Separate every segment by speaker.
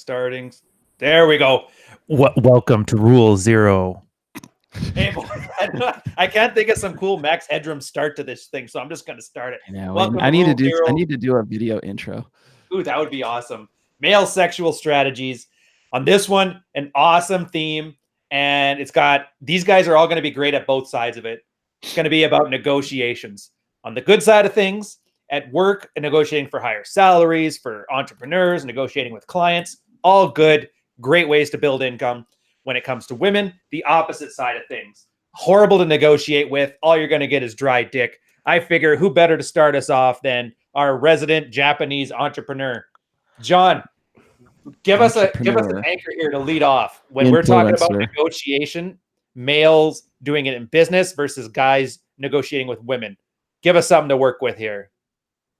Speaker 1: Starting. There we go.
Speaker 2: Welcome to Rule Zero.
Speaker 1: Hey, boy, I can't think of some cool Max Headroom start to this thing, so I'm just going to start it.
Speaker 3: Welcome I need to do a video intro.
Speaker 1: Ooh, that would be awesome. Male sexual strategies. On this one, an awesome theme, and it's got these guys are all going to be great at both sides of it. It's going to be about negotiations. On the good side of things, at work, negotiating for higher salaries, for entrepreneurs, negotiating with clients, all good, great ways to build income. When it comes to women, the opposite side of things. Horrible to negotiate with. All you're going to get is dry dick. I figure who better to start us off than our resident Japanese entrepreneur. John, give us an anchor here to lead off. When we're talking about negotiation, males doing it in business versus guys negotiating with women. Give us something to work with here.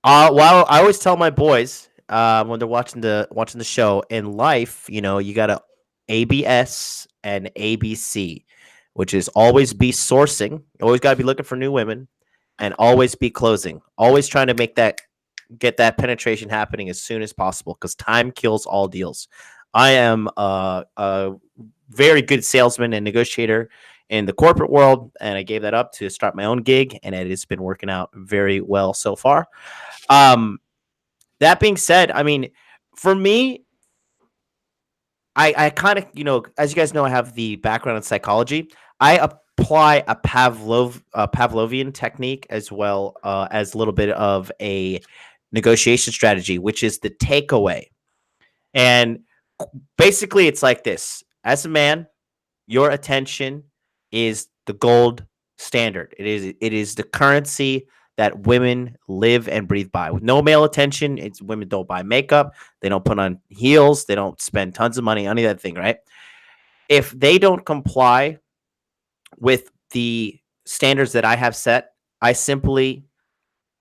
Speaker 4: Well, I always tell my boys when they're watching the show, in life, you got to ABS and ABC, which is always be sourcing. You always got to be looking for new women, and always be closing. Always trying to get that penetration happening as soon as possible, because time kills all deals. I am a very good salesman and negotiator in the corporate world, and I gave that up to start my own gig, and it has been working out very well so far. That being said, I mean, for me, I kind of, as you guys know, I have the background in psychology. I apply a Pavlovian technique as well as a little bit of a negotiation strategy, which is the takeaway. And basically, it's like this. As a man, your attention is the gold standard. It is the currency that women live and breathe by. With no male attention, women don't buy makeup, they don't put on heels, they don't spend tons of money on any of that thing, right? If they don't comply with the standards that I have set, I simply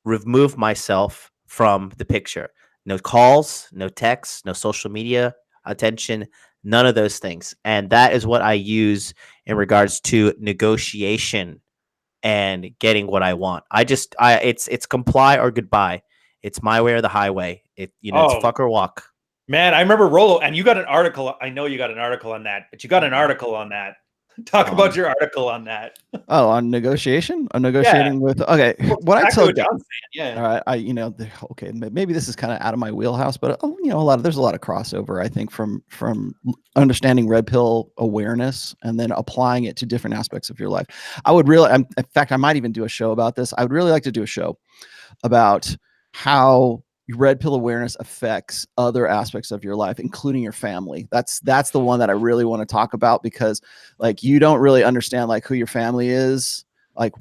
Speaker 4: remove myself from the picture. No calls, no texts, no social media attention, none of those things. And that is what I use in regards to negotiation and getting what I want. It's comply or goodbye. It's my way or the highway. It's fuck or walk.
Speaker 1: Man, I remember Rolo, and you got an article. I know you got an article on that, but you got an article on that. Talk about your article on that.
Speaker 3: Oh, on negotiation? On negotiating with okay. Well, what I told you.
Speaker 1: Yeah.
Speaker 3: All right. Okay, maybe this is kind of out of my wheelhouse, but there's a lot of crossover, I think, from understanding red pill awareness and then applying it to different aspects of your life. In fact, I might even do a show about this. I would really like to do a show about how red pill awareness affects other aspects of your life, including your family. That's the one that I really want to talk about, because you don't really understand who your family is, like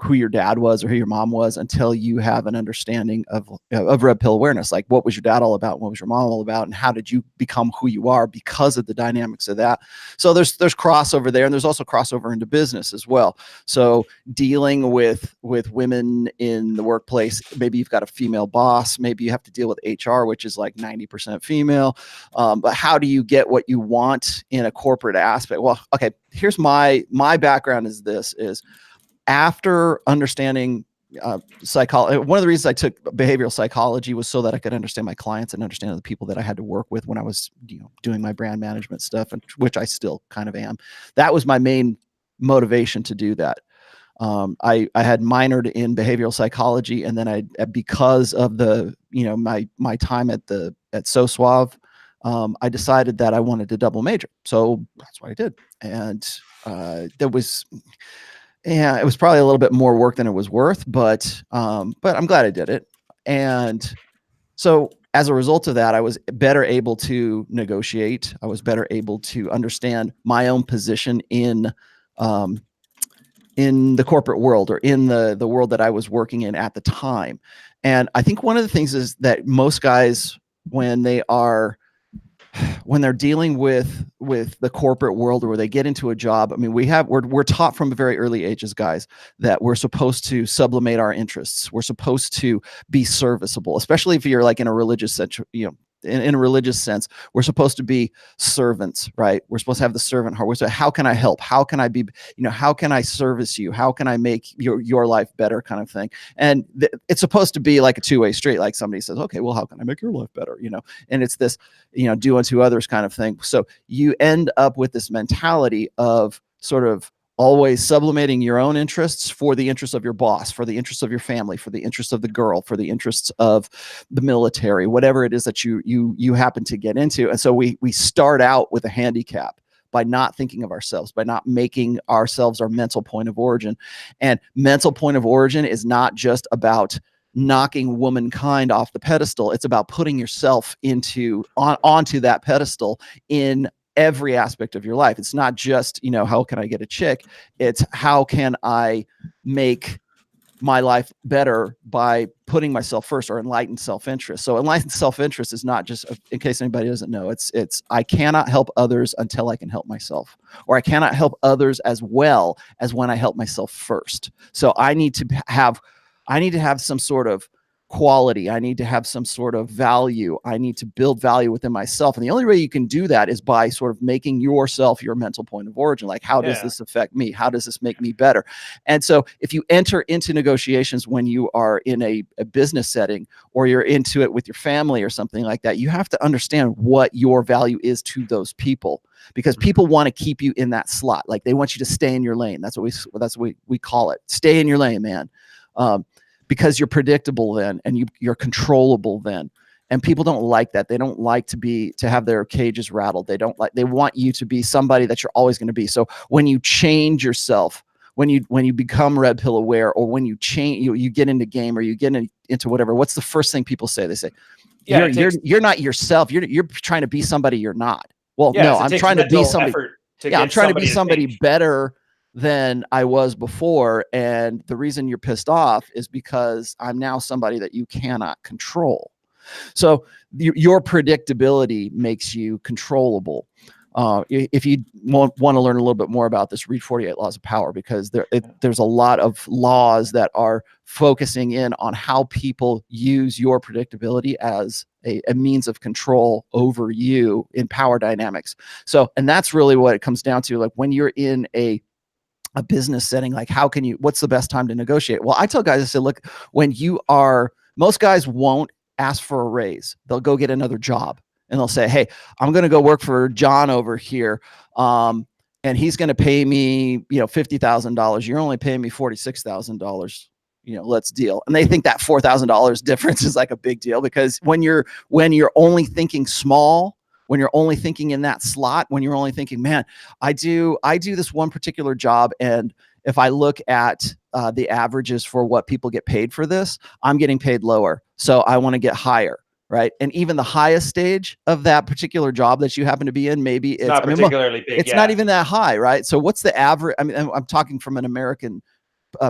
Speaker 3: who your dad was or who your mom was, until you have an understanding of red pill awareness. Like, what was your dad all about? What was your mom all about? And how did you become who you are because of the dynamics of that? So there's crossover there, and there's also crossover into business as well. So dealing with women in the workplace, maybe you've got a female boss, maybe you have to deal with HR, which is like 90% female. But how do you get what you want in a corporate aspect? Well, okay, here's my background is after understanding psychology. One of the reasons I took behavioral psychology was so that I could understand my clients and understand the people that I had to work with when I was doing my brand management stuff, and which I still kind of am. That was my main motivation to do that. I had minored in behavioral psychology, and then because of the my time at So Suave, I decided that I wanted to double major. So that's what I did. And it was probably a little bit more work than it was worth, but I'm glad I did it. And so as a result of that, I was better able to negotiate. I was better able to understand my own position in the corporate world, or in the world that I was working in at the time. And I think one of the things is that most guys, when they're dealing with the corporate world, or where they get into a job, I mean, we're taught from a very early ages, guys, that we're supposed to sublimate our interests. We're supposed to be serviceable, especially if you're in a religious in a religious sense, we're supposed to be servants, right? We're supposed to have the servant heart. How can I help? How can I be, how can I service you? How can I make your life better, kind of thing? And it's supposed to be like a two-way street. Like somebody says, okay, well, how can I make your life better? And it's this, do unto others kind of thing. So you end up with this mentality of sort of always sublimating your own interests for the interests of your boss, for the interests of your family, for the interests of the girl, for the interests of the military, whatever it is that you happen to get into. And so we start out with a handicap by not thinking of ourselves, by not making ourselves our mental point of origin. And mental point of origin is not just about knocking womankind off the pedestal. It's about putting yourself onto that pedestal in every aspect of your life. It's not just, how can I get a chick? It's how can I make my life better by putting myself first, or enlightened self-interest. So enlightened self-interest is not just, in case anybody doesn't know, it's I cannot help others until I can help myself, or I cannot help others as well as when I help myself first. So I need to have some sort of quality. I need to have some sort of value. I need to build value within myself. And the only way you can do that is by sort of making yourself your mental point of origin. Like, how does this affect me? How does this make me better? And so if you enter into negotiations when you are in a business setting, or you're into it with your family or something like that, you have to understand what your value is to those people, because people want to keep you in that slot. Like, they want you to stay in your lane. That's what we call it. Stay in your lane, man. Because you're predictable then, and you're controllable then. And people don't like that. They don't like to have their cages rattled. They want you to be somebody that you're always going to be. So when you change yourself, when you become red pill aware, or when you change, you get into game, or you get into whatever, what's the first thing people say? They say, you're not yourself. You're trying to be somebody you're not. Well, no, I'm trying to be somebody. I'm trying to be somebody better than I was before. And the reason you're pissed off is because I'm now somebody that you cannot control. So your predictability makes you controllable. If you want to learn a little bit more about this, read 48 Laws of Power, because there's a lot of laws that are focusing in on how people use your predictability as a means of control over you in power dynamics. So, and that's really what it comes down to. Like, when you're in a business setting, like, what's the best time to negotiate? Well, I tell guys, I say, look, most guys won't ask for a raise. They'll go get another job, and they'll say, hey, I'm going to go work for John over here. And he's going to pay me, $50,000. You're only paying me $46,000. Let's deal. And they think that $4,000 difference is like a big deal, because when you're only thinking small, when you're only thinking in that slot, when you're only thinking, man, I do this one particular job, and if I look at the averages for what people get paid for this, I'm getting paid lower. So I want to get higher, right? And even the highest stage of that particular job that you happen to be in, maybe it's
Speaker 1: not particularly big.
Speaker 3: It's not even that high, right? So what's the average? I mean, I'm talking from an American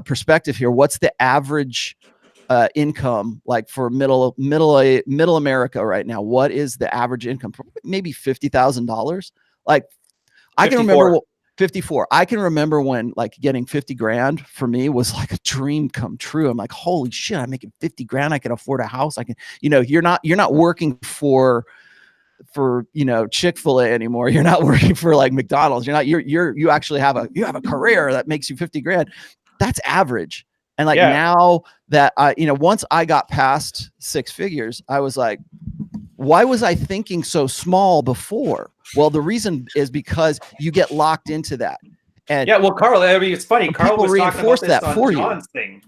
Speaker 3: perspective here. What's the average income like for middle America right now? What is the average income? Maybe $50,000. Like, 54. I can remember 54. I can remember when, like, getting 50 grand for me was like a dream come true. I'm like, holy shit, I'm making 50 grand. I can afford a house. I can, you're not working for Chick-fil-A anymore. You're not working for like McDonald's. You actually have a career that makes you 50 grand. That's average. And like, now that once I got past six figures, I was like, why was I thinking so small before? Well, the reason is because you get locked into that. And
Speaker 1: Carl, I mean, it's funny. Carl was talking about this
Speaker 3: that
Speaker 1: on
Speaker 3: for
Speaker 1: John's thing.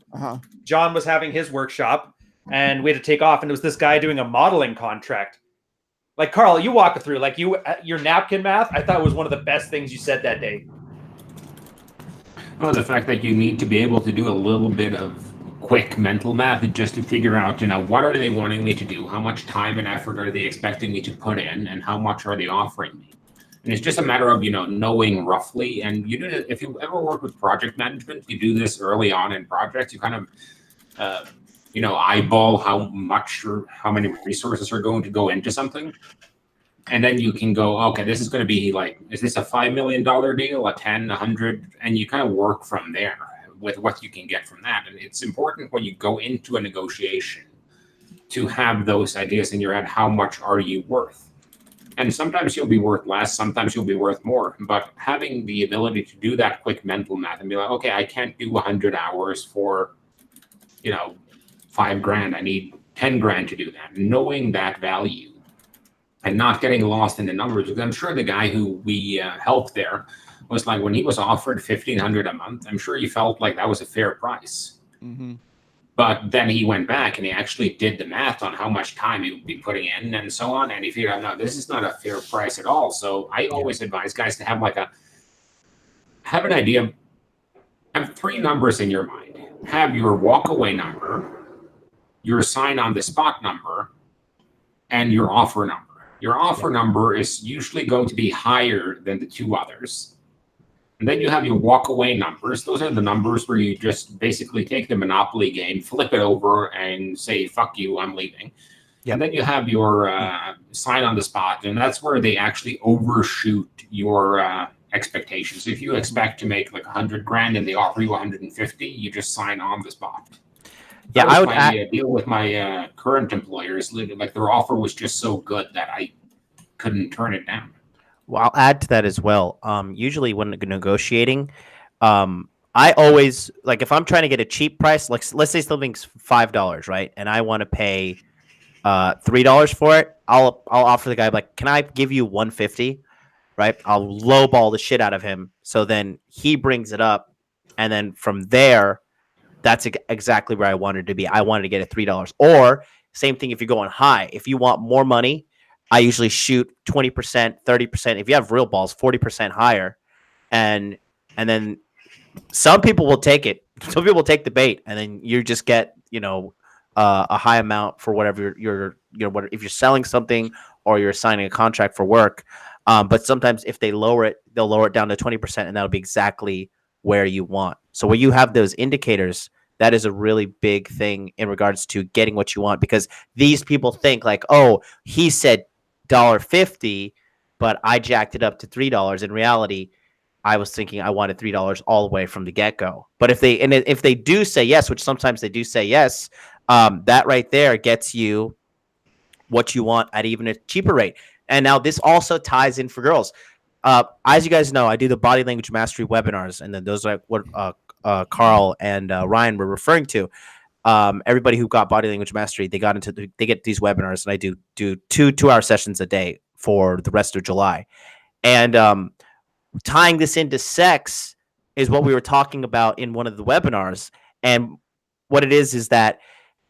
Speaker 1: John was having his workshop, and we had to take off, and it was this guy doing a modeling contract. Like, Carl, you walk it through. Like, your napkin math, I thought was one of the best things you said that day.
Speaker 5: Well, the fact that you need to be able to do a little bit of quick mental math just to figure out, what are they wanting me to do? How much time and effort are they expecting me to put in, and how much are they offering me? And it's just a matter of, knowing roughly. And if you ever work with project management, you do this early on in projects. You kind of, eyeball how much or how many resources are going to go into something. And then you can go, okay, this is going to be like, is this a $5 million deal, a 10, 100? And you kind of work from there with what you can get from that. And it's important when you go into a negotiation to have those ideas in your head. How much are you worth? And sometimes you'll be worth less, sometimes you'll be worth more. But having the ability to do that quick mental math and be like, okay, I can't do 100 hours for, $5,000. I need 10 grand to do that. Knowing that value and not getting lost in the numbers. Because I'm sure the guy who we helped there was like, when he was offered 1,500 a month, I'm sure he felt like that was a fair price.
Speaker 3: Mm-hmm.
Speaker 5: But then he went back and he actually did the math on how much time he would be putting in and so on. And he figured out, no, this is not a fair price at all. So I always advise guys to have have an idea. Have 3 numbers in your mind. Have your walk away number, your sign on the spot number, and your offer number. Your offer number is usually going to be higher than the 2 others. And then you have your walk away numbers. Those are the numbers where you just basically take the Monopoly game, flip it over, and say, fuck you, I'm leaving. Yep. And then you have your sign on the spot. And that's where they actually overshoot your expectations. If you expect to make like 100 grand and they offer you 150, you just sign on the spot.
Speaker 4: Yeah, I would
Speaker 5: deal with my current employers. Like their offer was just so good that I couldn't turn it down.
Speaker 4: Well, I'll add to that as well. Usually when negotiating, I always like if I'm trying to get a cheap price, like let's say something's $5, right? And I want to pay $3 for it. I'll offer the guy like, can I give you $150? Right? I'll lowball the shit out of him. So then he brings it up, and then from there, that's exactly where I wanted to be. I wanted to get a $3. Or same thing if you're going high. If you want more money, I usually shoot 20%, 30%. If you have real balls, 40% higher. And then some people will take it. Some people will take the bait, and then you just get, a high amount for whatever if you're selling something or you're signing a contract for work. But sometimes if they lower it, they'll lower it down to 20%, and that'll be exactly where you want. So when you have those indicators, that is a really big thing in regards to getting what you want, because these people think like, oh, he said $1.50, but I jacked it up to $3. In reality, I was thinking I wanted $3 all the way from the get-go. But if they do say yes, which sometimes they do say yes, that right there gets you what you want at even a cheaper rate. And now this also ties in for girls. As you guys know, I do the body language mastery webinars, and then those are what Carl and Ryan were referring to. Everybody who got body language mastery, they get these webinars, and I do 2-hour sessions a day for the rest of July. And tying this into sex is what we were talking about in one of the webinars. And what it is that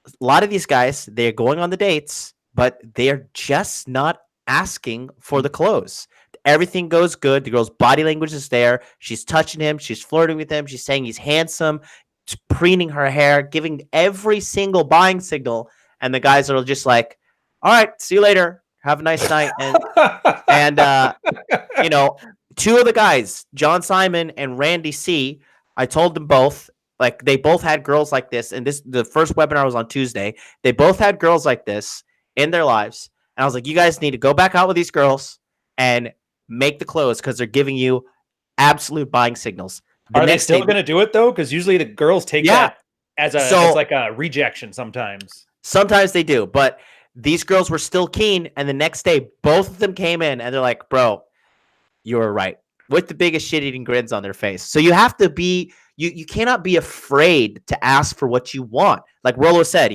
Speaker 4: a lot of these guys, they're going on the dates, but they're just not asking for the close. Everything goes good. The girl's body language is there. She's touching him. She's flirting with him. She's saying he's handsome, preening her hair, giving every single buying signal. And the guys are just like, all right, see you later. Have a nice night. And 2 of the guys, John Simon and Randy C., I told them both, like they both had girls like this. And the first webinar was on Tuesday. They both had girls like this in their lives. And I was like, you guys need to go back out with these girls and make the close, because they're giving you absolute buying signals.
Speaker 1: Are they still going to do it though? Because usually the girls take that as like a rejection sometimes.
Speaker 4: Sometimes they do, but these girls were still keen. And the next day, both of them came in and they're like, bro, you were right, with the biggest shit-eating grins on their face. So you have to be, you cannot be afraid to ask for what you want. Like Rollo said,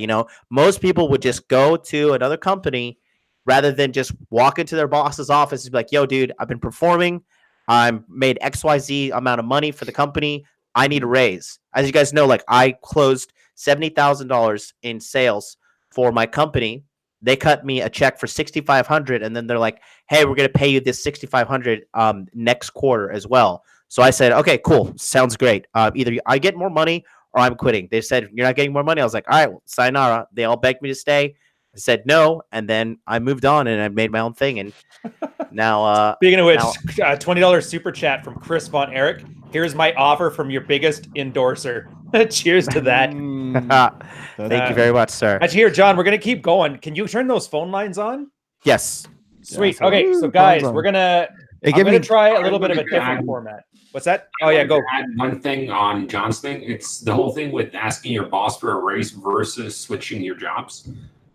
Speaker 4: most people would just go to another company rather than just walk into their boss's office and be like, yo, dude, I've been performing. I'm made XYZ amount of money for the company. I need a raise. As you guys know, like I closed $70,000 in sales for my company. They cut me a check for $6,500, and then they're like, hey, we're going to pay you this $6,500 next quarter as well. So I said, okay, cool. Sounds great. Either I get more money or I'm quitting. They said, you're not getting more money. I was like, all right, well, sayonara. They all begged me to stay. I said no, and then I moved on and I made my own thing. And now,
Speaker 1: speaking of which, $20 super chat from Chris Von Erich. Here's my offer from your biggest endorser. Cheers to that.
Speaker 4: Thank you very much, sir.
Speaker 1: Actually, here, John, we're gonna keep going. Can you turn those phone lines on?
Speaker 4: Yes.
Speaker 1: Sweet. Yeah, okay, so guys, we're gonna try a little bit of a different format. What's that? Oh yeah, go.
Speaker 5: Add one thing on John's thing. It's the whole thing with asking your boss for a raise versus switching your jobs.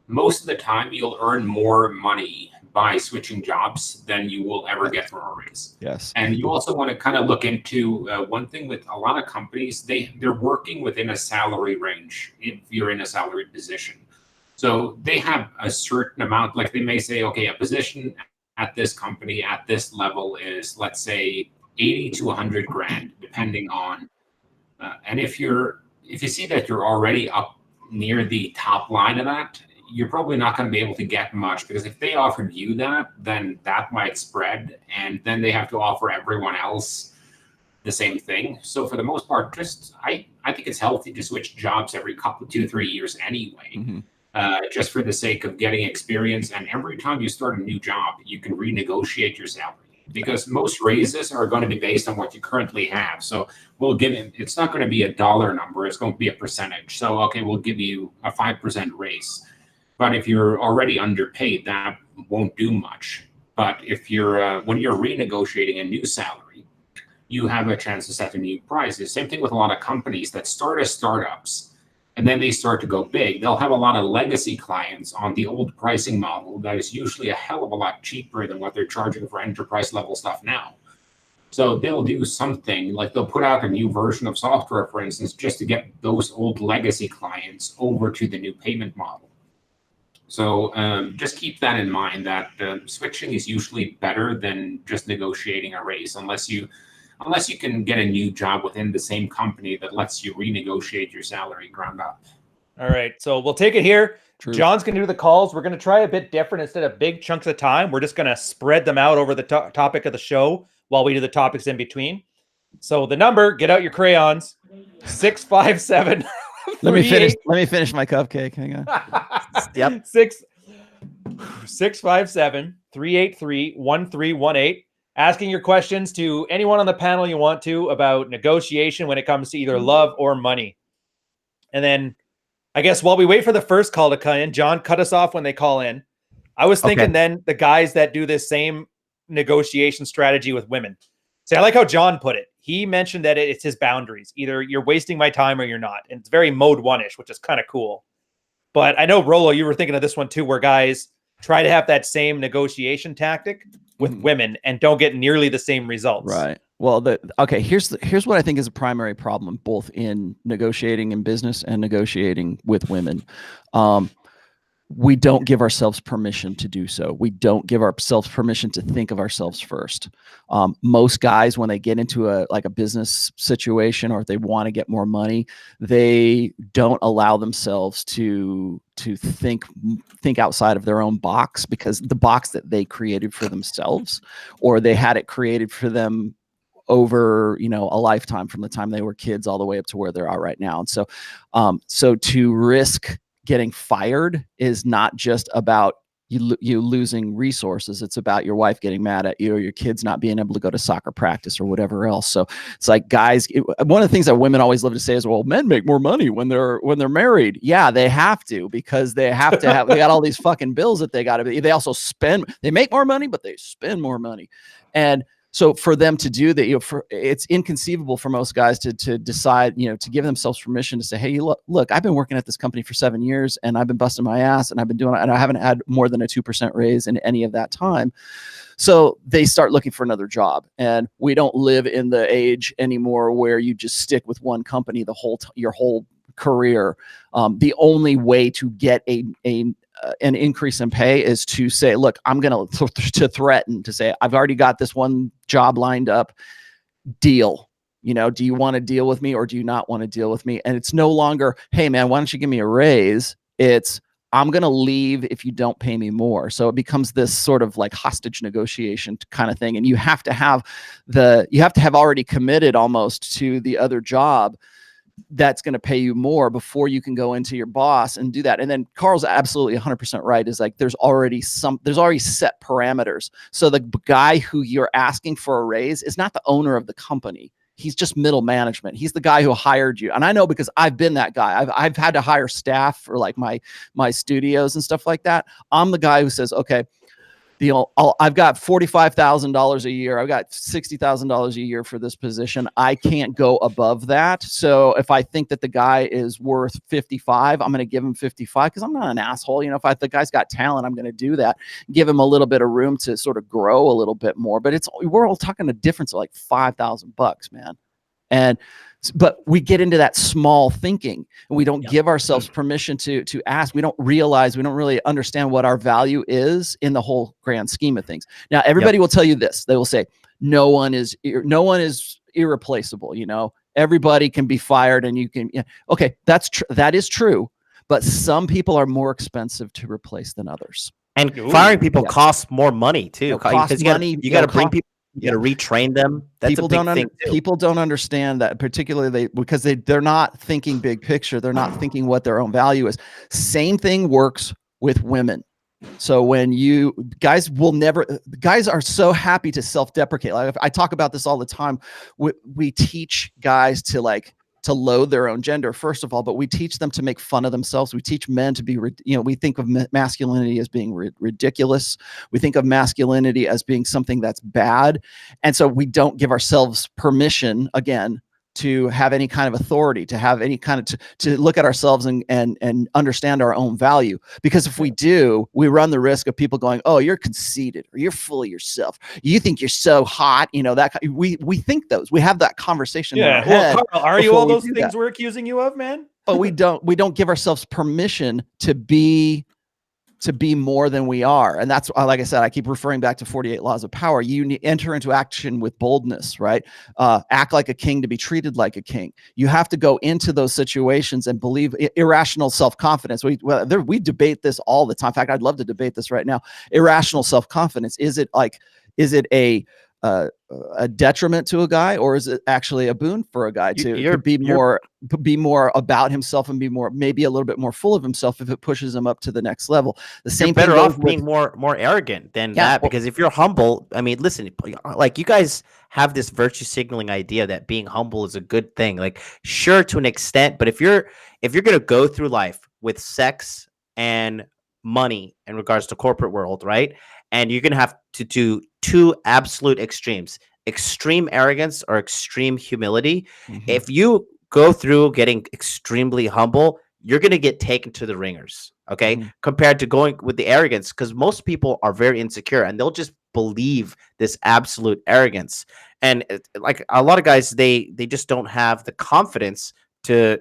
Speaker 5: most of the time you'll earn more money by switching jobs than you will ever get for a raise.
Speaker 3: Yes.
Speaker 5: And you also want to kind of look into one thing with a lot of companies, they're working within a salary range if you're in a salaried position. So they have a certain amount, like they may say, okay, a position at this company at this level is, let's say, 80 to 100 grand, depending on, and if you see that you're already up near the top line of that, you're probably not going to be able to get much, because if they offered you that, then that might spread, and then they have to offer everyone else the same thing. So for the most part, I think it's healthy to switch jobs every couple, 2-3 years anyway.
Speaker 3: Mm-hmm.
Speaker 5: Just for the sake of getting experience. And every time you start a new job, you can renegotiate your salary, because most raises are going to be based on what you currently have. So we'll give it, it's not going to be a dollar number, it's going to be a percentage. So, okay, we'll give you a 5% raise. But if you're already underpaid, that won't do much. But if you're, when you're renegotiating a new salary, you have a chance to set a new price. The same thing with a lot of companies that start as startups, and then they start to go big. They'll have a lot of legacy clients on the old pricing model that is usually a hell of a lot cheaper than what they're charging for enterprise level stuff now. So they'll do something like they'll put out a new version of software, for instance, just to get those old legacy clients over to the new payment model. So just keep that in mind, that switching is usually better than just negotiating a raise, unless you can get a new job within the same company that lets you renegotiate your salary ground up.
Speaker 1: All right, so we'll take it here.
Speaker 3: True.
Speaker 1: John's going to do the calls. We're going to try a bit different. Instead of big chunks of time, we're just going to spread them out over the topic of the show while we do the topics in between. So the number, get out your crayons, 657.
Speaker 3: Let me finish my cupcake. Hang on.
Speaker 4: Yep.
Speaker 1: 657-383-1318. Asking your questions to anyone on the panel you want to about negotiation when it comes to either love or money. And then I guess while we wait for the first call to come in, John, cut us off when they call in. I was thinking then the guys that do this same negotiation strategy with women. See, I like how John put it. He mentioned that it's his boundaries. Either you're wasting my time or you're not. And it's very mode one-ish, which is kind of cool. But I know, Rolo, you were thinking of this one too, where guys try to have that same negotiation tactic with women and don't get nearly the same results.
Speaker 3: Right. Well, here's what I think is a primary problem, both in negotiating in business and negotiating with women. We don't give ourselves permission to do so. We don't give ourselves permission to think of ourselves first. Most guys, when they get into a business situation, or if they want to get more money, they don't allow themselves to think outside of their own box, because the box that they created for themselves, or they had it created for them over, a lifetime, from the time they were kids all the way up to where they are right now. And so to risk getting fired is not just about you losing resources. It's about your wife getting mad at you, or your kids not being able to go to soccer practice, or whatever else. So it's like, guys, one of the things that women always love to say is, well, men make more money when they're married. Yeah, they have to, because they have to have, they got all these fucking bills that they got to be. They also they make more money, but they spend more money. And so for them to do that, it's inconceivable for most guys to decide, to give themselves permission to say, hey, look, I've been working at this company for 7 years, and I've been busting my ass, and I've been doing it, and I haven't had more than a 2% raise in any of that time. So they start looking for another job. And we don't live in the age anymore where you just stick with one company your whole career. The only way to get an increase in pay is to say, look, I'm going to threaten to say, I've already got this one job lined up, deal. Do you want to deal with me, or do you not want to deal with me? And it's no longer, hey man, why don't you give me a raise? It's, I'm going to leave if you don't pay me more. So it becomes this sort of like hostage negotiation kind of thing. And you have to have already committed almost to the other job that's going to pay you more before you can go into your boss and do that. And then Carl's absolutely 100% right. Is like, there's already set parameters. So the guy who you're asking for a raise is not the owner of the company. He's just middle management. He's the guy who hired you. And I know, because I've been that guy. I've had to hire staff for like my studios and stuff like that. I'm the guy who says, okay, I've got $45,000 a year. I've got $60,000 a year for this position. I can't go above that. So if I think that the guy is worth 55, I'm going to give him 55 because I'm not an asshole. You know, if the guy's got talent, I'm going to do that. Give him a little bit of room to sort of grow a little bit more. But we're all talking a difference of like $5,000, man. But we get into that small thinking and we don't give ourselves permission to ask. We don't really understand what our value is in the whole grand scheme of things. Now, everybody will tell you this. They will say, no one is irreplaceable. You know, everybody can be fired and you can, okay, that is true. But some people are more expensive to replace than others.
Speaker 4: And firing people costs more money too.
Speaker 3: Costs money.
Speaker 4: You got to bring people. You got to retrain them. That's a big thing too.
Speaker 3: People don't understand that, particularly because they're not thinking big picture. They're not thinking what their own value is. Same thing works with women. So when guys are so happy to self-deprecate. Like I talk about this all the time. We teach guys to loathe their own gender, first of all, but we teach them to make fun of themselves. We teach men to be, we think of masculinity as being ridiculous. We think of masculinity as being something that's bad. And so we don't give ourselves permission, again, to have any kind of authority, to have any kind of, to look at ourselves and understand our own value. Because if we do, we run the risk of people going, oh, you're conceited, or you're full of yourself. You think you're so hot, we think those. We have that conversation in our head.
Speaker 1: Well, Carl, are you all those things we're accusing you of, man?
Speaker 3: But we don't give ourselves permission to be more than we are. And that's, like I said, I keep referring back to 48 Laws of Power. You enter into action with boldness, right? Act like a king to be treated like a king. You have to go into those situations and believe. Irrational self-confidence. We debate this all the time. In fact, I'd love to debate this right now. Irrational self-confidence. Is it a detriment to a guy, or is it actually a boon for a guy to be more about himself and be maybe a little bit more full of himself if it pushes him up to the next level? The same thing
Speaker 4: better off being more arrogant than that, because if you're humble, I mean, listen, like you guys have this virtue signaling idea that being humble is a good thing. Like, sure, to an extent, but if you're gonna go through life with sex and money in regards to corporate world, right? And you're going to have to do two absolute extremes, extreme arrogance or extreme humility. Mm-hmm. If you go through getting extremely humble, you're going to get taken to the ringers, okay? Mm-hmm. Compared to going with the arrogance, because most people are very insecure and they'll just believe this absolute arrogance. And like a lot of guys, they just don't have the confidence to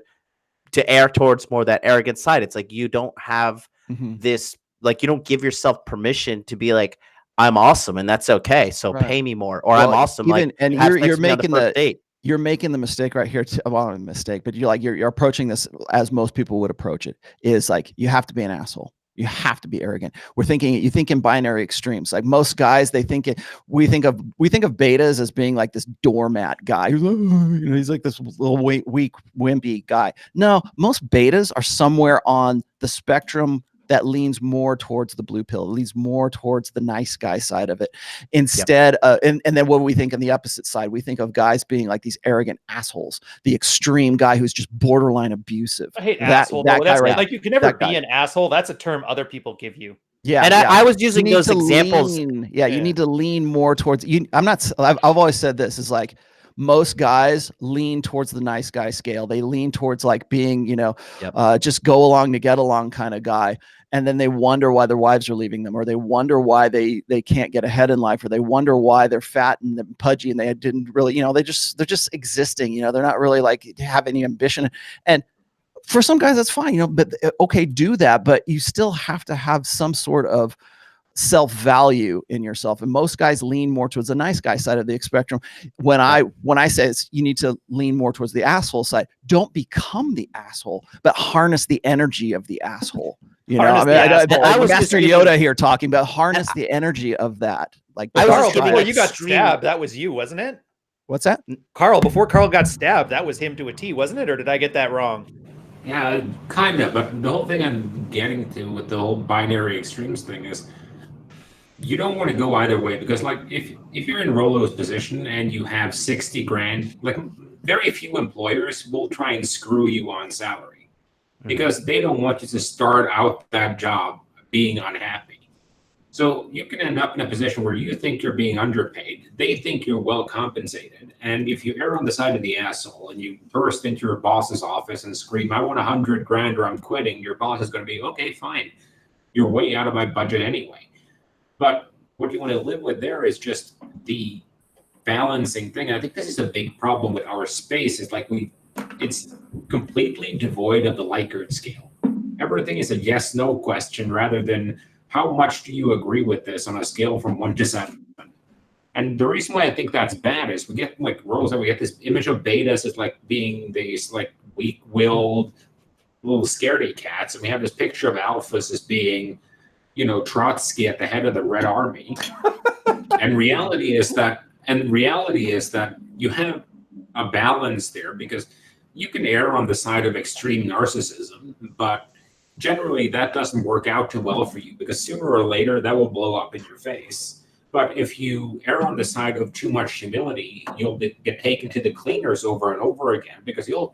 Speaker 4: err towards more that arrogant side. It's like you don't have this. Like, you don't give yourself permission to be like, I'm awesome and that's okay. So pay me more, or I'm awesome.
Speaker 3: And you're making the mistake right here. Well, not a mistake, but you're approaching this as most people would approach it. Is like, you have to be an asshole. You have to be arrogant. You think in binary extremes. Like most guys, we think of betas as being like this doormat guy. He's like this little weak, wimpy guy. No, most betas are somewhere on the spectrum that leans more towards the blue pill, leans more towards the nice guy side of it. Instead, and then what we think on the opposite side, we think of guys being like these arrogant assholes, the extreme guy who's just borderline abusive.
Speaker 1: I hate asshole. That guy, right? Like, you can never be an asshole. That's a term other people give you.
Speaker 3: Yeah,
Speaker 4: and I was using those examples.
Speaker 3: You need to lean more towards you. I've always said this is like, most guys lean towards the nice guy scale. They lean towards like being, just go along to get along kind of guy. And then they wonder why their wives are leaving them, or they wonder why they can't get ahead in life, or they wonder why they're fat and pudgy and they didn't really, they're just existing. They're not really like have any ambition. And for some guys, that's fine, but okay, do that. But you still have to have some sort of self-value in yourself, and most guys lean more towards the nice guy side of the spectrum. When I say you need to lean more towards the asshole side, don't become the asshole, but harness the energy of the asshole. I was Master Yoda here talking about harness the energy of that. Like,
Speaker 1: Carl, before you got stabbed, that was you, wasn't it?
Speaker 3: What's that?
Speaker 1: Carl, before Carl got stabbed, that was him to a T, wasn't it? Or did I get that wrong?
Speaker 5: Yeah, kind of. But the whole thing I'm getting to with the whole binary extremes thing is, you don't want to go either way, because like if you're in Rolo's position and you have 60 grand, like very few employers will try and screw you on salary because they don't want you to start out that job being unhappy. So you can end up in a position where you think you're being underpaid. They think you're well compensated. And if you err on the side of the asshole and you burst into your boss's office and scream, I want 100 grand or I'm quitting, your boss is going to be, okay, fine. You're way out of my budget anyway. But what you want to live with there is just the balancing thing. I think this is a big problem with our space. Is like it's completely devoid of the Likert scale. Everything is a yes/no question rather than how much do you agree with this on a scale from 1 to 7. And the reason why I think that's bad is we get like roles that we get this image of betas as like being these like weak-willed little scaredy cats, and we have this picture of alphas as being, Trotsky at the head of the Red Army. And reality is that you have a balance there, because you can err on the side of extreme narcissism, but generally that doesn't work out too well for you, because sooner or later that will blow up in your face. But if you err on the side of too much humility, you'll get taken to the cleaners over and over again, because you'll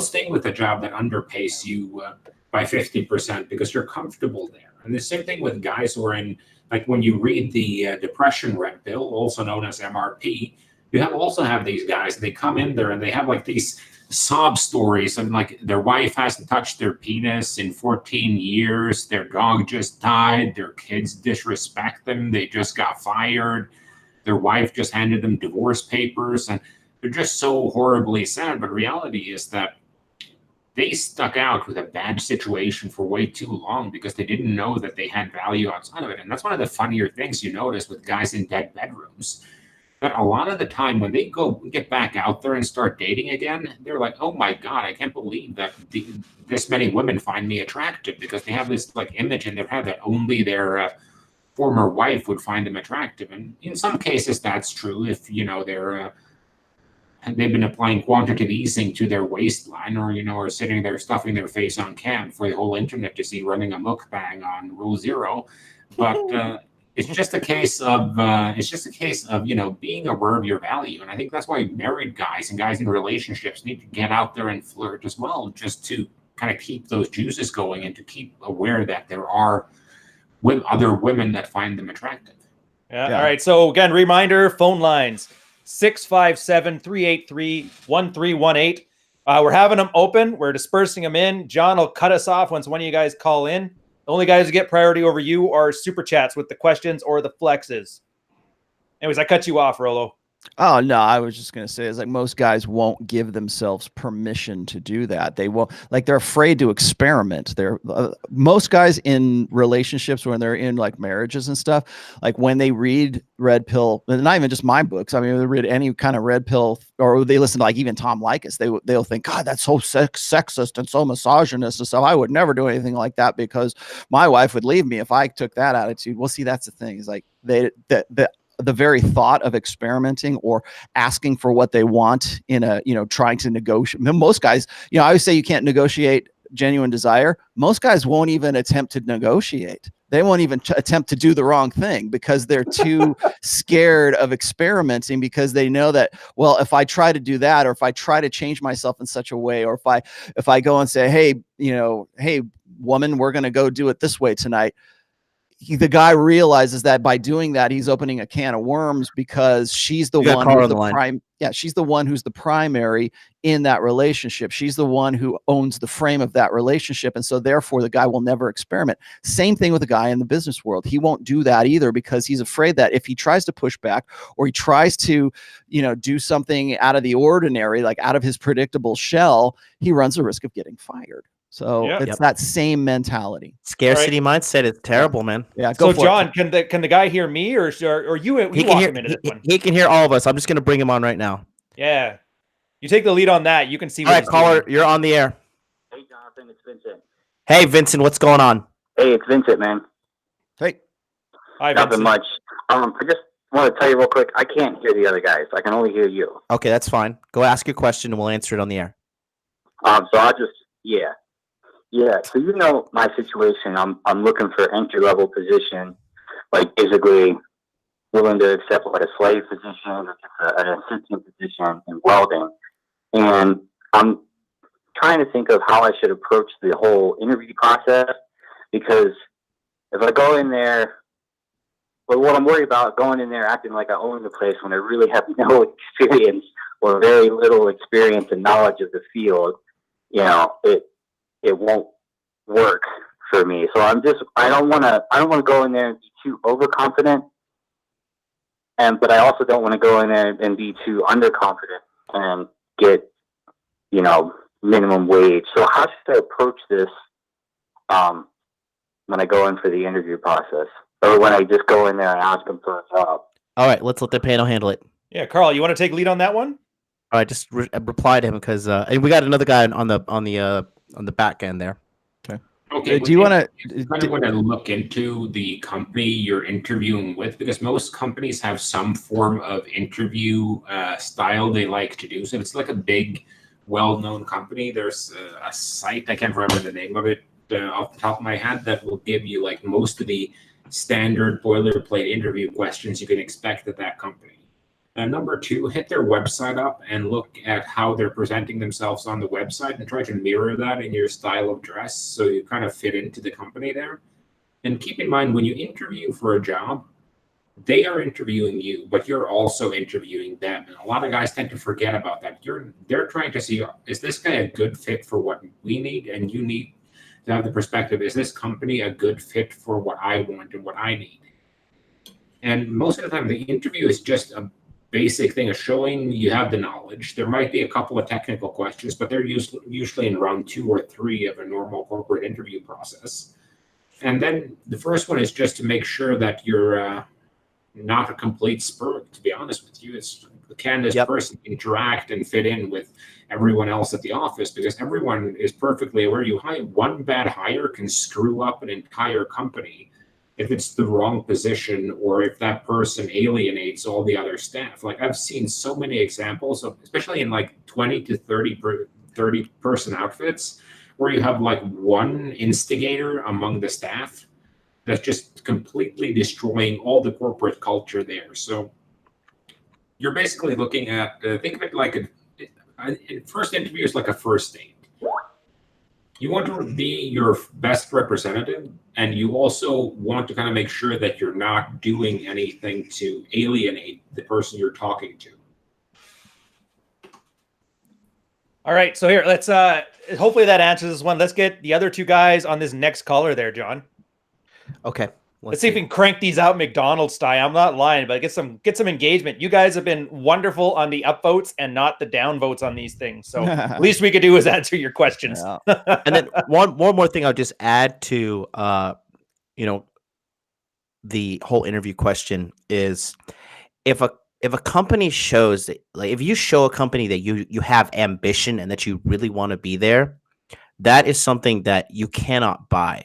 Speaker 5: stay with a job that underpays you by 50% because you're comfortable there. And the same thing with guys who are in, like when you read the depression red pill, also known as MRP, you also have these guys, they come in there and they have like these sob stories, and like their wife hasn't touched their penis in 14 years, their dog just died, their kids disrespect them, they just got fired, their wife just handed them divorce papers, and they're just so horribly sad. But reality is that they stuck out with a bad situation for way too long because they didn't know that they had value outside of it. And that's one of the funnier things you notice with guys in dead bedrooms. But a lot of the time when they get back out there and start dating again, they're like, oh my God, I can't believe that this many women find me attractive, because they have this like image in their head that only their former wife would find them attractive. And in some cases that's true if, they've been applying quantitative easing to their waistline, or sitting there stuffing their face on cam for the whole internet to see, running a mukbang on Rule Zero. But it's just a case of being aware of your value. And I think that's why married guys and guys in relationships need to get out there and flirt as well, just to kind of keep those juices going and to keep aware that there are other women that find them attractive.
Speaker 1: Yeah. All right. So again, reminder, phone lines 657-383-1318. We're having them open. We're dispersing them in. John will cut us off once one of you guys call in. The only guys who get priority over you are super chats with the questions or the flexes. Anyways, I cut you off, Rolo.
Speaker 3: Oh, no, I was just going to say, is like most guys won't give themselves permission to do that. They won't, like, they're afraid to experiment. Most guys in relationships, when they're in like marriages and stuff, like when they read red pill, and not even just my books, I mean, they read any kind of red pill, or they listen to like even Tom Likas, they'll think, God, that's so sexist and so misogynist and stuff. I would never do anything like that because my wife would leave me if I took that attitude. Well, see, that's the thing, is like the very thought of experimenting or asking for what they want in a, trying to negotiate. Most guys, I always say you can't negotiate genuine desire. Most guys won't even attempt to negotiate. They won't even attempt to do the wrong thing because they're too scared of experimenting, because they know that, well, if I try to do that, or if I try to change myself in such a way, or if I go and say, hey, hey, woman, we're going to go do it this way tonight. The guy realizes that by doing that, he's opening a can of worms, because she's the one who's the prime. Yeah, she's the one who's the primary in that relationship. She's the one who owns the frame of that relationship. And so therefore the guy will never experiment. Same thing with a guy in the business world. He won't do that either, because he's afraid that if he tries to push back, or he tries to, do something out of the ordinary, like out of his predictable shell, he runs the risk of getting fired. So it's that same mentality.
Speaker 4: Scarcity mindset is terrible, man.
Speaker 3: Yeah.
Speaker 1: So John, can the guy hear me, or you
Speaker 4: he
Speaker 1: walk
Speaker 4: can
Speaker 1: him into this one?
Speaker 4: He can hear all of us. I'm just going to bring him on right now.
Speaker 1: Yeah. You take the lead on that. You can see.
Speaker 4: All right, caller, you're on the air.
Speaker 6: Hey, Jonathan, it's Vincent.
Speaker 4: Hey, Vincent, what's going on?
Speaker 6: Hey, it's Vincent, man.
Speaker 3: Hey.
Speaker 1: Hi,
Speaker 6: Nothing much. I just want to tell you real quick, I can't hear the other guys. I can only hear you.
Speaker 4: Okay, that's fine. Go ask your question and we'll answer it on the air.
Speaker 6: So I'll just, Yeah, so my situation. I'm looking for entry-level position, like basically willing to accept like a slave position or an assistant position in welding. And I'm trying to think of how I should approach the whole interview process, because if I go in there But what I'm worried about going in there acting like I own the place when I really have no experience or very little experience and knowledge of the field, you know, it won't work for me. So I don't want to go in there and be too overconfident, but I also don't want to go in there and be too underconfident and get, you know, minimum wage. So how should I approach this when I go in for the interview process, or when I just go in there and ask them for a job?
Speaker 4: All right, let's let the panel handle it.
Speaker 1: Yeah, Carl, you want to take lead on that one?
Speaker 4: All right, just reply to him because and we got another guy on the back end there.
Speaker 5: Okay.
Speaker 3: Do you want to?
Speaker 5: You kind of want to look into the company you're interviewing with, because most companies have some form of interview style they like to do. So if it's like a big, well-known company, there's a site, I can't remember the name of it off the top of my head, that will give you like most of the standard boilerplate interview questions you can expect at that company. Number two, hit their website up and look at how they're presenting themselves on the website and try to mirror that in your style of dress so you kind of fit into the company there. And keep in mind, when you interview for a job, they are interviewing you, but you're also interviewing them. And a lot of guys tend to forget about that. They're trying to see, is this guy a good fit for what we need? And you need to have the perspective, is this company a good fit for what I want and what I need? And most of the time, the interview is just a basic thing of showing you have the knowledge. There might be a couple of technical questions, but they're usually in round 2 or 3 of a normal corporate interview process. And then the first one is just to make sure that you're not a complete spurg, to be honest with you. It's can this person interact and fit in with everyone else at the office, because everyone is perfectly aware one bad hire can screw up an entire company if it's the wrong position, or if that person alienates all the other staff. Like, I've seen so many examples of, especially in like 20 to 30 person outfits, where you have like one instigator among the staff that's just completely destroying all the corporate culture there. So you're basically looking at, think of it like a first interview is like a first date. You want to be your best representative, and you also want to kind of make sure that you're not doing anything to alienate the person you're talking to.
Speaker 1: All right, so here, let's hopefully that answers this one. Let's get the other 2 guys on this next caller there, John.
Speaker 4: Okay.
Speaker 1: Let's see if we can crank these out McDonald's style. I'm not lying, but get some engagement. You guys have been wonderful on the upvotes and not the downvotes on these things. So at least we could do is answer your questions.
Speaker 4: Yeah. And then one more thing I'll just add to the whole interview question is, if a company shows that, like, if you show a company that you have ambition and that you really want to be there, that is something that you cannot buy.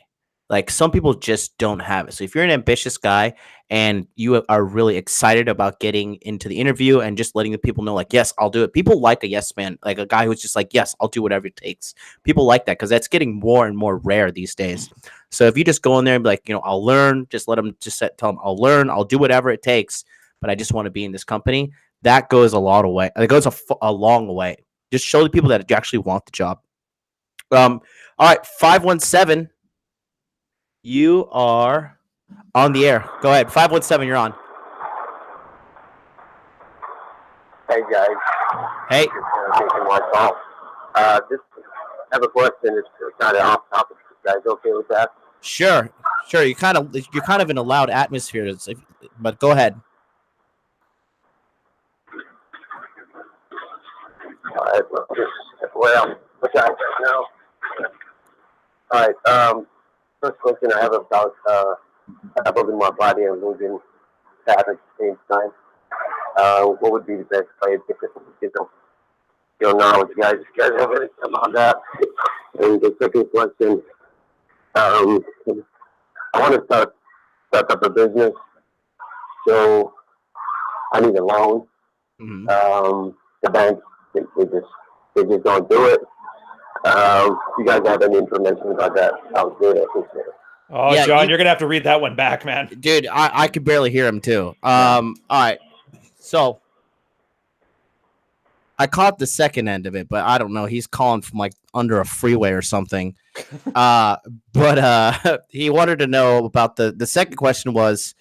Speaker 4: Like, some people just don't have it. So if you're an ambitious guy and you are really excited about getting into the interview and just letting the people know, like, yes, I'll do it. People like a yes man, like a guy who's just like, yes, I'll do whatever it takes. People like that because that's getting more and more rare these days. So if you just go in there and be like, I'll learn, just let them tell them I'll learn, I'll do whatever it takes, but I just want to be in this company. That goes a lot of way. It goes a long way. Just show the people that you actually want the job. All right, 517. You are on the air. Go ahead. 517, you're on.
Speaker 7: Hey, guys.
Speaker 4: Hey.
Speaker 7: Just have a question. It's kind of off topic. You guys okay with that?
Speaker 4: Sure. You're kind of in a loud atmosphere, but go ahead.
Speaker 7: All right. Well, what's that now? All right. First question I have about building my body and losing fat at the same time. What would be the best way to get your knowledge, guys? You guys have anything about that? And the second question, I want to start up a business, so I need a loan.
Speaker 4: Mm-hmm.
Speaker 7: The bank, they just don't do it. If you guys have any information about that, I would really appreciate it.
Speaker 1: Oh, yeah, John, you're going to have to read that one back, man.
Speaker 4: Dude, I could barely hear him, too. All right. So I caught the second end of it, but I don't know. He's calling from like under a freeway or something. But he wanted to know about the second question was,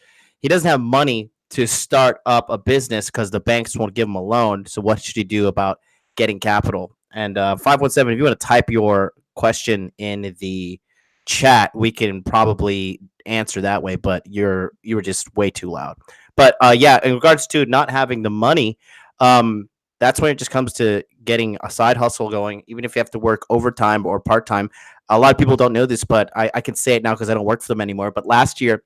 Speaker 4: he doesn't have money to start up a business because the banks won't give him a loan. So what should he do about getting capital? And 517, if you want to type your question in the chat, we can probably answer that way, but you were just way too loud. But yeah, in regards to not having the money, that's when it just comes to getting a side hustle going, even if you have to work overtime or part-time. A lot of people don't know this, but I can say it now because I don't work for them anymore. But last year,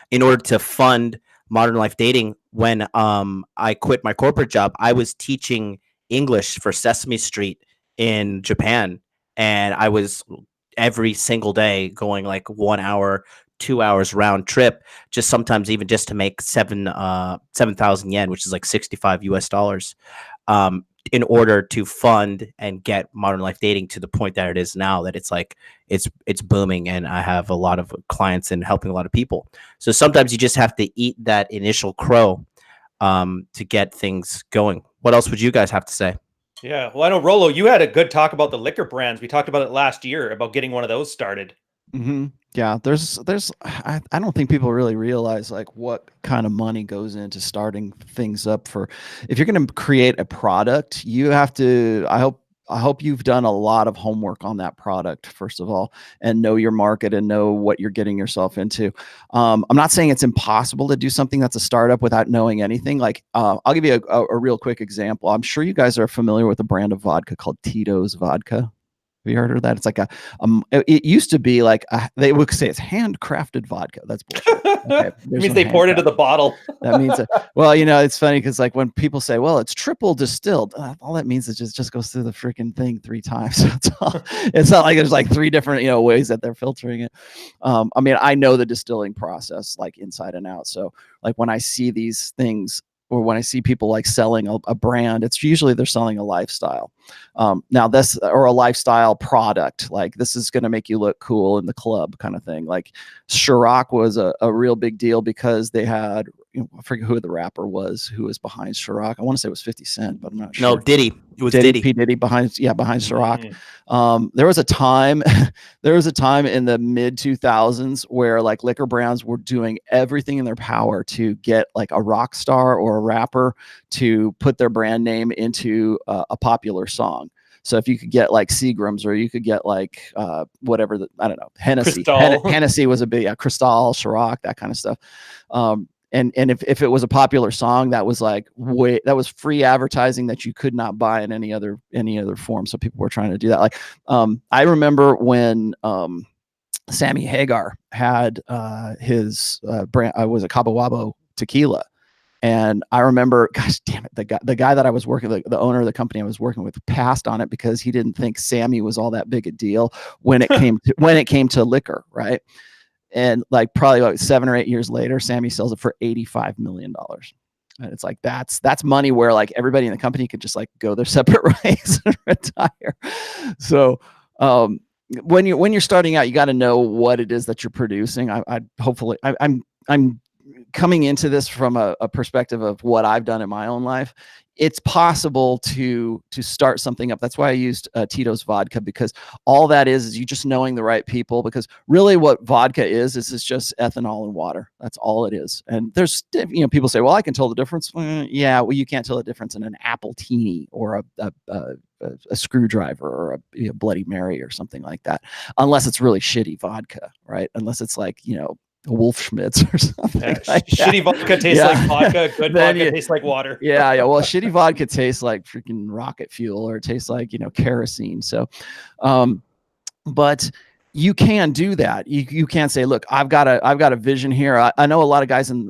Speaker 4: in order to fund Modern Life Dating, when I quit my corporate job, I was teaching English for Sesame Street in Japan, and I was every single day going like 1 hour, 2 hours round trip, just sometimes even just to make 7,000 yen, which is like $65 in order to fund and get Modern Life Dating to the point that it is now, that it's like it's booming, and I have a lot of clients and helping a lot of people. So sometimes you just have to eat that initial crow to get things going. What else would you guys have to say?
Speaker 1: Yeah, well, I know, Rolo, you had a good talk about the liquor brands. We talked about it last year about getting one of those started.
Speaker 3: Yeah, there's I don't think people really realize like what kind of money goes into starting things up. For if you're going to create a product, you have to, I hope you've done a lot of homework on that product, first of all, and know your market and know what you're getting yourself into. I'm not saying it's impossible to do something that's a startup without knowing anything. Like I'll give you a real quick example. I'm sure you guys are familiar with a brand of vodka called Tito's Vodka. Have you heard of that? It's like it used to be like they would say it's handcrafted vodka. That's bullshit. Okay,
Speaker 1: It means they poured it into the bottle.
Speaker 3: That means well, you know, it's funny because like when people say, well, it's triple distilled, all that means is just goes through the freaking thing 3 times. It's not like there's like 3 different, you know, ways that they're filtering it. I mean, I know the distilling process like inside and out. So like when I see these things, or when I see people like selling a brand, it's usually they're selling a lifestyle. Now this, or a lifestyle product, like this is going to make you look cool in the club kind of thing. Like Ciroc was a real big deal because they had, you know, I forget who the rapper was who was behind Ciroc. I want to say it was 50 Cent, but I'm not sure.
Speaker 4: No, Diddy. It was Diddy.
Speaker 3: P. Diddy behind Ciroc. There was a time in the mid 2000s where like liquor brands were doing everything in their power to get like a rock star or a rapper to put their brand name into a popular song. So if you could get like Seagram's, or you could get like whatever, I don't know, Hennessy. Hennessy was a big, Cristal, Ciroc, that kind of stuff. And if it was a popular song, that was like that was free advertising that you could not buy in any other form. So people were trying to do that. Like I remember when Sammy Hagar had his brand, was a Cabo Wabo tequila. And I remember, gosh damn it, the guy that I was working, the owner of the company I was working with, passed on it because he didn't think Sammy was all that big a deal when it came to liquor, right? And like probably like 7 or 8 years later, Sammy sells it for $85 million. And it's like that's money where like everybody in the company could just like go their separate ways and retire. So when you're starting out, you got to know what it is that you're producing. I'm coming into this from a perspective of what I've done in my own life. It's possible to start something up. That's why I used Tito's Vodka, because all that is you just knowing the right people, because really what vodka is just ethanol and water. That's all it is. And there's, you know, people say, well, I can tell the difference. Yeah, well, you can't tell the difference in an Appletini or a screwdriver or a Bloody Mary or something like that, unless it's really shitty vodka, right? Unless it's like, you know, Wolfschmitz or something. Like
Speaker 1: shitty vodka tastes like vodka. Good vodka tastes like water.
Speaker 3: Yeah. Well, shitty vodka tastes like freaking rocket fuel, or it tastes like, you know, kerosene. So, but you can do that. You can't say, look, I've got a vision here. I know a lot of guys in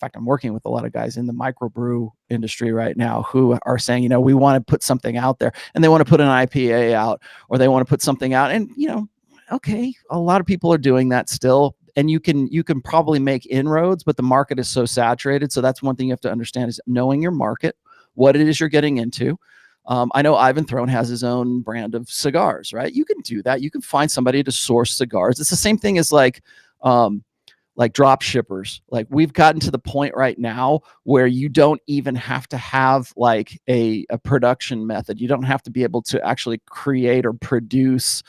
Speaker 3: fact, I'm working with a lot of guys in the microbrew industry right now who are saying, you know, we want to put something out there, and they want to put an IPA out, or they want to put something out. And, you know, okay, a lot of people are doing that still. And you can probably make inroads, but the market is so saturated. So that's one thing you have to understand, is knowing your market, what it is you're getting into. I know Ivan Throne has his own brand of cigars, right? You can do that. You can find somebody to source cigars. It's the same thing as like drop shippers. Like we've gotten to the point right now where you don't even have to have like a production method. You don't have to be able to actually create or produce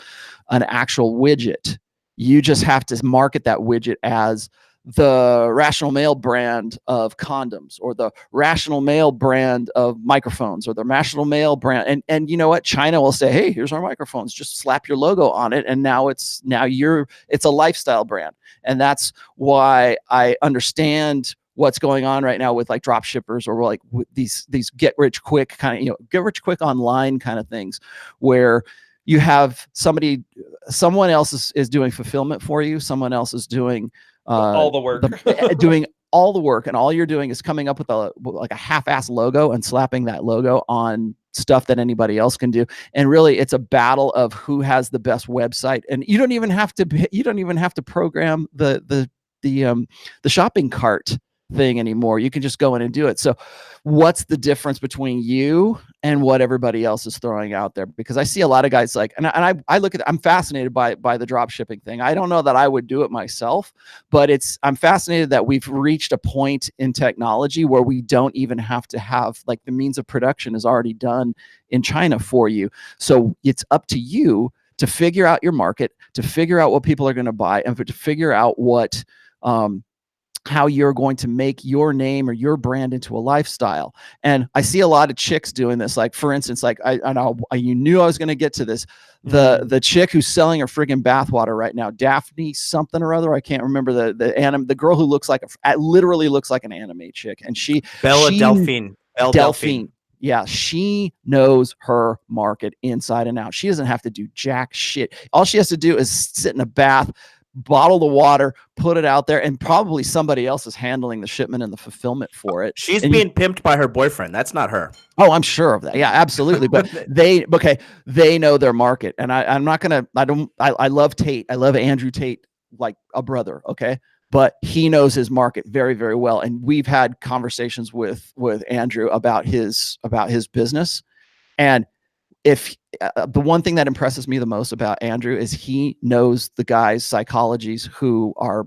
Speaker 3: an actual widget. You just have to market that widget as the Rational Mail brand of condoms, or the Rational Mail brand of microphones, or the Rational Mail brand. And you know what? China will say, hey, here's our microphones. Just slap your logo on it. And now it's a lifestyle brand. And that's why I understand what's going on right now with like drop shippers, or like these get rich quick kind of, get rich quick online kind of things, where you have someone else is doing fulfillment for you. Someone else is doing
Speaker 1: all the work,
Speaker 3: doing all the work, and all you're doing is coming up with a half-ass logo and slapping that logo on stuff that anybody else can do. And really, it's a battle of who has the best website. And you don't even have to program the shopping cart thing anymore. You can just go in and do it. So what's the difference between you and what everybody else is throwing out there? Because I see a lot of guys like, and I look at, I'm fascinated by the drop shipping thing. I don't know that I would do it myself, but I'm fascinated that we've reached a point in technology where we don't even have to have, like, the means of production is already done in China for you. So it's up to you to figure out your market, to figure out what people are going to buy, and to figure out what, how you're going to make your name or your brand into a lifestyle. And I see a lot of chicks doing this. Like, for instance, like I know you knew I was going to get to this. The chick who's selling her friggin' bathwater right now, Daphne something or other. I can't remember the girl who looks like literally looks like an anime chick. And
Speaker 4: Delphine.
Speaker 3: Yeah, she knows her market inside and out. She doesn't have to do jack shit. All she has to do is sit in a bath, bottle the water, put it out there, and probably somebody else is handling the shipment and the fulfillment for it.
Speaker 4: She's being pimped by her boyfriend. That's not her.
Speaker 3: Oh, I'm sure of that. Yeah, absolutely. But they know their market. And I love Tate. I love Andrew Tate like a brother. Okay. But he knows his market very, very well. And we've had conversations with Andrew about his business. And if the one thing that impresses me the most about Andrew is he knows the guys' psychologies who are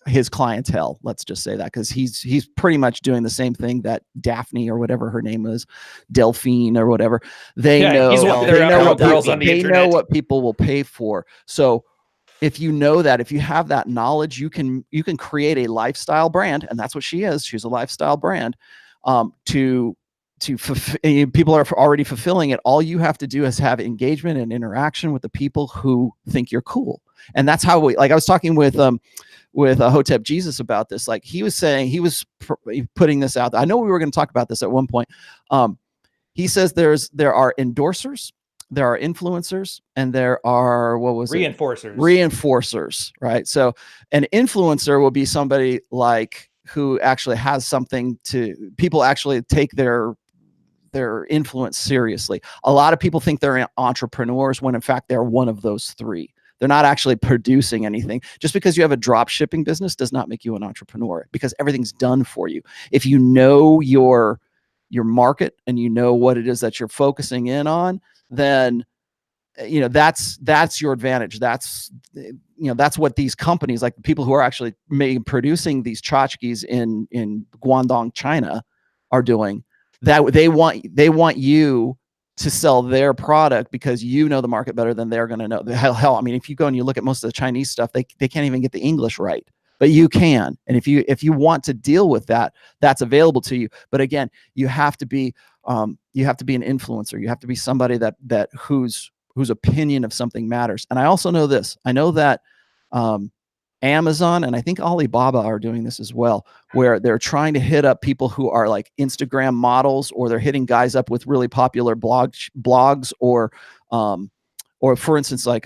Speaker 3: his clientele. Let's just say that, because he's pretty much doing the same thing that Daphne, or whatever her name is, Delphine or whatever. They know what people will pay for. So if you know that, if you have that knowledge, you can create a lifestyle brand, and that's what she is. She's a lifestyle brand. People are already fulfilling it. All you have to do is have engagement and interaction with the people who think you're cool. And that's how I was talking with Hotep Jesus about this. Like, he was saying, he was putting this out. I know we were going to talk about this at one point. He says there are endorsers, there are influencers, and there are, reinforcers, right? So an influencer will be somebody like who actually has something to, people actually take their influence seriously. A lot of people think they're entrepreneurs when in fact they're one of those three. They're not actually producing anything. Just because you have a drop shipping business does not make you an entrepreneur, because everything's done for you. If you know your market and you know what it is that you're focusing in on, then that's your advantage. That's what these companies, like the people who are actually producing these tchotchkes in Guangdong, China, are doing. That they want you to sell their product because you know the market better than they're going to know. Hell, I mean, if you go and you look at most of the Chinese stuff, they can't even get the English right, but you can. And if you want to deal with that, that's available to you. But again, you have to be an influencer. You have to be somebody that whose opinion of something matters. And I also know this. I know that Amazon and I think Alibaba are doing this as well, where they're trying to hit up people who are like Instagram models, or they're hitting guys up with really popular blogs, or for instance, like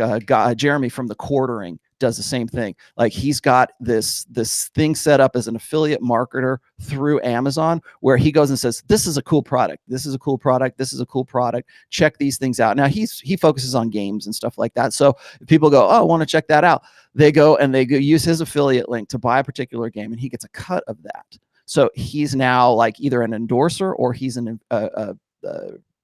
Speaker 3: Jeremy from The Quartering does the same thing. Like, he's got this thing set up as an affiliate marketer through Amazon, where he goes and says, this is a cool product. This is a cool product. This is a cool product. Check these things out. Now he focuses on games and stuff like that. So if people go, oh, I want to check that out, they go use his affiliate link to buy a particular game, and he gets a cut of that. So he's now like either an endorser or he's an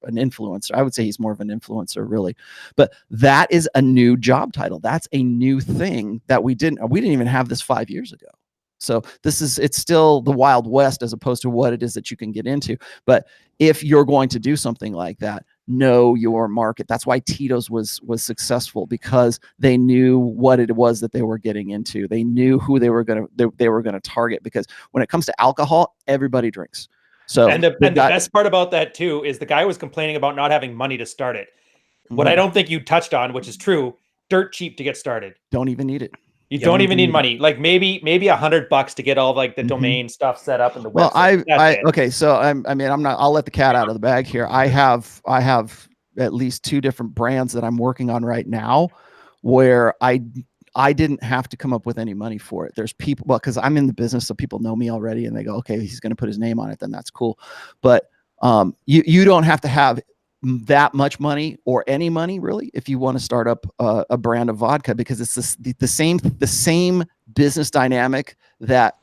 Speaker 3: influencer. I would say he's more of an influencer, really. But that is a new job title. That's a new thing that we didn't even have this 5 years ago. So it's still the Wild West as opposed to what it is that you can get into. But if you're going to do something like that, know your market. That's why Tito's was successful, because they knew what it was that they were getting into. They knew who they were going to target, because when it comes to alcohol, everybody drinks. So
Speaker 1: and the best part about that too is the guy was complaining about not having money to start it. What I don't think you touched on, which is true, dirt cheap to get started.
Speaker 3: Don't even need it.
Speaker 1: You don't even need money. Like maybe $100 to get all like the domain stuff set up in the website.
Speaker 3: Okay, so I'll let the cat out of the bag here. I have at least 2 different brands that I'm working on right now where I didn't have to come up with any money for it. There's people, well, because I'm in the business, so people know me already, and they go, okay, he's going to put his name on it, then that's cool. But you don't have to have that much money or any money really if you want to start up a brand of vodka, because it's the same business dynamic that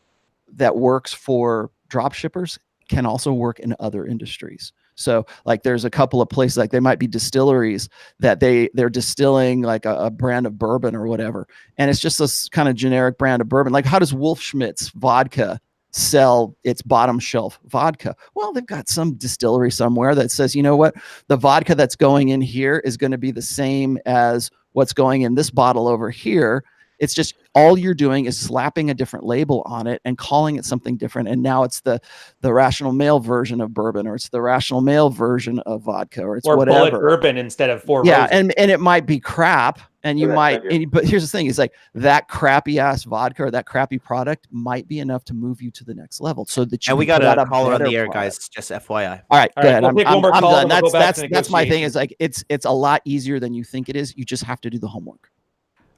Speaker 3: works for drop shippers can also work in other industries. So like there's a couple of places, like they might be distilleries that they're distilling like a brand of bourbon or whatever, and it's just this kind of generic brand of bourbon. Like how does Wolfschmidt's vodka sell its bottom shelf vodka? Well, they've got some distillery somewhere that says, you know what, the vodka that's going in here is going to be the same as what's going in this bottle over here. It's just all you're doing is slapping a different label on it and calling it something different. And now it's the Rational Male version of bourbon, or it's the Rational Male version of vodka, or it's whatever.
Speaker 1: Bullet bourbon instead of Four
Speaker 3: Yeah,
Speaker 1: Roses.
Speaker 3: and it might be crap, and you might. But here's the thing: is like that crappy ass vodka or that crappy product might be enough to move you to the next level. So that you.
Speaker 4: And we got a caller on the air, guys. Just FYI.
Speaker 3: All right, good.
Speaker 1: We'll take one more call,
Speaker 3: I'm done.
Speaker 1: we'll
Speaker 3: That's my thing. Is like it's a lot easier than you think it is. You just have to do the homework.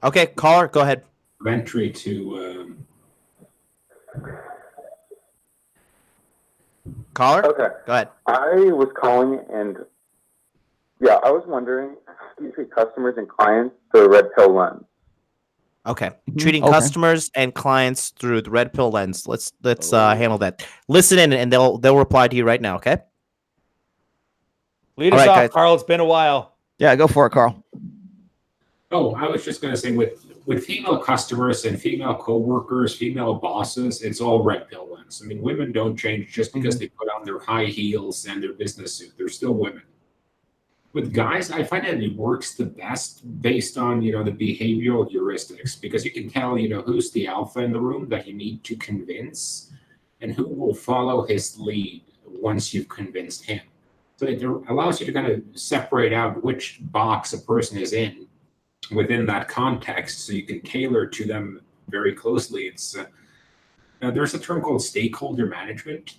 Speaker 4: Okay, caller, go ahead.
Speaker 5: Entry to
Speaker 4: caller.
Speaker 7: Okay.
Speaker 4: Go ahead.
Speaker 7: I was calling and I was wondering, do you treat customers and clients through a red pill lens?
Speaker 4: Okay. Treating customers and clients through the red pill lens. Let's handle that. Listen in, and they'll reply to you right now. Okay.
Speaker 1: Lead us off, guys. Carl. It's been a while.
Speaker 3: Yeah, go for it, Carl.
Speaker 5: Oh, I was just going to say with female customers and female coworkers, female bosses, it's all red pill lens. I mean, women don't change just because they put on their high heels and their business suit. They're still women. With guys, I find that it works the best based on, the behavioral heuristics, because you can tell, who's the alpha in the room that you need to convince and who will follow his lead once you've convinced him. So it allows you to kind of separate out which box a person is in within that context, so you can tailor to them very closely. It's there's a term called stakeholder management,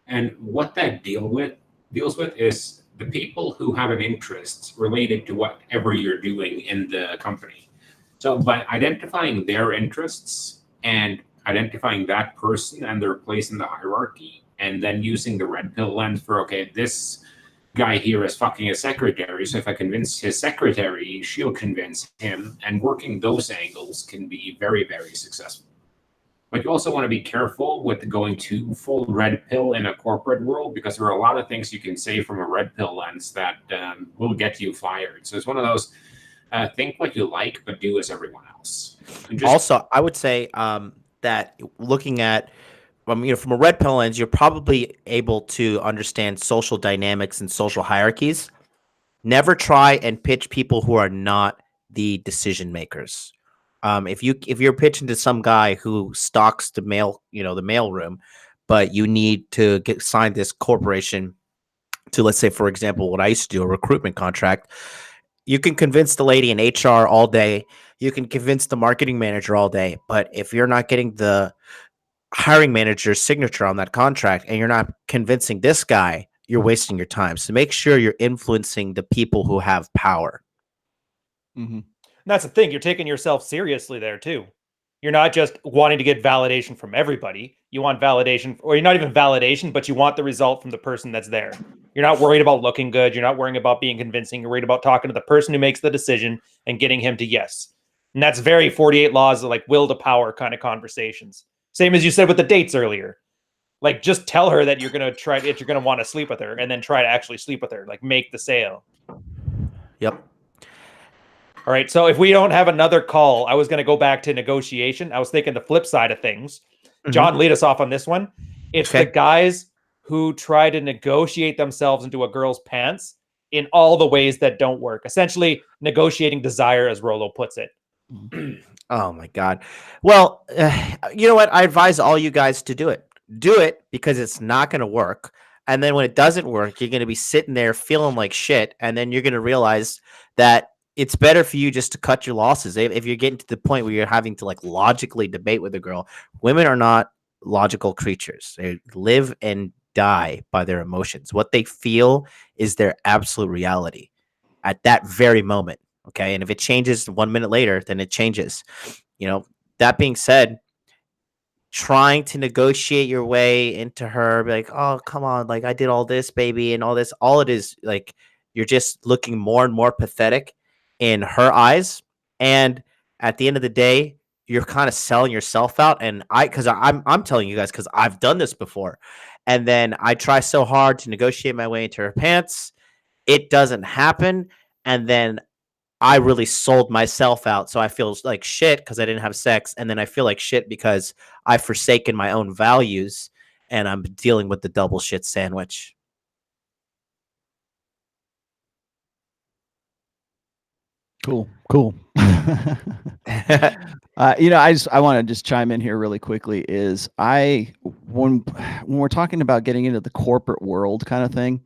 Speaker 5: and what that deals with is the people who have an interest related to whatever you're doing in the company. So by identifying their interests and identifying that person and their place in the hierarchy, and then using the red pill lens for, okay, this guy here is fucking his secretary, so if I convince his secretary, she'll convince him, and working those angles can be very, very successful. But you also want to be careful with going too full red pill in a corporate world, because there are a lot of things you can say from a red pill lens that will get you fired. So it's one of those think what you like, but do as everyone else.
Speaker 4: Also, I would say that looking at from a red pill lens, you're probably able to understand social dynamics and social hierarchies. Never try and pitch people who are not the decision makers. If you're pitching to some guy who stocks the mail, the mailroom, but you need to sign this corporation to, let's say, for example, what I used to do, a recruitment contract, you can convince the lady in HR all day. You can convince the marketing manager all day. But if you're not getting the hiring manager's signature on that contract and you're not convincing this guy, you're wasting your time. So make sure you're influencing the people who have power.
Speaker 1: Mm-hmm. And that's the thing. You're taking yourself seriously there too. You're not just wanting to get validation from everybody. You want validation, or you're not even validation, but you want the result from the person that's there. You're not worried about looking good. You're not worrying about being convincing. You're worried about talking to the person who makes the decision and getting him to yes. And that's very 48 laws of like will to power kind of conversations. Same as you said with the dates earlier. Like, just tell her that you're going to try it. You're going to want to sleep with her, and then try to actually sleep with her. Like, make the sale.
Speaker 4: Yep.
Speaker 1: All right. So if we don't have another call, I was going to go back to negotiation. I was thinking the flip side of things. John, lead us off on this one. It's the guys who try to negotiate themselves into a girl's pants in all the ways that don't work. Essentially, negotiating desire, as Rollo puts it.
Speaker 4: Oh my God. Well, you know what? I advise all you guys to do it. Do it because it's not going to work. And then when it doesn't work, you're going to be sitting there feeling like shit. And then you're going to realize that it's better for you just to cut your losses. If you're getting to the point where you're having to like logically debate with a girl, women are not logical creatures. They live and die by their emotions. What they feel is their absolute reality at that very moment. Okay. And if it changes 1 minute later, then it changes. You know, that being said, trying to negotiate your way into her, be like, oh, come on, like I did all this, baby, and all this. All it is, like, you're just looking more and more pathetic in her eyes. And at the end of the day, you're kind of selling yourself out. And I'm telling you guys, because I've done this before. And then I try so hard to negotiate my way into her pants. It doesn't happen. And then I really sold myself out. So I feel like shit because I didn't have sex. And then I feel like shit because I've forsaken my own values and I'm dealing with the double shit sandwich.
Speaker 3: Cool. You know, I want to just chime in here really quickly. Is when we're talking about getting into the corporate world kind of thing,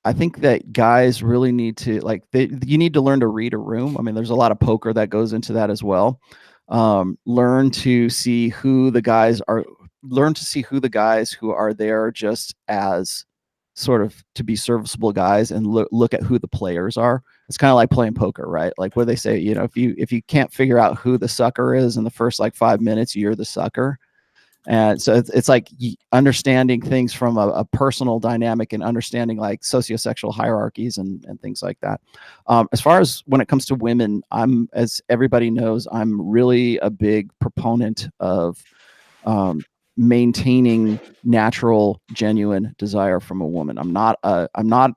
Speaker 3: I think that guys really need to you need to learn to read a room. I mean, there's a lot of poker that goes into that as well. Learn to see who the guys are. Learn to see who the guys who are there just as sort of to be serviceable guys, and look at who the players are. It's kind of like playing poker, right? Like what they say, you know, if you can't figure out who the sucker is in the first like 5 minutes, you're the sucker. And so it's like understanding things from a personal dynamic and understanding like sociosexual hierarchies and things like that. As far as when it comes to women, as everybody knows, I'm really a big proponent of maintaining natural, genuine desire from a woman. I'm not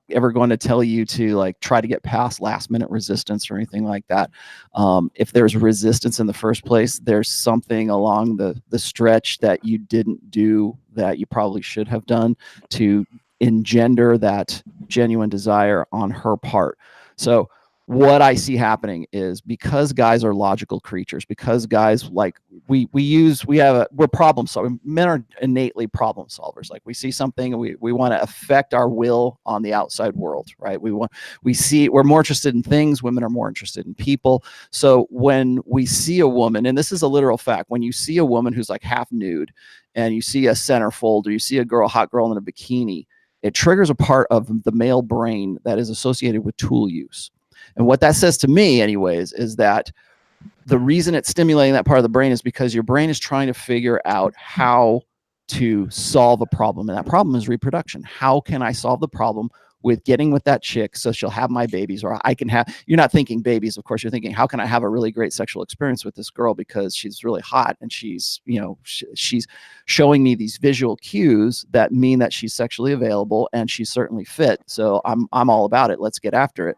Speaker 3: ever going to tell you to like try to get past last minute resistance or anything like that. If there's resistance in the first place, there's something along the stretch that you didn't do that you probably should have done to engender that genuine desire on her part. So what I see happening is, because guys are logical creatures, because guys like we're problem solvers. Men are innately problem solvers. Like we see something and we want to affect our will on the outside world, right? We're more interested in things. Women are more interested in people. So when we see a woman, and this is a literal fact, when you see a woman who's like half nude and you see a centerfold, or you see a hot girl in a bikini, it triggers a part of the male brain that is associated with tool use. And what that says to me anyways, is that the reason it's stimulating that part of the brain is because your brain is trying to figure out how to solve a problem. And that problem is reproduction. How can I solve the problem with getting with that chick so she'll have my babies, or I can have, you're not thinking babies, of course, you're thinking, how can I have a really great sexual experience with this girl because she's really hot and she's, you know, she's showing me these visual cues that mean that she's sexually available and she's certainly fit. So I'm all about it. Let's get after it.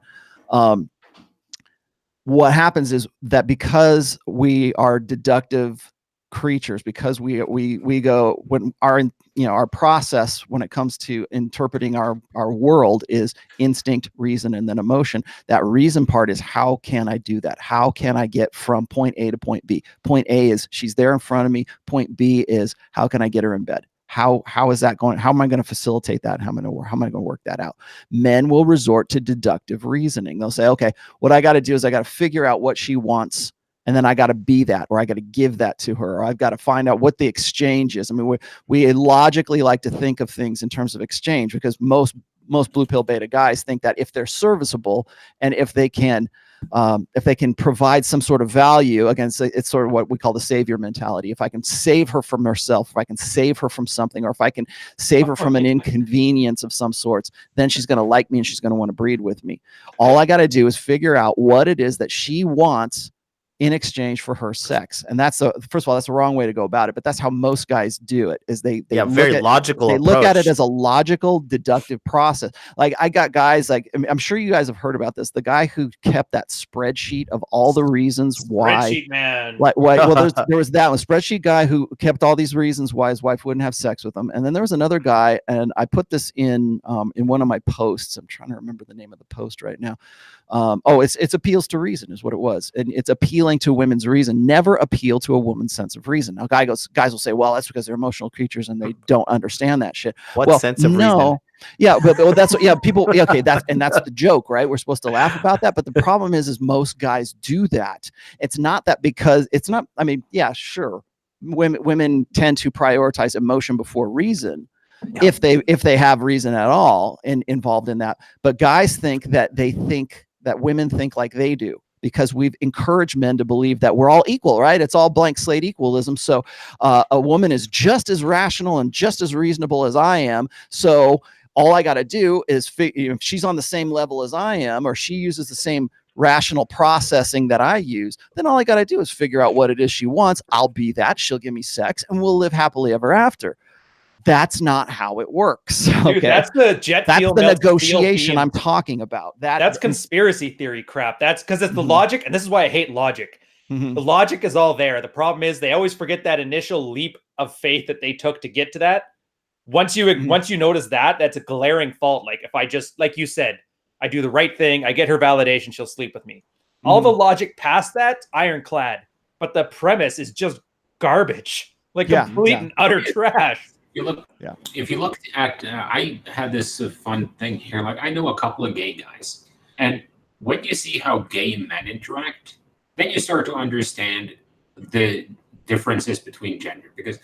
Speaker 3: What happens is that because we are deductive creatures, because we go, when our process when it comes to interpreting our world is instinct, reason, and then emotion. That reason part is, how can I do that? How can I get from point A to point B? Point A is she's there in front of me. Point B is, how can I get her in bed? How is that going? How am I going to facilitate that? How am I going to work that out? Men will resort to deductive reasoning. They'll say, okay, what I got to do is I got to figure out what she wants, and then I got to be that, or I got to give that to her, or I've got to find out what the exchange is. I mean, we logically like to think of things in terms of exchange, because most blue pill beta guys think that if they're serviceable and if they can provide some sort of value, against it's sort of what we call the savior mentality. If I can save her from herself, if I can save her from something, or if I can save her from an inconvenience of some sorts, then she's going to like me and she's going to want to breed with me. All I got to do is figure out what it is that she wants in exchange for her sex. And that's first of all, that's the wrong way to go about it, but that's how most guys do it. Is they
Speaker 4: very logical.
Speaker 3: They look at it as a logical, deductive process. Like I got guys like, I'm sure you guys have heard about this. The guy who kept that spreadsheet of all the reasons why.
Speaker 1: Spreadsheet man.
Speaker 3: Like, well, there was that one spreadsheet guy who kept all these reasons why his wife wouldn't have sex with him, and then there was another guy, and I put this in one of my posts. I'm trying to remember the name of the post right now. It's appeals to reason is what it was, and it's appealing to women's reason. Never appeal to a woman's sense of reason. Now, guys will say, well, that's because they're emotional creatures and they don't understand that shit.
Speaker 4: What sense of reason?
Speaker 3: Yeah, but that's people. Yeah, okay, that's the joke, right? We're supposed to laugh about that, but the problem is most guys do that. It's not that because it's not. I mean, yeah, sure, women tend to prioritize emotion before reason. Yeah. If they have reason at all involved in that, but guys think that women think like they do, because we've encouraged men to believe that we're all equal, right? It's all blank slate equalism. So a woman is just as rational and just as reasonable as I am. So all I got to do is if she's on the same level as I am, or she uses the same rational processing that I use, then all I got to do is figure out what it is she wants. I'll be that. She'll give me sex and we'll live happily ever after. That's not how it works.
Speaker 1: Dude,
Speaker 3: okay?
Speaker 1: That's the
Speaker 3: negotiation I'm talking about.
Speaker 1: That's conspiracy theory crap. That's because it's the logic, and this is why I hate logic. The logic is all there. The problem is they always forget that initial leap of faith that they took to get to that. Once you notice that, that's a glaring fault. Like if I just, like you said, I do the right thing, I get her validation, she'll sleep with me. All the logic past that, ironclad. But the premise is just garbage. Like complete and utter trash.
Speaker 5: If you look at, I had this fun thing here. Like I know a couple of gay guys, and when you see how gay men interact, then you start to understand the differences between gender. Because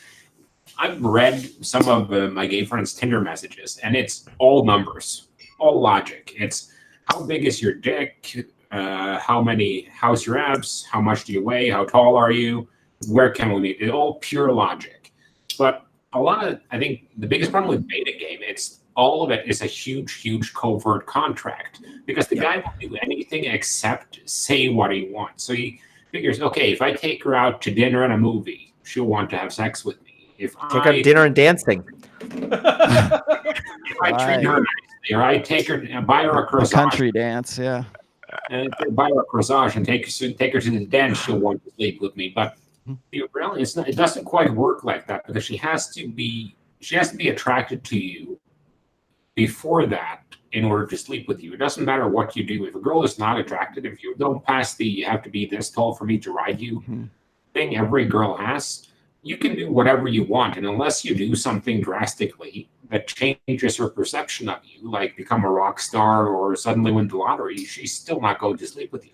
Speaker 5: I've read some of my gay friends' Tinder messages, and it's all numbers, all logic. It's how big is your dick? How's your abs? How much do you weigh? How tall are you? Where can we meet? It's all pure logic. But I think the biggest problem with beta game, all of it is a huge covert contract, because the guy won't do anything except say what he wants. So he figures, okay, if I take her out to dinner and a movie, she'll want to have sex with me. If
Speaker 4: take her dinner and dancing.
Speaker 5: If I treat her nicely, or I take her and buy her a corsage.
Speaker 3: Country dance, yeah.
Speaker 5: And buy her a corsage and take her to the dance, she'll want to sleep with me. But really, it doesn't quite work like that, because she has to be attracted to you before that in order to sleep with you. It doesn't matter what you do. If a girl is not attracted, if you don't pass the you have to be this tall for me to ride you thing every girl has, you can do whatever you want. And unless you do something drastically that changes her perception of you, like become a rock star or suddenly win the lottery, she's still not going to sleep with you.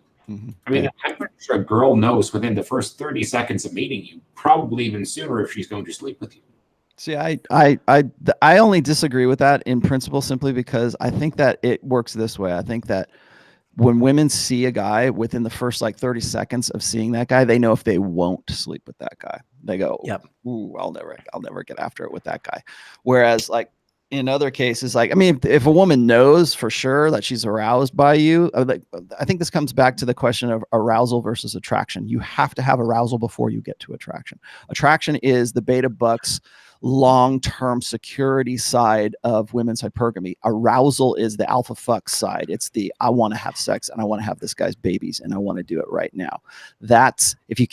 Speaker 5: I mean, I'm pretty sure a girl knows within the first 30 seconds of meeting you, probably even sooner, if she's going to sleep with you.
Speaker 3: See, I only disagree with that in principle, simply because I think that it works this way. I think that when women see a guy within the first 30 seconds of seeing that guy, they know if they won't sleep with that guy. They go, ooh, I'll never get after it with that guy. Whereas in other cases, if a woman knows for sure that she's aroused by you, I think this comes back to the question of arousal versus attraction. You have to have arousal before you get to attraction. Attraction is the beta bucks long-term security side of women's hypergamy. Arousal is the alpha fuck side. It's the I want to have sex and I want to have this guy's babies and I want to do it right now. That's if you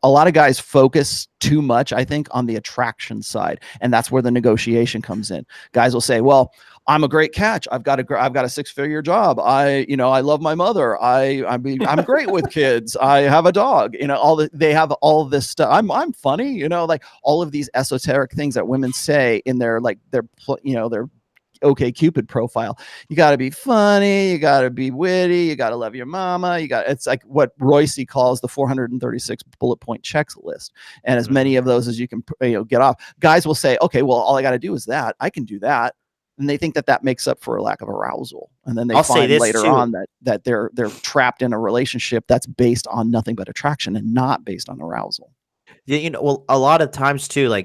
Speaker 3: a lot of guys focus too much, I think, on the attraction side, and that's where the negotiation comes in. Guys will say, "Well, I'm a great catch. I've got a 6-figure job. I love my mother. I'm great with kids. I have a dog. They have all this stuff. I'm funny. All of these esoteric things that women say in their OkCupid profile. You got to be funny, you got to be witty, you got to love your mama, it's like what Royce calls the 436 bullet point checklist, and as many of those as you can get off. Guys will say, okay, well, all I got to do is that. I can do that, and they think that makes up for a lack of arousal, and then they find later on that they're trapped in a relationship that's based on nothing but attraction and not based on arousal.
Speaker 4: Yeah, a lot of times too,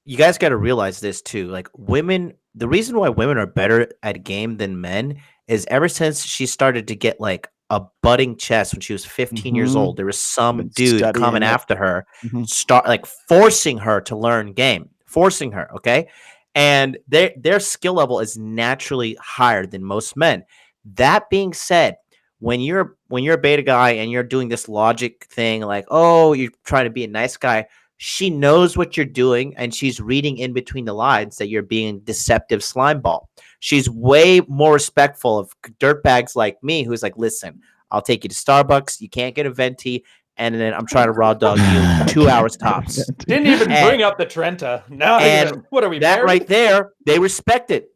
Speaker 4: you guys got to realize this too, women. The reason why women are better at game than men is ever since she started to get a budding chest when she was 15 years old. There was some
Speaker 3: Been
Speaker 4: dude
Speaker 3: studying
Speaker 4: coming
Speaker 3: it.
Speaker 4: after her,
Speaker 3: Mhm.
Speaker 4: start like forcing her to learn game, forcing her. Okay. And their skill level is naturally higher than most men. That being said, when you're a beta guy and you're doing this logic thing, like, oh, you're trying to be a nice guy, she knows what you're doing, and she's reading in between the lines that you're being deceptive slime ball. She's way more respectful of dirtbags like me, who's like, listen, I'll take you to Starbucks. You can't get a venti, and then I'm trying to raw dog you 2 hours tops.
Speaker 1: Didn't even
Speaker 4: And-
Speaker 1: bring up the Trenta. Now,
Speaker 4: and
Speaker 1: what are we
Speaker 4: that
Speaker 1: married?
Speaker 4: right there, they respect it.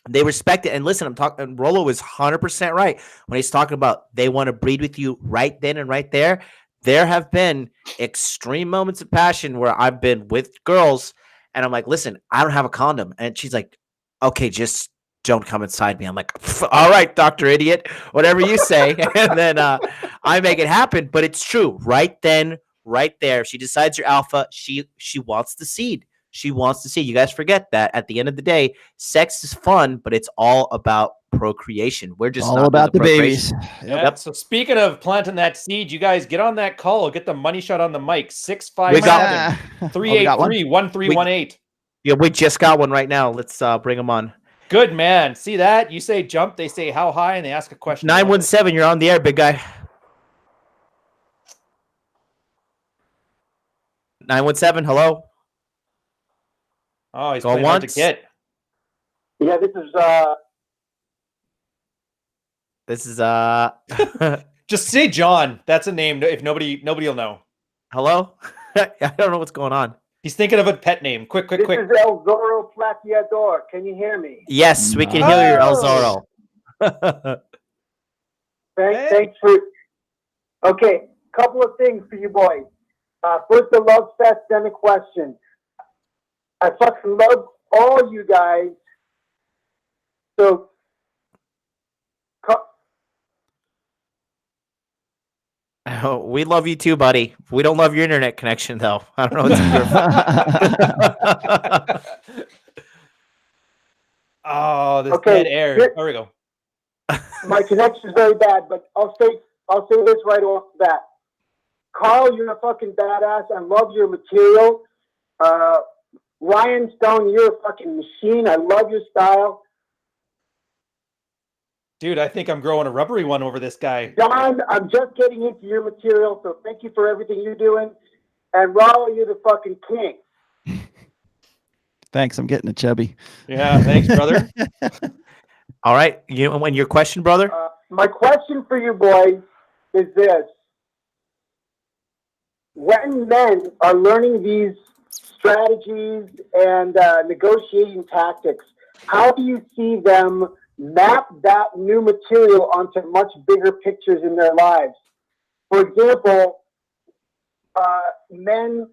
Speaker 4: They respect it. And listen, I'm talking, and Rolo is 100% right when he's talking about they want to breed with you right then and right there. There have been extreme moments of passion where I've been with girls and I'm like, listen, I don't have a condom. And she's like, okay, just don't come inside me. I'm like, all right, Dr. Idiot, whatever you say. And then I make it happen. But it's true. Right then, right there. She decides you're alpha. She wants the seed. She wants to see. You guys forget that at the end of the day, sex is fun, but it's all about procreation. We're just
Speaker 3: All
Speaker 4: not
Speaker 3: about the
Speaker 4: doing
Speaker 3: babies.
Speaker 4: procreation.
Speaker 1: Yeah.
Speaker 4: Yep.
Speaker 1: So speaking of planting that seed, you guys get on that call. Get the money shot on the mic.
Speaker 4: We got-
Speaker 1: 657
Speaker 3: Oh, we got one?
Speaker 1: 383 1318.
Speaker 4: Yeah, we just got one right now. Let's bring them on.
Speaker 1: Good man. See that? You say jump, they say how high, and they ask a question.
Speaker 4: 917, you're on the air, big guy. 917, hello.
Speaker 1: Oh, he's
Speaker 4: Going
Speaker 1: playing hard to
Speaker 4: once.
Speaker 1: get.
Speaker 7: Yeah,
Speaker 4: This is
Speaker 1: Just say John. That's a name. If nobody will know.
Speaker 4: hello. I don't know what's going on.
Speaker 1: He's thinking of a pet name. Quick.
Speaker 7: El Zorro Plateador. Can you hear me?
Speaker 4: Yes, we can hear you, El
Speaker 1: Oh.
Speaker 4: Zorro.
Speaker 7: Thanks for. Okay, couple of things for you boys. First, the love fest, then a question. I fucking love all you guys. So,
Speaker 4: Oh, we love you too, buddy. We don't love your internet connection, though. I don't know what's your
Speaker 1: Oh, this
Speaker 7: Okay,
Speaker 1: dead air.
Speaker 7: here-
Speaker 1: There we go.
Speaker 7: my connection's very bad, but I'll say this right off the bat. Carl, you're a fucking badass. I love your material. Ryan Stone, you're a fucking machine. I love your style.
Speaker 1: Dude, I think I'm growing a rubbery one over this guy.
Speaker 7: John, I'm just getting into your material, so thank you for everything you're doing. And Raul, you're the fucking king.
Speaker 3: Thanks. I'm getting a chubby.
Speaker 1: Yeah, thanks, brother.
Speaker 4: All right. When your question, brother?
Speaker 7: My question for you boys is this. When men are learning these strategies and negotiating tactics, how do you see them map that new material onto much bigger pictures in their lives? For example, men,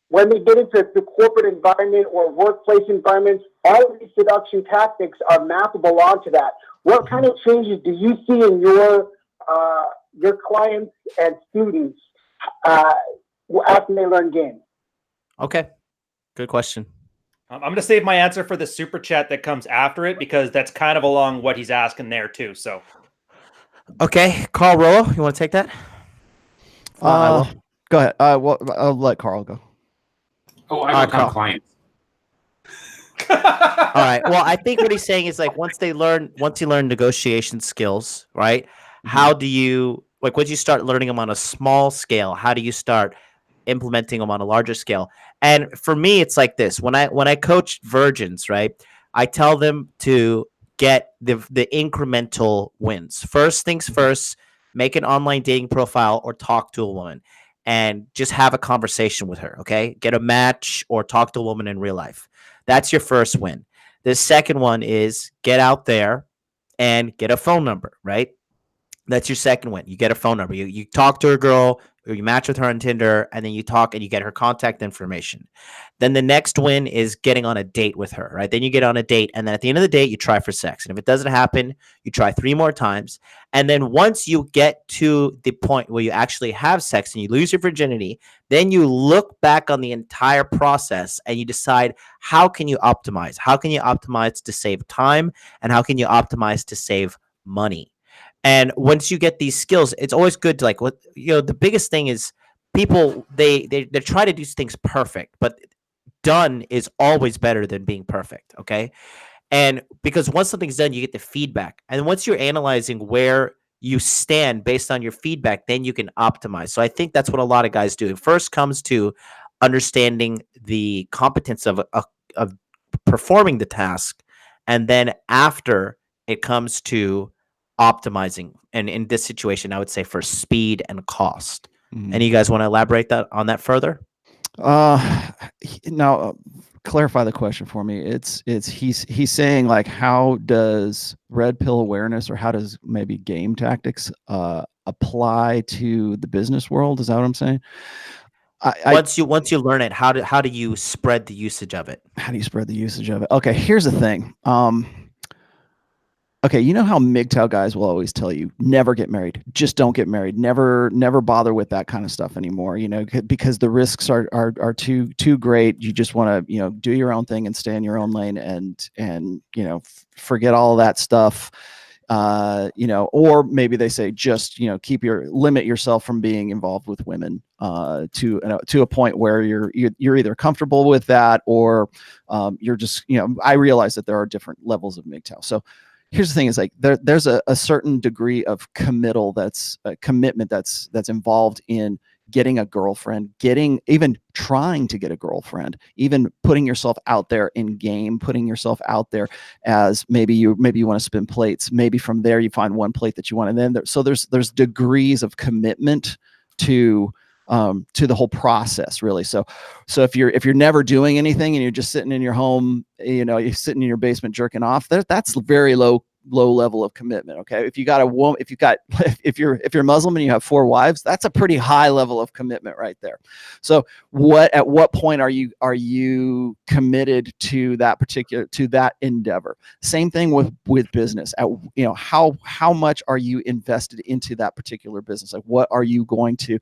Speaker 7: when they get into the corporate environment or workplace environments, all of these seduction tactics are mappable onto that. What kind of changes do you see in your clients and students after they learn game?
Speaker 4: Okay. Good question.
Speaker 1: I'm going to save my answer for the super chat that comes after it because that's kind of along what he's asking there too. So,
Speaker 4: Okay. Carl Rollo, you want to take that? I will.
Speaker 3: Go ahead. Well, I'll let Carl go.
Speaker 5: Oh, I don't
Speaker 4: Carl.
Speaker 5: have clients.
Speaker 4: All right. Well, I think what he's saying is like once you learn negotiation skills, right? How do you once you start learning them on a small scale, how do you start implementing them on a larger scale? And for me, it's like this. When I coach virgins, right? I tell them to get the incremental wins. First things first, make an online dating profile or talk to a woman and just have a conversation with her, okay? Get a match or talk to a woman in real life. That's your first win. The second one is get out there and get a phone number, right? That's your second win. You get a phone number. You talk to a girl, or you match with her on Tinder, and then you talk and you get her contact information. Then the next win is getting on a date with her, right? Then you get on a date, and then at the end of the date, you try for sex. And if it doesn't happen, you try 3 more times. And then once you get to the point where you actually have sex and you lose your virginity, then you look back on the entire process and you decide, how can you optimize? How can you optimize to save time? And how can you optimize to save money? And once you get these skills, it's always good to, like, what, the biggest thing is people, they try to do things perfect, but done is always better than being perfect. Okay. And because once something's done, you get the feedback. And once you're analyzing where you stand based on your feedback, then you can optimize. So I think that's what a lot of guys do. It first comes to understanding the competence of performing the task. And then after, it comes to optimizing. And in this situation, I would say for speed and cost. Any of you guys want to elaborate on that further?
Speaker 3: Now, clarify the question for me. He's saying, like, how does red pill awareness, or how does maybe game tactics apply to the business world? Is that what I'm saying?
Speaker 4: Once you learn it, how do you spread the usage of it?
Speaker 3: How do you spread the usage of it? Okay, here's the thing. Okay, you know how MGTOW guys will always tell you, never get married, just don't get married, never bother with that kind of stuff anymore, because the risks are too great. You just want to, do your own thing and stay in your own lane, and forget all of that stuff. Or maybe they say, just, limit yourself from being involved with women to a point where you're either comfortable with that, or you're just, I realize that there are different levels of MGTOW. So here's the thing, is like there's a certain degree of commitment that's involved in getting a girlfriend, even trying to get a girlfriend, even putting yourself out there in game, putting yourself out there as maybe you want to spin plates. Maybe from there you find one plate that you want. And then there's degrees of commitment to the whole process, really. So if you're never doing anything and you're just sitting in your home, you're sitting in your basement jerking off, that's very low level of commitment. Okay. If you're Muslim and you have 4 wives, that's a pretty high level of commitment right there. So at what point are you committed to that endeavor? Same thing with business. How much are you invested into that particular business? Like, what are you going to,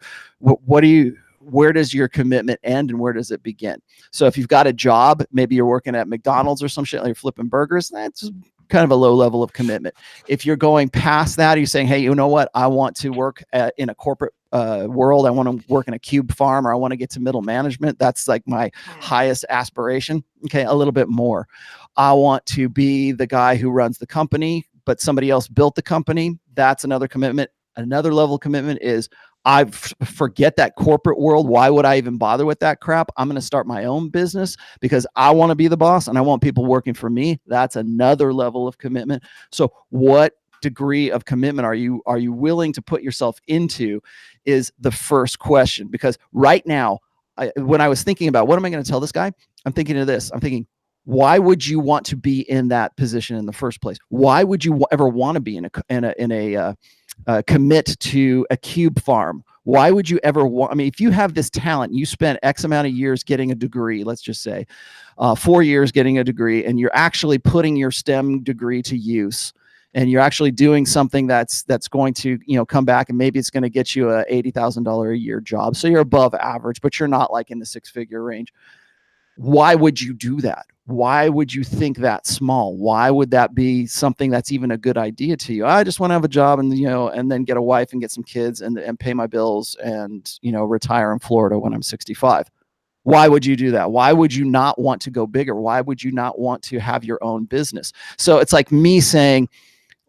Speaker 3: where does your commitment end and where does it begin? So if you've got a job, maybe you're working at McDonald's or some shit, like you're flipping burgers, that's kind of a low level of commitment. If you're going past that, you're saying, hey, you know what? I want to work in a corporate world. I want to work in a cube farm, or I want to get to middle management. That's like my highest aspiration. Okay. A little bit more. I want to be the guy who runs the company, but somebody else built the company. That's another commitment. Another level of commitment is, I forget that corporate world. Why would I even bother with that crap? I'm going to start my own business because I want to be the boss and I want people working for me. That's another level of commitment. So what degree of commitment are you willing to put yourself into is the first question. Because right now, when I was thinking about what am I going to tell this guy, I'm thinking of this. I'm thinking, why would you want to be in that position in the first place? Why would you ever want to be in a commit to a cube farm? Why would you ever want? I mean, if you have this talent, you spent X amount of years getting a degree, let's just say 4 years getting a degree, and you're actually putting your STEM degree to use, and you're actually doing something that's going to come back, and maybe it's going to get you a $80,000 a year job. So you're above average, but you're not like in the 6-figure range. Why would you do that? Why would you think that small? Why would that be something that's even a good idea to you? I just want to have a job and and then get a wife and get some kids and pay my bills and retire in Florida when I'm 65. Why would you do that? Why would you not want to go bigger? Why would you not want to have your own business? So it's like me saying,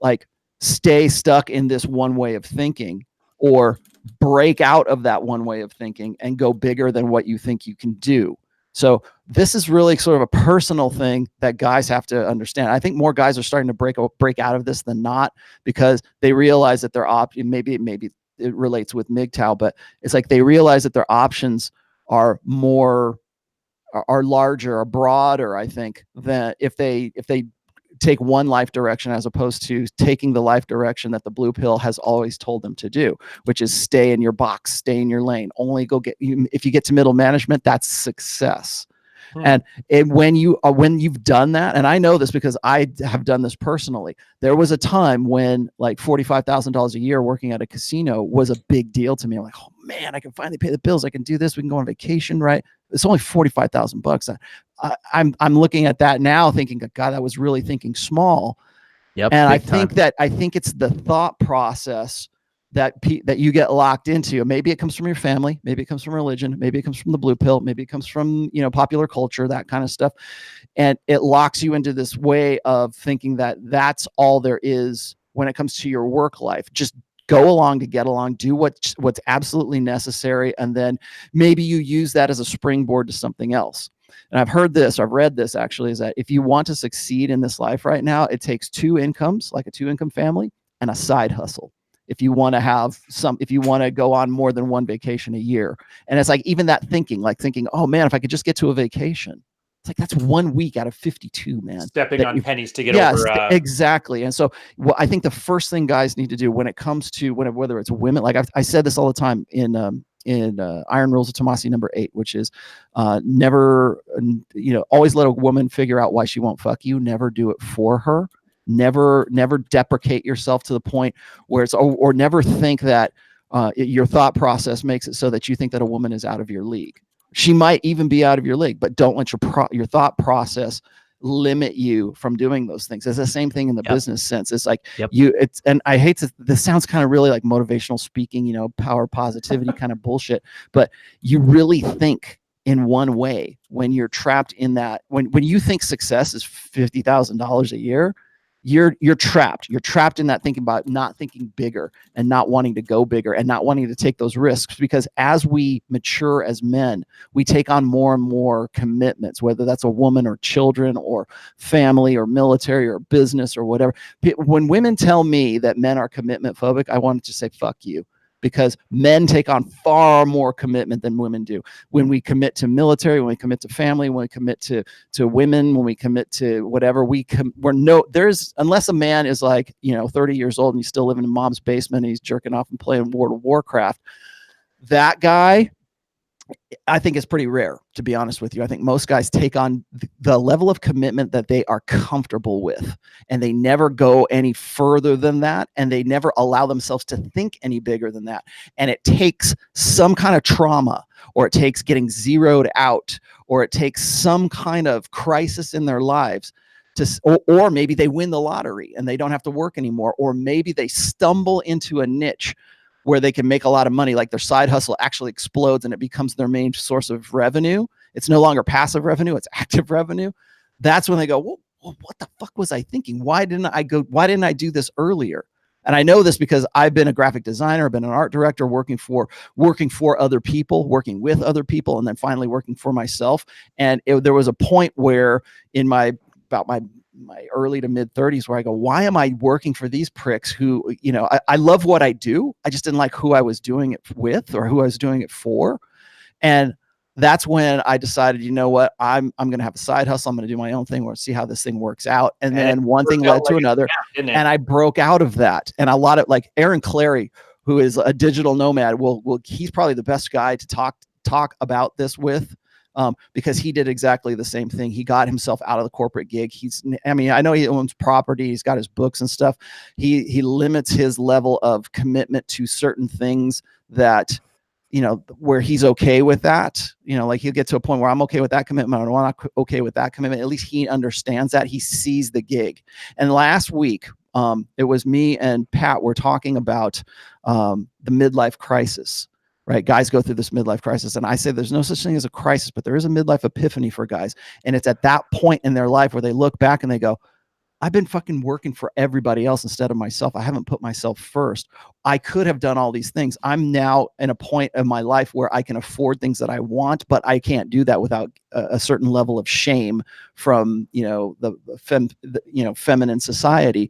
Speaker 3: like, stay stuck in this one way of thinking, or break out of that one way of thinking and go bigger than what you think you can do. So this is really sort of a personal thing that guys have to understand. I think more guys are starting to break out of this than not, because they realize that their maybe it relates with MGTOW, but it's like they realize that their options are larger or broader, I think, than if they take one life direction as opposed to taking the life direction that the blue pill has always told them to do, which is stay in your box, stay in your lane, only go get you. If you get to middle management, that's success. And when you've done that, and I know this because I have done this personally, there was a time when like $45,000 a year working at a casino was a big deal to me. I'm like, oh man, I can finally pay the bills. I can do this. We can go on vacation, right? It's only $45,000. I'm looking at that now thinking, God, I was really thinking small.
Speaker 4: Yep.
Speaker 3: And I
Speaker 4: big
Speaker 3: think it's the thought process that you get locked into. Maybe it comes from your family, maybe it comes from religion, maybe it comes from the blue pill, maybe it comes from, popular culture, that kind of stuff. And it locks you into this way of thinking that that's all there is when it comes to your work life. Just go along to get along, do what's absolutely necessary. And then maybe you use that as a springboard to something else. And I've read this actually, is that if you want to succeed in this life right now, it takes 2 incomes, like a 2-income family, and a side hustle. If you want to go on more than one vacation a year. And it's like, even that thinking, oh man, if I could just get to a vacation, it's like, that's 1 week out of 52, man.
Speaker 1: Stepping on pennies to get over.
Speaker 3: Exactly. And so I think the first thing guys need to do when it comes to whether it's women, like I said this all the time in Iron Rules of Tomasi number 8, which is never, always let a woman figure out why she won't fuck you. Never do it for her. Never deprecate yourself to the point where it's, or never think that your thought process makes it so that you think that a woman is out of your league. She might even be out of your league, but don't let your thought process limit you from doing those things. It's the same thing in the business sense. It's like and I hate to, this sounds kind of really like motivational speaking, power positivity kind of bullshit, but you really think in one way when you're trapped in that, when you think success is $50,000 a year, you're trapped. You're trapped in that thinking about not thinking bigger and not wanting to go bigger and not wanting to take those risks, because as we mature as men, we take on more and more commitments, whether that's a woman or children or family or military or business or whatever. When women tell me that men are commitment phobic, I want to just say, fuck you. Because men take on far more commitment than women do. When we commit to military, when we commit to family, when we commit to women, when we commit to whatever, unless a man is like, 30 years old and he's still living in mom's basement and he's jerking off and playing World of Warcraft, that guy, I think it's pretty rare, to be honest with you. I think most guys take on the level of commitment that they are comfortable with, and they never go any further than that, and they never allow themselves to think any bigger than that. And it takes some kind of trauma, or it takes getting zeroed out, or it takes some kind of crisis in their lives or maybe they win the lottery and they don't have to work anymore, or maybe they stumble into a niche where they can make a lot of money, like their side hustle actually explodes and it becomes their main source of revenue. It's no longer passive revenue, it's active revenue. That's when they go, well, what the fuck was I thinking? Why didn't I do this earlier? And I know this because I've been a graphic designer, I've been an art director, working for other people, working with other people, and then finally working for myself. And there was a point where in my early to mid 30s where I go, why am I working for these pricks who, I love what I do. I just didn't like who I was doing it with or who I was doing it for. And that's when I decided, you know what, I'm going to have a side hustle. I'm going to do my own thing. We'll see how this thing works out. And then one thing led to another, and I broke out of that. And a lot of, like, Aaron Clary, who is a digital nomad, he's probably the best guy to talk about this with. Because he did exactly the same thing. He got himself out of the corporate gig. I know he owns property. He's got his books and stuff. He limits his level of commitment to certain things that, where he's okay with that. Like he'll get to a point where I'm okay with that commitment. I'm not okay with that commitment. At least he understands that. He sees the gig. And last week, it was me and Pat were talking about the midlife crisis. Right? Guys go through this midlife crisis. And I say there's no such thing as a crisis, but there is a midlife epiphany for guys. And it's at that point in their life where they look back and they go, I've been fucking working for everybody else instead of myself. I haven't put myself first. I could have done all these things. I'm now in a point of my life where I can afford things that I want, but I can't do that without a certain level of shame from, the feminine society.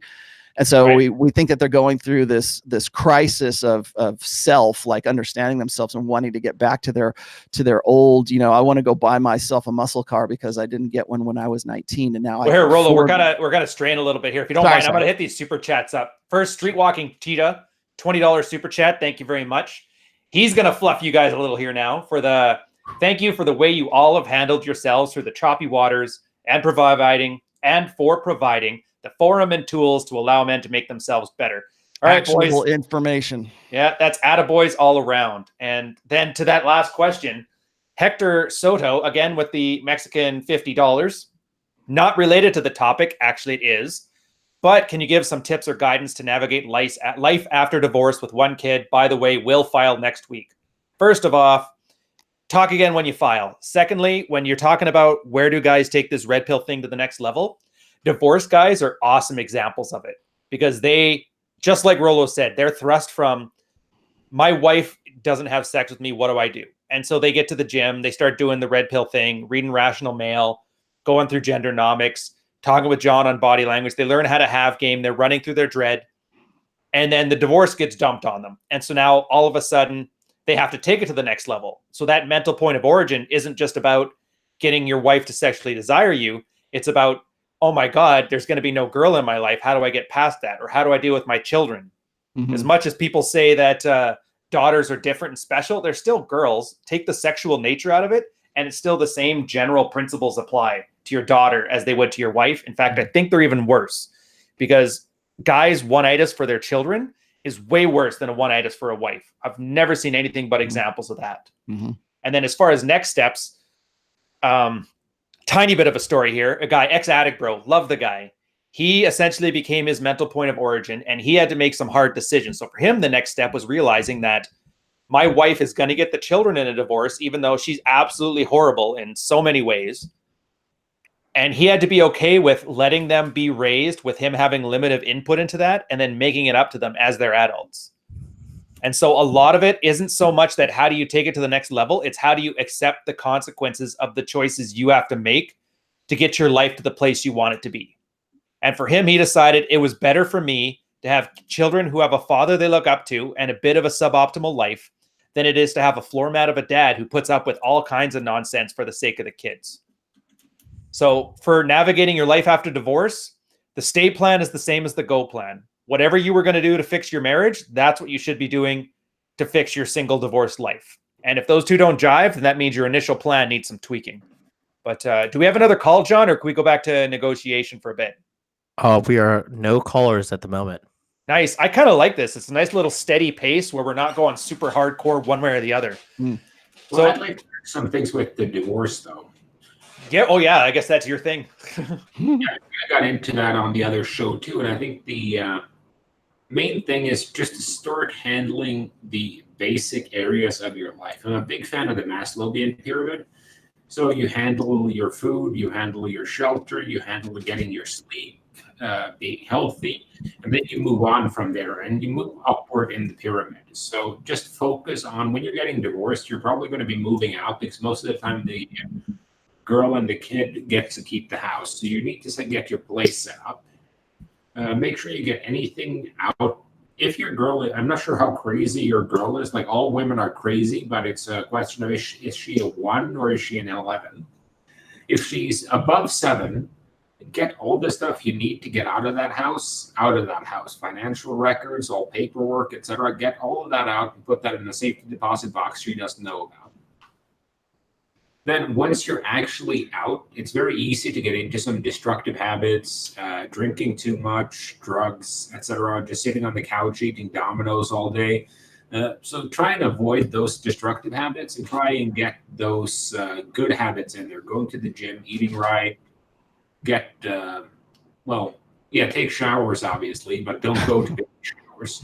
Speaker 3: And so
Speaker 1: Right.
Speaker 3: we think that they're going through this crisis of self, like understanding themselves and wanting to get back to their old, I want to go buy myself a muscle car because I didn't get one when I was 19, and now
Speaker 1: Well, here, Rolo, we're
Speaker 3: afford
Speaker 1: kind of strain a little bit here. If you don't
Speaker 3: Sorry,
Speaker 1: mind, I'm
Speaker 3: sorry.
Speaker 1: gonna hit these super chats up. First, Street Walking Cheetah, $20 super chat. Thank you very much. He's gonna fluff you guys a little here now for the thank you for the way you all have handled yourselves through the choppy waters and providing the forum and tools to allow men to make themselves better. All right,
Speaker 3: actionable
Speaker 1: boys.
Speaker 3: information.
Speaker 1: Yeah, that's attaboys all around. And then to that last question, Hector Soto, again with the Mexican $50, not related to the topic, actually it is, but can you give some tips or guidance to navigate life after divorce with one kid? By the way, will file next week. First of all, talk again when you file. Secondly, when you're talking about where do guys take this red pill thing to the next level, divorce guys are awesome examples of it because they, just like Rolo said, they're thrust from my wife doesn't have sex with me. What do I do? And so they get to the gym, they start doing the red pill thing, reading Rational Male, going through Gendernomics, talking with John on body language. They learn how to have game. They're running through their dread. And then the divorce gets dumped on them. And so now all of a sudden they have to take it to the next level. So that mental point of origin isn't just about getting your wife to sexually desire you. It's about, oh my God, there's going to be no girl in my life. How do I get past that? Or how do I deal with my children?
Speaker 3: Mhm.
Speaker 1: As much as people say that daughters are different and special, they're still girls. Take the sexual nature out of it, and it's still the same general principles apply to your daughter as they would to your wife. In fact, I think they're even worse because guys' one-itis for their children is way worse than a one-itis for a wife. I've never seen anything but examples of that.
Speaker 3: Mhm.
Speaker 1: And then as far as next steps, tiny bit of a story here. A guy, ex-addict bro, love the guy. He essentially became his mental point of origin, and he had to make some hard decisions. So for him, the next step was realizing that my wife is going to get the children in a divorce, even though she's absolutely horrible in so many ways. And he had to be okay with letting them be raised with him having limited input into that and then making it up to them as they're adults. And so a lot of it isn't so much that how do you take it to the next level? It's how do you accept the consequences of the choices you have to make to get your life to the place you want it to be. And for him, he decided it was better for me to have children who have a father they look up to and a bit of a suboptimal life than it is to have a floor mat of a dad who puts up with all kinds of nonsense for the sake of the kids. So for navigating your life after divorce, the stay plan is the same as the go plan. Whatever you were going to do to fix your marriage, that's what you should be doing to fix your single divorced life. And if those two don't jive, then that means your initial plan needs some tweaking. But do we have another call, John, or can we go back to negotiation for a bit?
Speaker 4: We are no callers at the moment.
Speaker 1: Nice. I kind of like this. It's a nice little steady pace where we're not going super hardcore one way or the other.
Speaker 5: Well,
Speaker 1: So
Speaker 5: I'd like to learn some things with the divorce, though.
Speaker 1: yeah, oh yeah, I guess that's your thing.
Speaker 5: I got into that on the other show too, and I think the main thing is just to start handling the basic areas of your life. I'm a big fan of the Maslowian pyramid. So you handle your food, you handle your shelter, you handle getting your sleep, being healthy, and then you move on from there and you move upward in the pyramid. So just focus on when you're getting divorced, you're probably going to be moving out because most of the time the girl and the kid gets to keep the house. So you need to get your place set up. Make sure you get anything out. If your girl, I'm not sure how crazy your girl is. Like all women are crazy, but it's a question of is she a 1 or is she an 11? If she's above 7, get all the stuff you need to get out of that house. Financial records, all paperwork, etc. Get all of that out and put that in a safety deposit box she doesn't know about. Then once you're actually out, it's very easy to get into some destructive habits, drinking too much, drugs, etc., just sitting on the couch eating Dominoes all day. So try and avoid those destructive habits and try and get those good habits in there. Going to the gym, eating right, take showers, obviously, but don't go to big showers.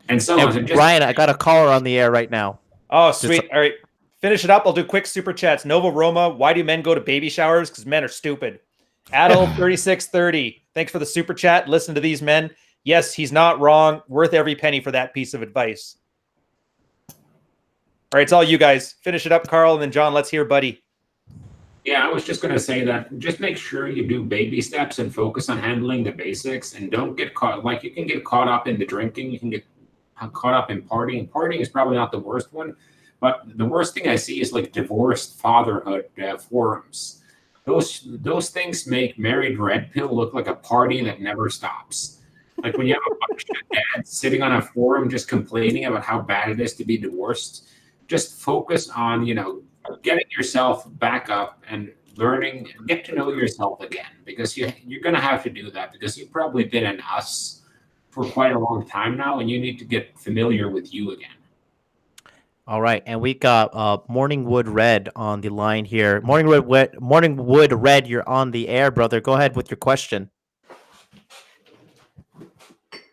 Speaker 5: And so on. So just,
Speaker 4: Ryan, I got a caller on the air right now.
Speaker 1: Oh, sweet. All right. Finish it up. I'll do quick super chats. Nova Roma, why do men go to baby showers? Because men are stupid. Adel 3630. Thanks for the super chat. Listen to these men. Yes, he's not wrong. Worth every penny for that piece of advice. All right, it's all you guys. Finish it up, Carl, and then John, let's hear Buddy.
Speaker 5: Yeah, I was just going to say that just make sure you do baby steps and focus on handling the basics and don't get caught. Like you can get caught up in the drinking, you can get caught up in partying. Partying is probably not the worst one, but the worst thing I see is like divorced fatherhood forums. Those things make married red pill look like a party that never stops. Like when you have a bunch of dads sitting on a forum just complaining about how bad it is to be divorced, just focus on, getting yourself back up and learning, get to know yourself again, because you're going to have to do that because you've probably been an us for quite a long time now, and you need to get familiar with you again.
Speaker 4: All right, and we got Morningwood Red on the line here. Morningwood Red, you're on the air, brother. Go ahead with your question.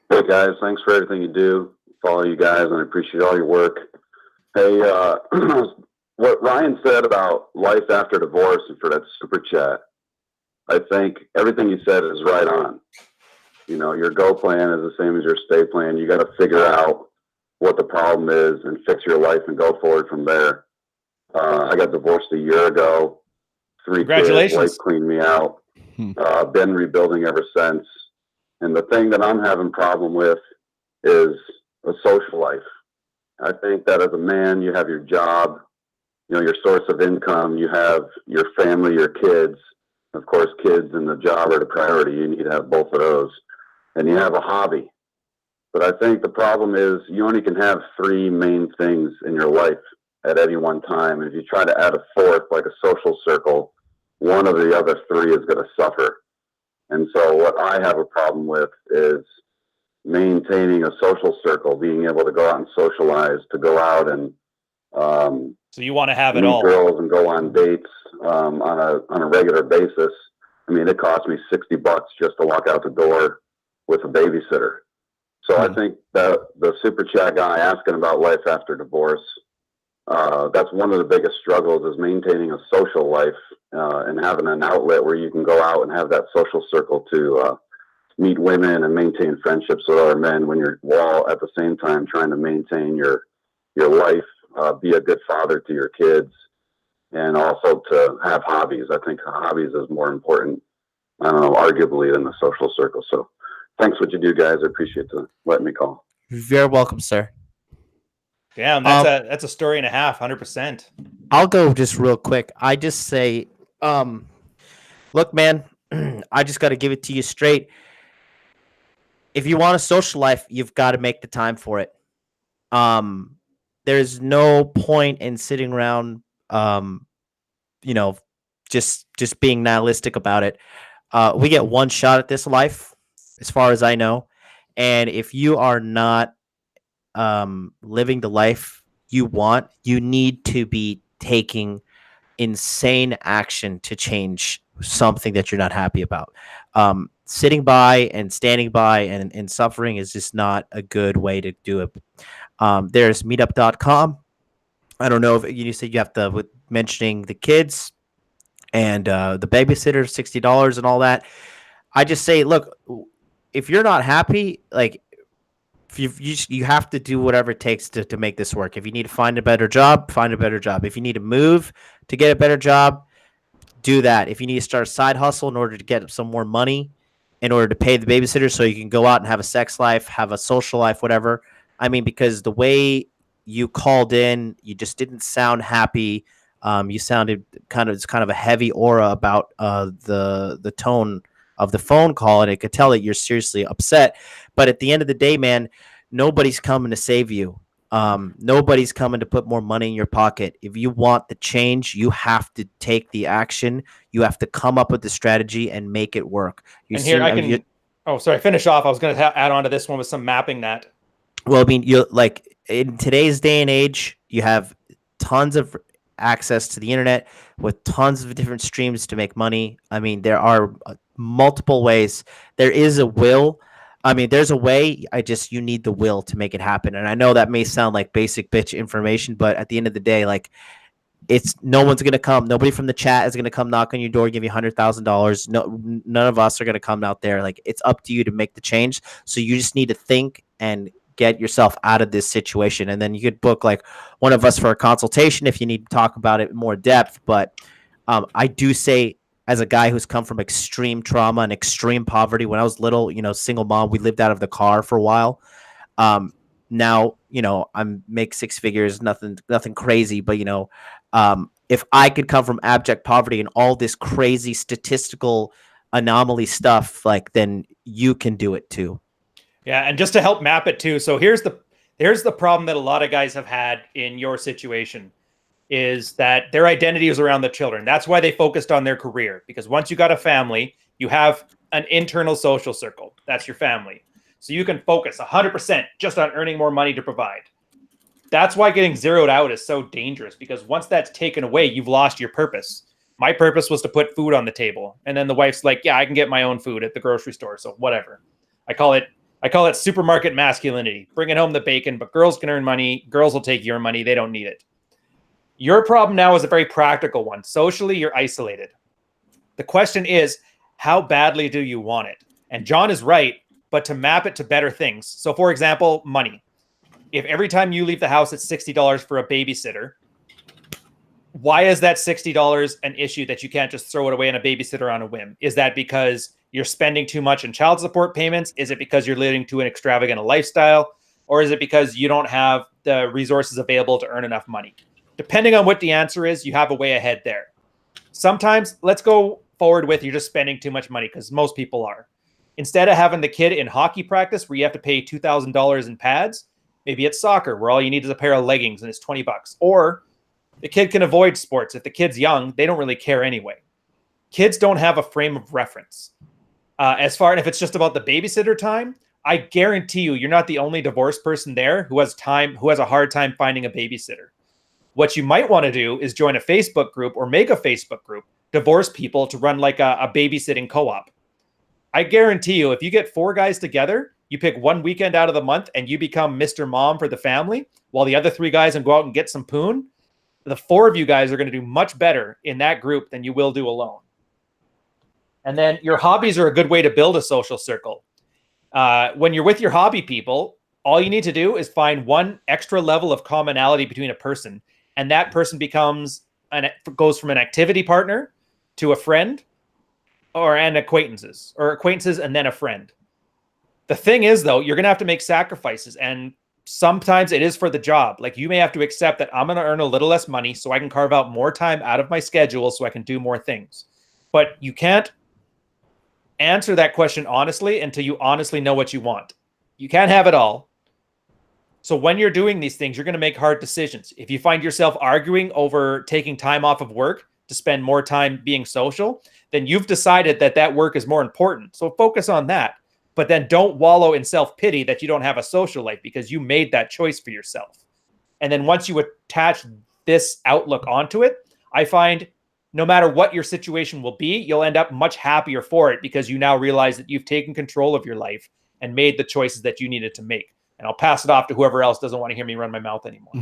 Speaker 8: Hey guys, thanks for everything you do. Follow you guys, and I appreciate all your work. Hey, what Ryan said about life after divorce and for that super chat, I think everything you said is right on. Your go plan is the same as your stay plan. You got to figure out what the problem is and fix your life and go forward from there. I got divorced a year ago. 3
Speaker 1: Congratulations.
Speaker 8: kids, wife cleaned me out. Been rebuilding ever since. And the thing that I'm having problem with is a social life. I think that as a man, you have your job, your source of income, you have your family, your kids. Of course, kids and the job are the priority. You need to have both of those. And you have a hobby. But I think the problem is you only can have 3 main things in your life at any one time. And if you try to add a fourth, like a social circle, one of the other 3 is going to suffer. And so what I have a problem with is maintaining a social circle, being able to go out and socialize, to go out and
Speaker 1: So you want to have it
Speaker 8: meet
Speaker 1: all.
Speaker 8: girls and go on dates on a regular basis. I mean, it cost me $60 just to walk out the door with a babysitter. So I think that the super chat guy asking about life after divorce, that's one of the biggest struggles, is maintaining a social life and having an outlet where you can go out and have that social circle to meet women and maintain friendships with other men when you're while at the same time trying to maintain your life, be a good father to your kids, and also to have hobbies. I think hobbies is more important, I don't know, arguably, than the social circle. So thanks what you do, guys. I appreciate the letting me call.
Speaker 4: You're very welcome, sir.
Speaker 1: Damn, that's a story and a half, 100%.
Speaker 4: I'll go just real quick. I just say, look, man, I just got to give it to you straight. If you want a social life, you've got to make the time for it. There's no point in sitting around, just being nihilistic about it. We get one shot at this life, as far as I know. And if you are not living the life you want, you need to be taking insane action to change something that you're not happy about. Sitting by and standing by and suffering is just not a good way to do it. There's meetup.com. I don't know if you said you have to, with mentioning the kids and the babysitter, $60 and all that. I just say, look, if you're not happy, like, you have to do whatever it takes to make this work. If you need to find a better job, find a better job. If you need to move to get a better job, do that. If you need to start a side hustle in order to get some more money, in order to pay the babysitter so you can go out and have a sex life, have a social life, whatever. I mean, because the way you called in, you just didn't sound happy. You sounded kind of a heavy aura about the tone of the phone call, and it could tell that you're seriously upset. But at the end of the day, man, nobody's coming to save you. Nobody's coming to put more money in your pocket. If you want the change, you have to take the action. You have to come up with the strategy and make it work.
Speaker 1: Finish off. I was going to add on to this one with some mapping that.
Speaker 4: Well, I mean, you like in today's day and age, you have tons of access to the internet with tons of different streams to make money. I mean, there are multiple ways. There is a will. I mean, there's a way. You need the will to make it happen. And I know that may sound like basic bitch information, but at the end of the day, like, it's no one's going to come. Nobody from the chat is going to come knock on your door, give you $100,000. No, none of us are going to come out there. Like, it's up to you to make the change. So you just need to think and get yourself out of this situation. And then you could book like one of us for a consultation if you need to talk about it in more depth. But I do say, as a guy who's come from extreme trauma and extreme poverty, when I was little, single mom, we lived out of the car for a while. Now, I'm make six figures, nothing crazy, but if I could come from abject poverty and all this crazy statistical anomaly stuff, like, then you can do it too.
Speaker 1: Yeah, and just to help map it too. So here's the problem that a lot of guys have had in your situation is that their identity is around the children. That's why they focused on their career, because once you got a family, you have an internal social circle. That's your family. So you can focus 100% just on earning more money to provide. That's why getting zeroed out is so dangerous, because once that's taken away, you've lost your purpose. My purpose was to put food on the table. And then the wife's like, yeah, I can get my own food at the grocery store. So whatever. I call it supermarket masculinity, bringing home the bacon, but girls can earn money. Girls will take your money. They don't need it. Your problem now is a very practical one. Socially, you're isolated. The question is, how badly do you want it? And John is right, but to map it to better things. So for example, money. If every time you leave the house, it's $60 for a babysitter, why is that $60 an issue that you can't just throw it away on a babysitter on a whim? Is that because you're spending too much in child support payments? Is it because you're living to an extravagant lifestyle? Or is it because you don't have the resources available to earn enough money? Depending on what the answer is, you have a way ahead there. Sometimes, let's go forward with you're just spending too much money, because most people are. Instead of having the kid in hockey practice where you have to pay $2,000 in pads, maybe it's soccer where all you need is a pair of leggings and it's $20. Or the kid can avoid sports. If the kid's young, they don't really care anyway. Kids don't have a frame of reference. And if it's just about the babysitter time, I guarantee you're not the only divorced person there who has a hard time finding a babysitter. What you might want to do is join a Facebook group or make a Facebook group, divorced people, to run like a babysitting co-op. I guarantee you, if you get 4 guys together, you pick one weekend out of the month and you become Mr. Mom for the family, while the other 3 guys can go out and get some poon. The 4 of you guys are going to do much better in that group than you will do alone. And then your hobbies are a good way to build a social circle. When you're with your hobby people, all you need to do is find one extra level of commonality between a person, and that person goes from an activity partner to a friend, or acquaintances and then a friend. The thing is, though, you're going to have to make sacrifices, and sometimes it is for the job. Like, you may have to accept that I'm going to earn a little less money so I can carve out more time out of my schedule so I can do more things. But you can't answer that question honestly until you honestly know what you want. You can't have it all. So when you're doing these things, you're going to make hard decisions. If you find yourself arguing over taking time off of work to spend more time being social, then you've decided that work is more important. So focus on that. But then don't wallow in self-pity that you don't have a social life, because you made that choice for yourself. And then once you attach this outlook onto it, I find no matter what your situation will be, you'll end up much happier for it, because you now realize that you've taken control of your life and made the choices that you needed to make. And I'll pass it off to whoever else doesn't want to hear me run my mouth anymore.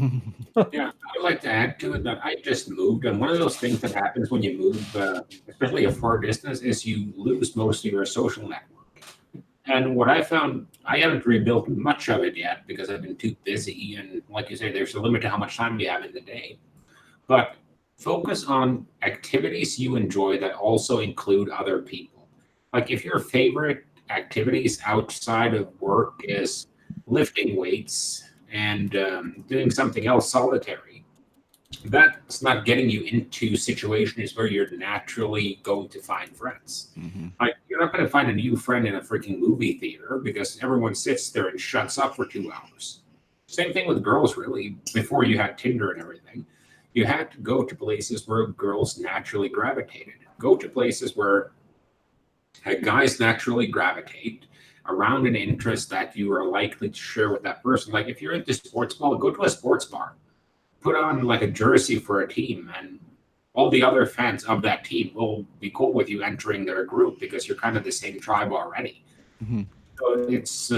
Speaker 5: Yeah, I'd like to add to it that I just moved, and one of those things that happens when you move, especially a far distance, is you lose most of your social network. And what I found, I haven't rebuilt much of it yet because I've been too busy. And like you say, there's a limit to how much time you have in the day. But focus on activities you enjoy that also include other people. Like, if your favorite activities outside of work is lifting weights and doing something else solitary, that's not getting you into situations where you're naturally going to find friends. Mm-hmm. Like, you're not going to find a new friend in a freaking movie theater because everyone sits there and shuts up for 2 hours. Same thing with girls, really. Before you had Tinder and everything, you had to go to places where girls naturally gravitated. Go to places where guys naturally gravitate around an interest that you are likely to share with that person. Like, if you're into sports ball, go to a sports bar. Put on like a jersey for a team, and all the other fans of that team will be cool with you entering their group because you're kind of the same tribe already. Mm-hmm. So it's,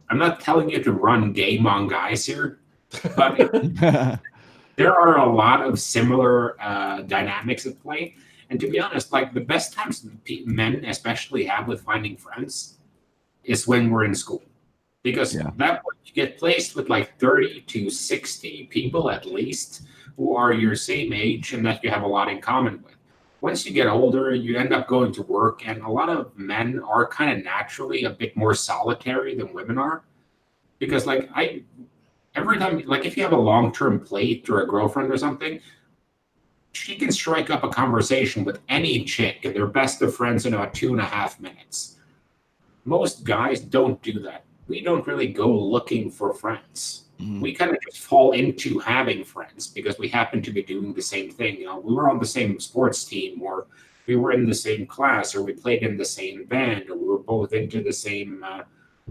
Speaker 5: I'm not telling you to run game on guys here, but there are a lot of similar dynamics at play. And to be honest, like, the best times men especially have with finding friends is when we're in school. Because that you get placed with like 30 to 60 people at least who are your same age and that you have a lot in common with. once you get older, you end up going to work, and a lot of men are kind of naturally a bit more solitary than women are. Because like every time, like if you have a long-term plate or a girlfriend or something, she can strike up a conversation with any chick and they're best of friends in about 2.5 minutes. Most guys don't do that. We don't really go looking for friends. We kind of just fall into having friends because we happen to be doing the same thing. You know, we were on the same sports team, or we were in the same class, or we played in the same band, or we were both into the same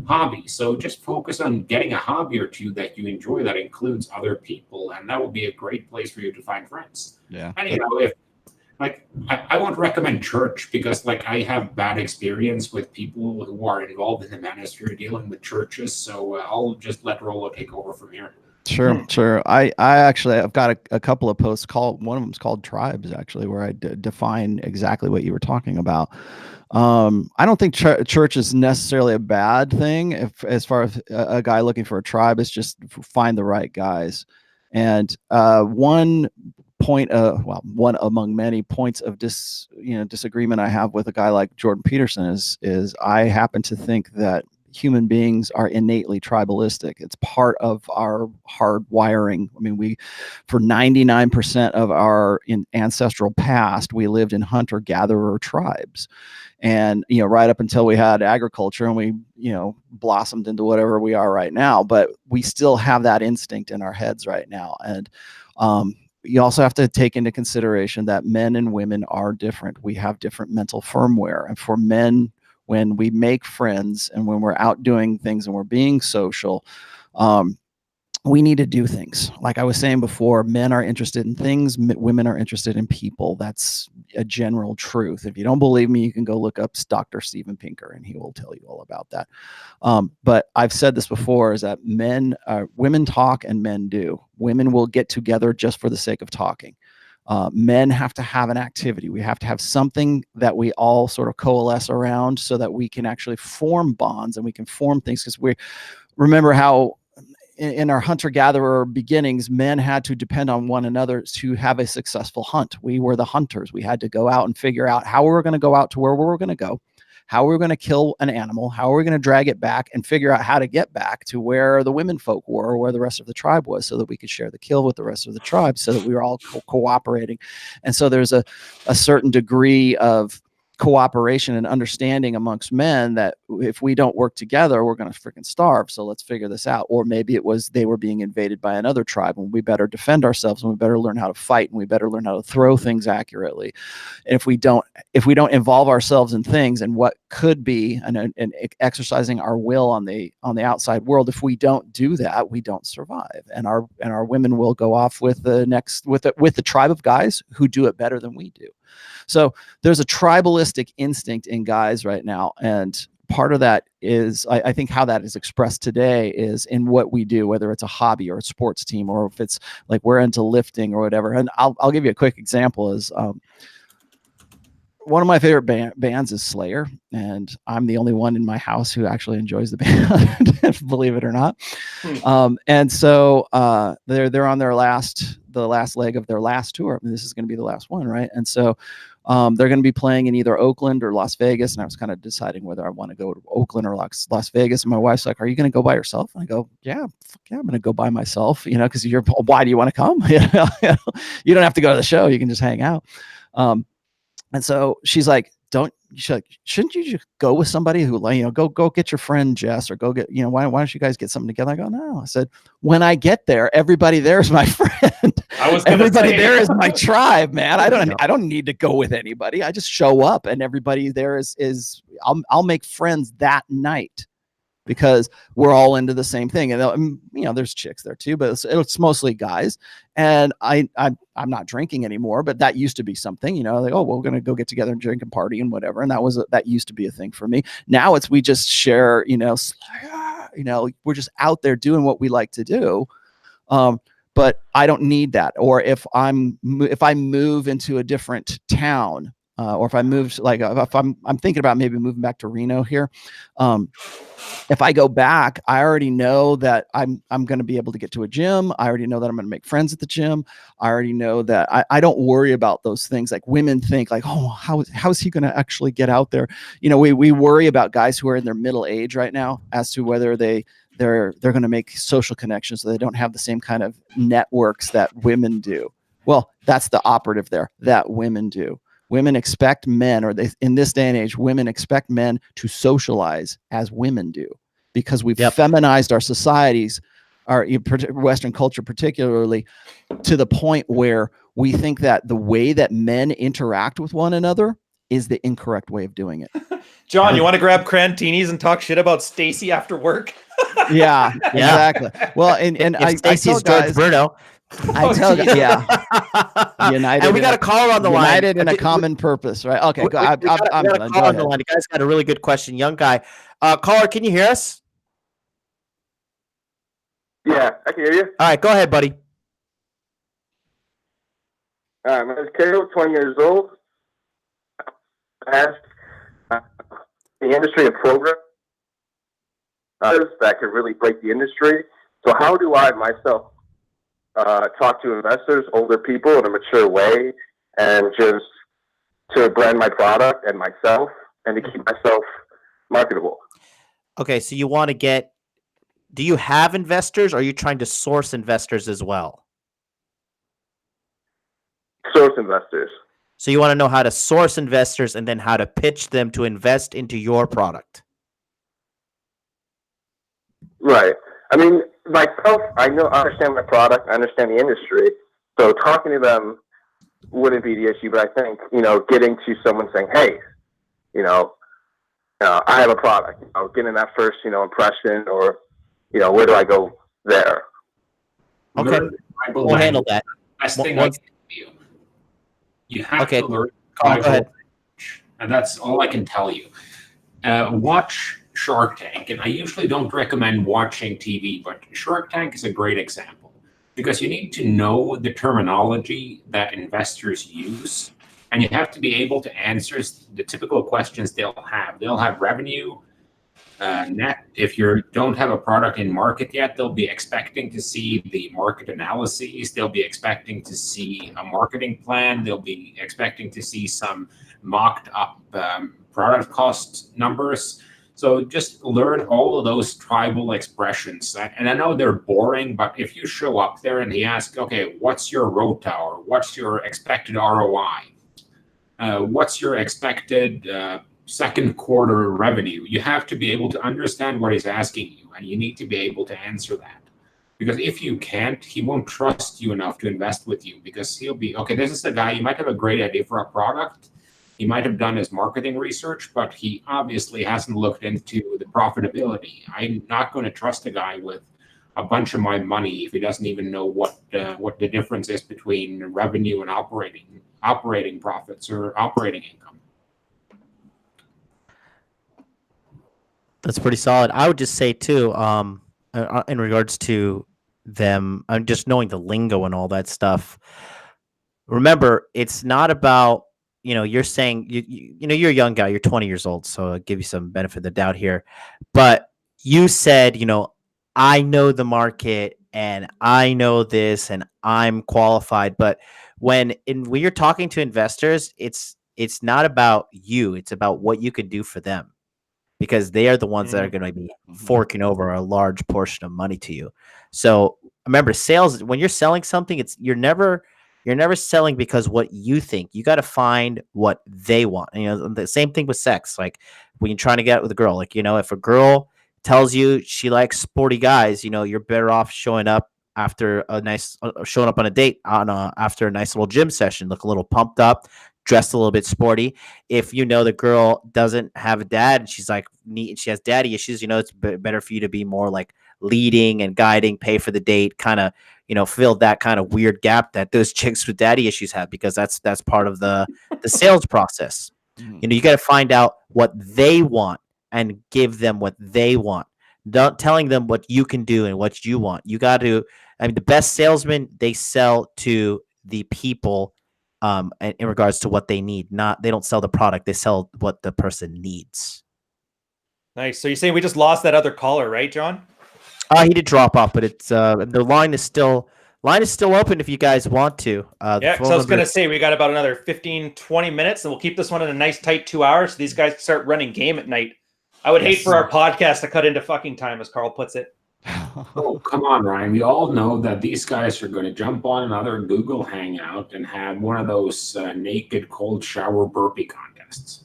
Speaker 5: hobby. So just focus on getting a hobby or two that you enjoy that includes other people, and that will be a great place for you to find friends.
Speaker 3: Yeah.
Speaker 5: And you know, if like I won't recommend church because like I have bad experience with people who are involved in the ministry dealing with churches. So I'll just let Rolo take over from here.
Speaker 3: Sure. I actually, I've got a couple of posts one of them's called Tribes, actually, where I define exactly what you were talking about. I don't think church is necessarily a bad thing. As far as a guy looking for a tribe, is just find the right guys. And one among many points of disagreement I have with a guy like Jordan Peterson is I happen to think that human beings are innately tribalistic. It's part of our hard wiring. I mean, for 99% of our ancestral past, we lived in hunter-gatherer tribes. And, right up until we had agriculture and we, blossomed into whatever we are right now, but we still have that instinct in our heads right now. And, you also have to take into consideration that men and women are different. We have different mental firmware. And for men, when we make friends and when we're out doing things and we're being social, we need to do things. Like I was saying before, men are interested in things, women are interested in people. That's a general truth. If you don't believe me, you can go look up Dr. Steven Pinker and he will tell you all about that. But I've said this before, is that women talk and men do. Women will get together just for the sake of talking. Men have to have an activity. We have to have something that we all sort of coalesce around so that we can actually form bonds and we can form things. Because we remember how in our hunter-gatherer beginnings, men had to depend on one another to have a successful hunt. We were the hunters. We had to go out and figure out how we were going to go out to where we were going to go, how we were going to kill an animal, how we were going to drag it back, and figure out how to get back to where the women folk were, or where the rest of the tribe was, so that we could share the kill with the rest of the tribe, so that we were all cooperating. And so there's a certain degree of cooperation and understanding amongst men that if we don't work together, we're going to freaking starve. So let's figure this out. Or maybe it was they were being invaded by another tribe and we better defend ourselves and we better learn how to fight and we better learn how to throw things accurately. And if we don't involve ourselves in things and what could be and exercising our will on the outside world, if we don't do that, we don't survive. And our women will go off with the tribe of guys who do it better than we do. So there's a tribalistic instinct in guys right now. And part of that is, I think how that is expressed today is in what we do, whether it's a hobby or a sports team, or if it's like we're into lifting or whatever. And I'll give you a quick example is, one of my favorite bands is Slayer, and I'm the only one in my house who actually enjoys the band, believe it or not. And so they're on the last leg of their last tour. I mean, this is going to be the last one, right? And so they're going to be playing in either Oakland or Las Vegas, and I was kind of deciding whether I want to go to Oakland or Las Vegas. And my wife's like, "Are you going to go by yourself?" And I go, "Yeah, I'm going to go by myself." Because why do you want to come? You don't have to go to the show; you can just hang out. And so she's like, shouldn't you just go with somebody who, go get your friend Jess, or go get, why don't you guys get something together? I go, no. I said, when I get there, everybody there is my friend. Everybody there is my tribe, man. I don't need to go with anybody. I just show up and everybody there is I'll make friends that night, because we're all into the same thing. And there's chicks there too, but it's mostly guys. And I'm not drinking anymore, but that used to be something, like, oh, we're going to go get together and drink and party and whatever. And that used to be a thing for me. Now we just share, we're just out there doing what we like to do. But I don't need that. Or if I move into a different town, or if I moved, like if I'm thinking about maybe moving back to Reno here, if I go back, I already know that I'm going to be able to get to a gym. I already know that I'm going to make friends at the gym. I already know that I don't worry about those things. Like women think like, oh, how is he going to actually get out there? You know, we worry about guys who are in their middle age right now as to whether they're going to make social connections, so they don't have the same kind of networks that women do. Well, that's the operative there, that women do. Women expect men, in this day and age, women expect men to socialize as women do, because we've feminized our societies, our Western culture particularly, to the point where we think that the way that men interact with one another is the incorrect way of doing it.
Speaker 1: John, you want to grab Crantinis and talk shit about Stacy after work?
Speaker 3: Yeah, exactly. Well, and I
Speaker 4: Stacy's
Speaker 3: tell
Speaker 4: George
Speaker 3: guys,
Speaker 4: Bruno.
Speaker 3: I tell guys, yeah.
Speaker 4: United, and we got a caller on the line.
Speaker 3: United in a common purpose, right? Okay,
Speaker 4: we got a caller on the line. You guys got a really good question, young guy. Caller, can you hear us?
Speaker 7: Yeah, I can hear you.
Speaker 4: All right, go ahead, buddy.
Speaker 7: My name is Caleb, 20 years old. I asked the industry of program that could really break the industry. So how do I myself talk to investors, older people, in a mature way, and just to brand my product and myself, and to keep myself marketable?
Speaker 4: Okay, so you want to get, do you have investors, or are you trying to source investors as well?
Speaker 7: Source investors.
Speaker 4: So you want to know how to source investors and then how to pitch them to invest into your product.
Speaker 7: Right. I mean, myself, I understand my product, I understand the industry. So talking to them wouldn't be the issue, but I think, getting to someone saying, hey, I have a product, getting that first, impression, or, where do I go there?
Speaker 4: Okay. We'll handle that.
Speaker 5: Best thing I can do. You have to learn
Speaker 4: tribal language,
Speaker 5: and that's all I can tell you. Watch Shark Tank, and I usually don't recommend watching TV, but Shark Tank is a great example because you need to know the terminology that investors use, and you have to be able to answer the typical questions they'll have. They'll have revenue, net. If you don't have a product in market yet, they'll be expecting to see the market analyses. They'll be expecting to see a marketing plan. They'll be expecting to see some mocked up product cost numbers. So just learn all of those tribal expressions. And I know they're boring, but if you show up there and he asks, okay, what's your ROTA, or what's your expected ROI? What's your expected second quarter revenue? You have to be able to understand what he's asking you, and you need to be able to answer that. Because if you can't, he won't trust you enough to invest with you, because he'll be, okay, this is the guy, you might have a great idea for a product. He might have done his marketing research, but he obviously hasn't looked into the profitability. I'm not going to trust a guy with a bunch of my money if he doesn't even know what the difference is between revenue and operating profits or operating income.
Speaker 4: That's pretty solid. I would just say too, in regards to them, just knowing the lingo and all that stuff. Remember, it's not about, you're saying, you're a young guy, you're 20 years old, so I'll give you some benefit of the doubt here. But you said, I know the market and I know this and I'm qualified. But when you're talking to investors, it's not about you, it's about what you could do for them, because they are the ones that are going to be forking over a large portion of money to you. So remember, sales, when you're selling something, you're never selling because what you think. You got to find what they want. And, the same thing with sex. Like when you're trying to get out with a girl, like, if a girl tells you she likes sporty guys, you're better off showing up after showing up on a date after a nice little gym session, look a little pumped up, dressed a little bit sporty. If the girl doesn't have a dad and she's like she has daddy issues, it's better for you to be more like leading and guiding, pay for the date, kind of fill that kind of weird gap that those chicks with daddy issues have, because that's part of the sales process. You got to find out what they want and give them what they want. Not telling them what you can do and what you want. You got to, the best salesmen, they sell to the people in regards to what they need. They don't sell the product; they sell what the person needs.
Speaker 1: Nice. So you're saying we just lost that other caller, right, John?
Speaker 4: He did drop off, but it's the line is still open if you guys want to.
Speaker 1: Yeah, so I was going to say we got about another 15, 20 minutes, and we'll keep this one in a nice tight 2 hours so these guys can start running game at night. I would hate for our podcast to cut into fucking time, as Carl puts it.
Speaker 5: Oh, come on, Ryan. We all know that these guys are going to jump on another Google Hangout and have one of those naked cold shower burpee contests.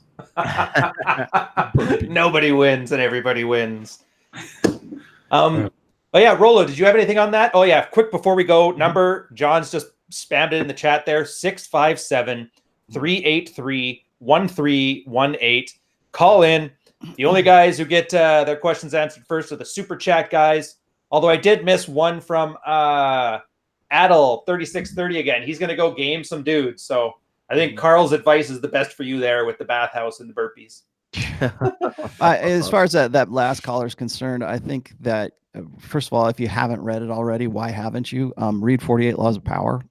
Speaker 1: Nobody wins and everybody wins. Oh yeah, Rolo, did you have anything on that? Oh yeah, quick before we go, number, John's just spammed it in the chat there, 657-383-1318. Call in. The only guys who get their questions answered first are the super chat guys. Although I did miss one from Adel 3630 again. He's going to go game some dudes. So I think Carl's advice is the best for you there with the bathhouse and the burpees.
Speaker 3: As far as that last caller is concerned, I think that first of all, if you haven't read it already, why haven't you? Read 48 Laws of Power.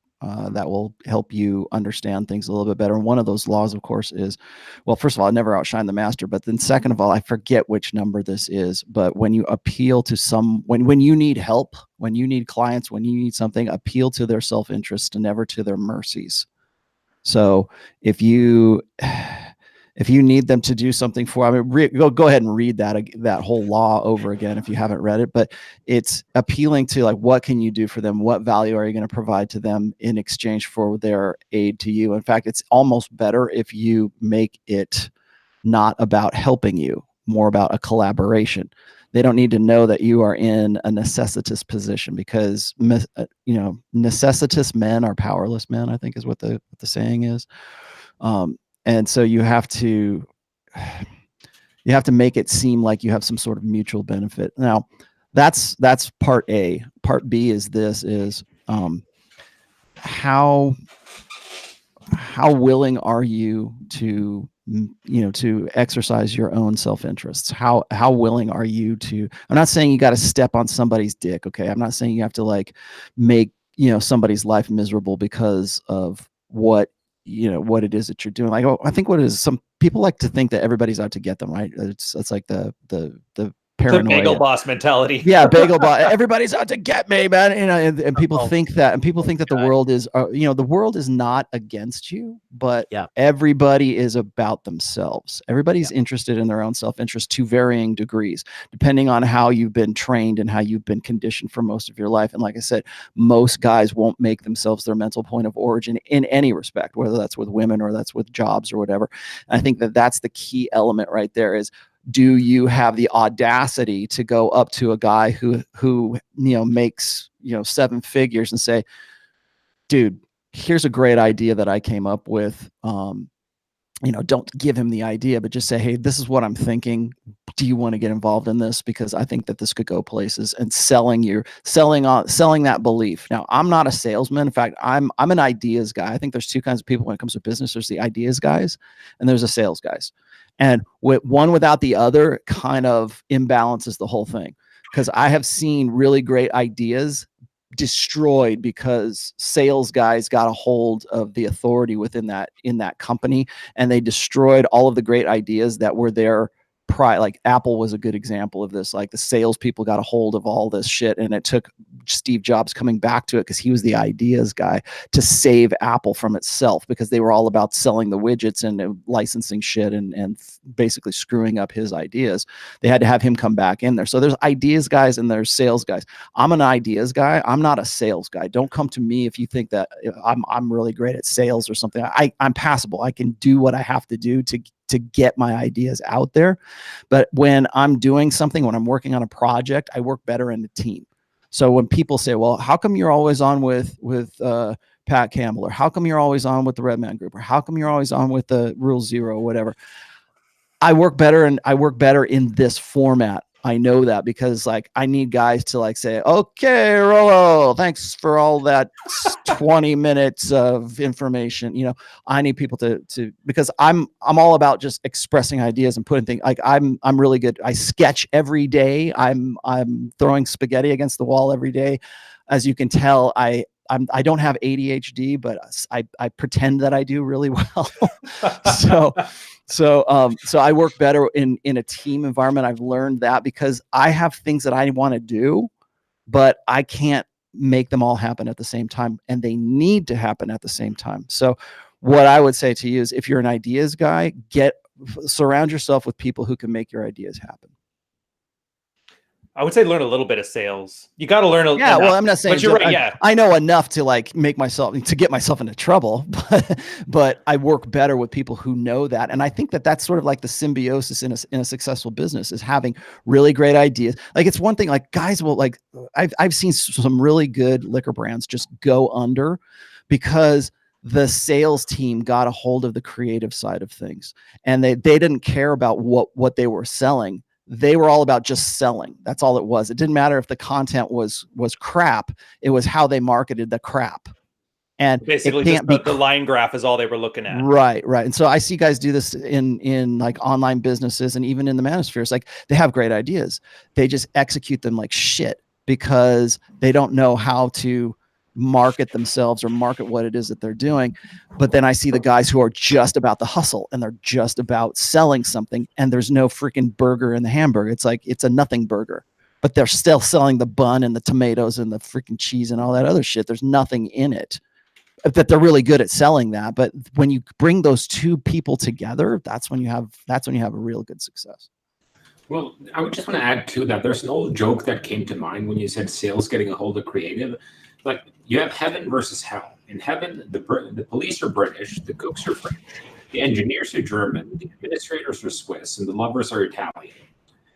Speaker 3: That will help you understand things a little bit better. And one of those laws, of course, is, well, first of all, never outshine the master. But then second of all, I forget which number this is. But when you appeal to when you need help, when you need clients, when you need something, appeal to their self-interest and never to their mercies. So if you need them to do something for, I mean, go ahead and read that whole law over again if you haven't read it. But it's appealing to, like, what can you do for them? What value are you going to provide to them in exchange for their aid to you? In fact, it's almost better if you make it not about helping you, more about a collaboration. They don't need to know that you are in a necessitous position, because necessitous men are powerless men, I think is what the saying is. And so you have to make it seem like you have some sort of mutual benefit. Now, that's part A. Part B is how willing are you to exercise your own self-interests? How willing are you to? I'm not saying you got to step on somebody's dick. Okay, I'm not saying you have to like make somebody's life miserable because of what it is that you're doing. Like, I think what it is, some people like to think that everybody's out to get them, right? It's like the paranoia.
Speaker 1: The bagel boss mentality.
Speaker 3: Yeah, bagel boss. Everybody's out to get me, man. And people think that, the world is, the world is not against you, but everybody is about themselves. Everybody's interested in their own self-interest to varying degrees, depending on how you've been trained and how you've been conditioned for most of your life. And like I said, most guys won't make themselves their mental point of origin in any respect, whether that's with women or that's with jobs or whatever. And I think that that's the key element right there is, do you have the audacity to go up to a guy who makes 7 figures and say, dude, here's a great idea that I came up with. Don't give him the idea, but just say, hey, this is what I'm thinking. Do you want to get involved in this? Because I think that this could go places, and selling that belief. Now, I'm not a salesman. In fact, I'm an ideas guy. I think there's 2 kinds of people when it comes to business. There's the ideas guys and there's the sales guys. And with one without the other kind of imbalances the whole thing. Because I have seen really great ideas destroyed because sales guys got a hold of the authority in that company, and they destroyed all of the great ideas that were there. Like Apple was a good example of this. Like the salespeople got a hold of all this shit, and it took Steve Jobs coming back to it, because he was the ideas guy, to save Apple from itself, because they were all about selling the widgets and licensing shit and basically screwing up his ideas. They had to have him come back in there. So there's ideas guys and there's sales guys. I'm an ideas guy. I'm not a sales guy. Don't come to me if you think that I'm really great at sales or something. I'm passable. I can do what I have to do to get my ideas out there. But when I'm doing something, when I'm working on a project, I work better in a team. So when people say, well, how come you're always on with Pat Campbell, or how come you're always on with the Redman Group, or how come you're always on with the Rule Zero, or whatever, I work better in this format. I know that, because like I need guys to like say, okay, Rollo, thanks for all that 20 minutes of information. I need people to because I'm all about just expressing ideas and putting things, like I'm really good. I sketch every day. I'm throwing spaghetti against the wall every day. As you can tell, I I don't have ADHD, but I pretend that I do really well. So I work better in a team environment. I've learned that because I have things that I want to do, but I can't make them all happen at the same time, and they need to happen at the same time. So what I would say to you is, if you're an ideas guy, surround yourself with people who can make your ideas happen.
Speaker 1: I would say learn a little bit of sales. You got to learn
Speaker 3: Yeah,
Speaker 1: enough.
Speaker 3: well, I'm not saying,
Speaker 1: but you're right. Yeah,
Speaker 3: I know enough to like get myself into trouble, but I work better with people who know that, and I think that that's sort of like the symbiosis in a successful business, is having really great ideas. Like, it's one thing, like, guys will, like, I've seen some really good liquor brands just go under because the sales team got a hold of the creative side of things, and they didn't care about what they were selling. They were all about just selling. That's all it was. It didn't matter if the content was crap. It was how they marketed the crap. And
Speaker 1: basically,
Speaker 3: it can't
Speaker 1: just
Speaker 3: be
Speaker 1: the line graph is all they were looking at.
Speaker 3: Right. And so I see guys do this in like online businesses, and even in the manosphere. It's like, they have great ideas. They just execute them like shit because they don't know how to market themselves or market what it is that they're doing. But then I see the guys who are just about the hustle, and they're just about selling something, and there's no freaking burger in the hamburger. It's like, it's a nothing burger, but they're still selling the bun and the tomatoes and the freaking cheese and all that other shit. There's nothing in it. That they're really good at selling that. But when you bring those two people together, that's when you have a real good success.
Speaker 5: Well, I would just want to add to that. There's an old joke that came to mind when you said sales getting a hold of creative. Like, you have heaven versus hell. In heaven, the police are British, the cooks are French, the engineers are German, the administrators are Swiss, and the lovers are Italian.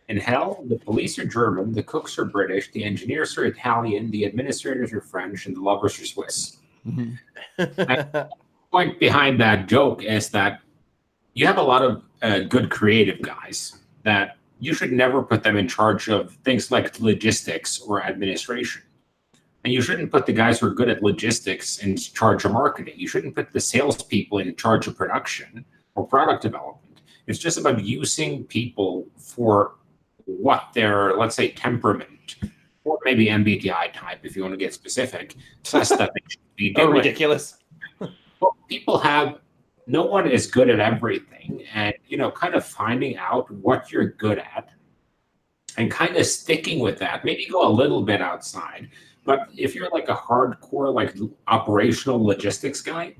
Speaker 5: In hell, the police are German, the cooks are British, the engineers are Italian, the administrators are French, and the lovers are Swiss.
Speaker 3: Mm-hmm.
Speaker 5: The point behind that joke is that you have a lot of good creative guys that you should never put them in charge of things like logistics or administration. And you shouldn't put the guys who are good at logistics in charge of marketing. You shouldn't put the salespeople in charge of production or product development. It's just about using people for what their, let's say, temperament, or maybe MBTI type, if you want to get specific, says that they should be doing.
Speaker 1: Ridiculous.
Speaker 5: Well, no one is good at everything, and kind of finding out what you're good at and kind of sticking with that. Maybe go a little bit outside. But if you're like a hardcore, like, operational logistics guy,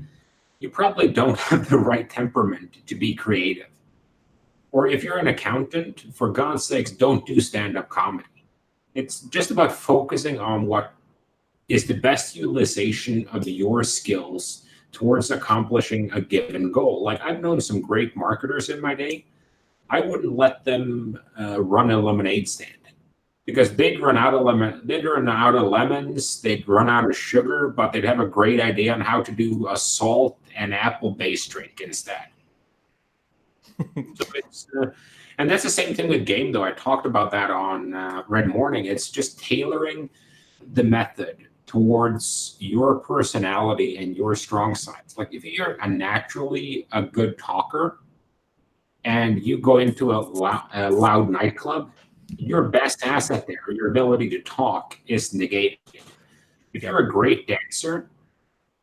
Speaker 5: you probably don't have the right temperament to be creative. Or if you're an accountant, for God's sakes, don't do stand-up comedy. It's just about focusing on what is the best utilization of your skills towards accomplishing a given goal. Like, I've known some great marketers in my day. I wouldn't let them run a lemonade stand, because they'd run out of lemons, they'd run out of sugar, but they'd have a great idea on how to do a salt and apple-based drink instead. So and that's the same thing with game, though. I talked about that on Red Morning. It's just tailoring the method towards your personality and your strong sides. Like, if you're naturally a good talker and you go into a loud nightclub, your best asset there, your ability to talk, is negated. If you're a great dancer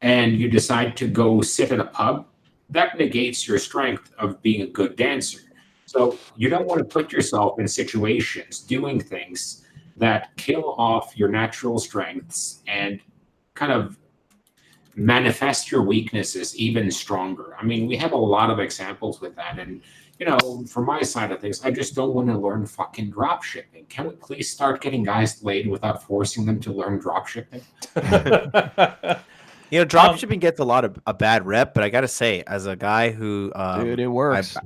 Speaker 5: and you decide to go sit at a pub, that negates your strength of being a good dancer. So you don't want to put yourself in situations doing things that kill off your natural strengths and kind of manifest your weaknesses even stronger. I mean, we have a lot of examples with that. And, from my side of things, I just don't want to learn fucking drop shipping. Can we please start getting guys laid without forcing them to learn drop shipping?
Speaker 4: Drop shipping gets a bad rep, but I gotta say, as a guy who,
Speaker 3: dude, it works.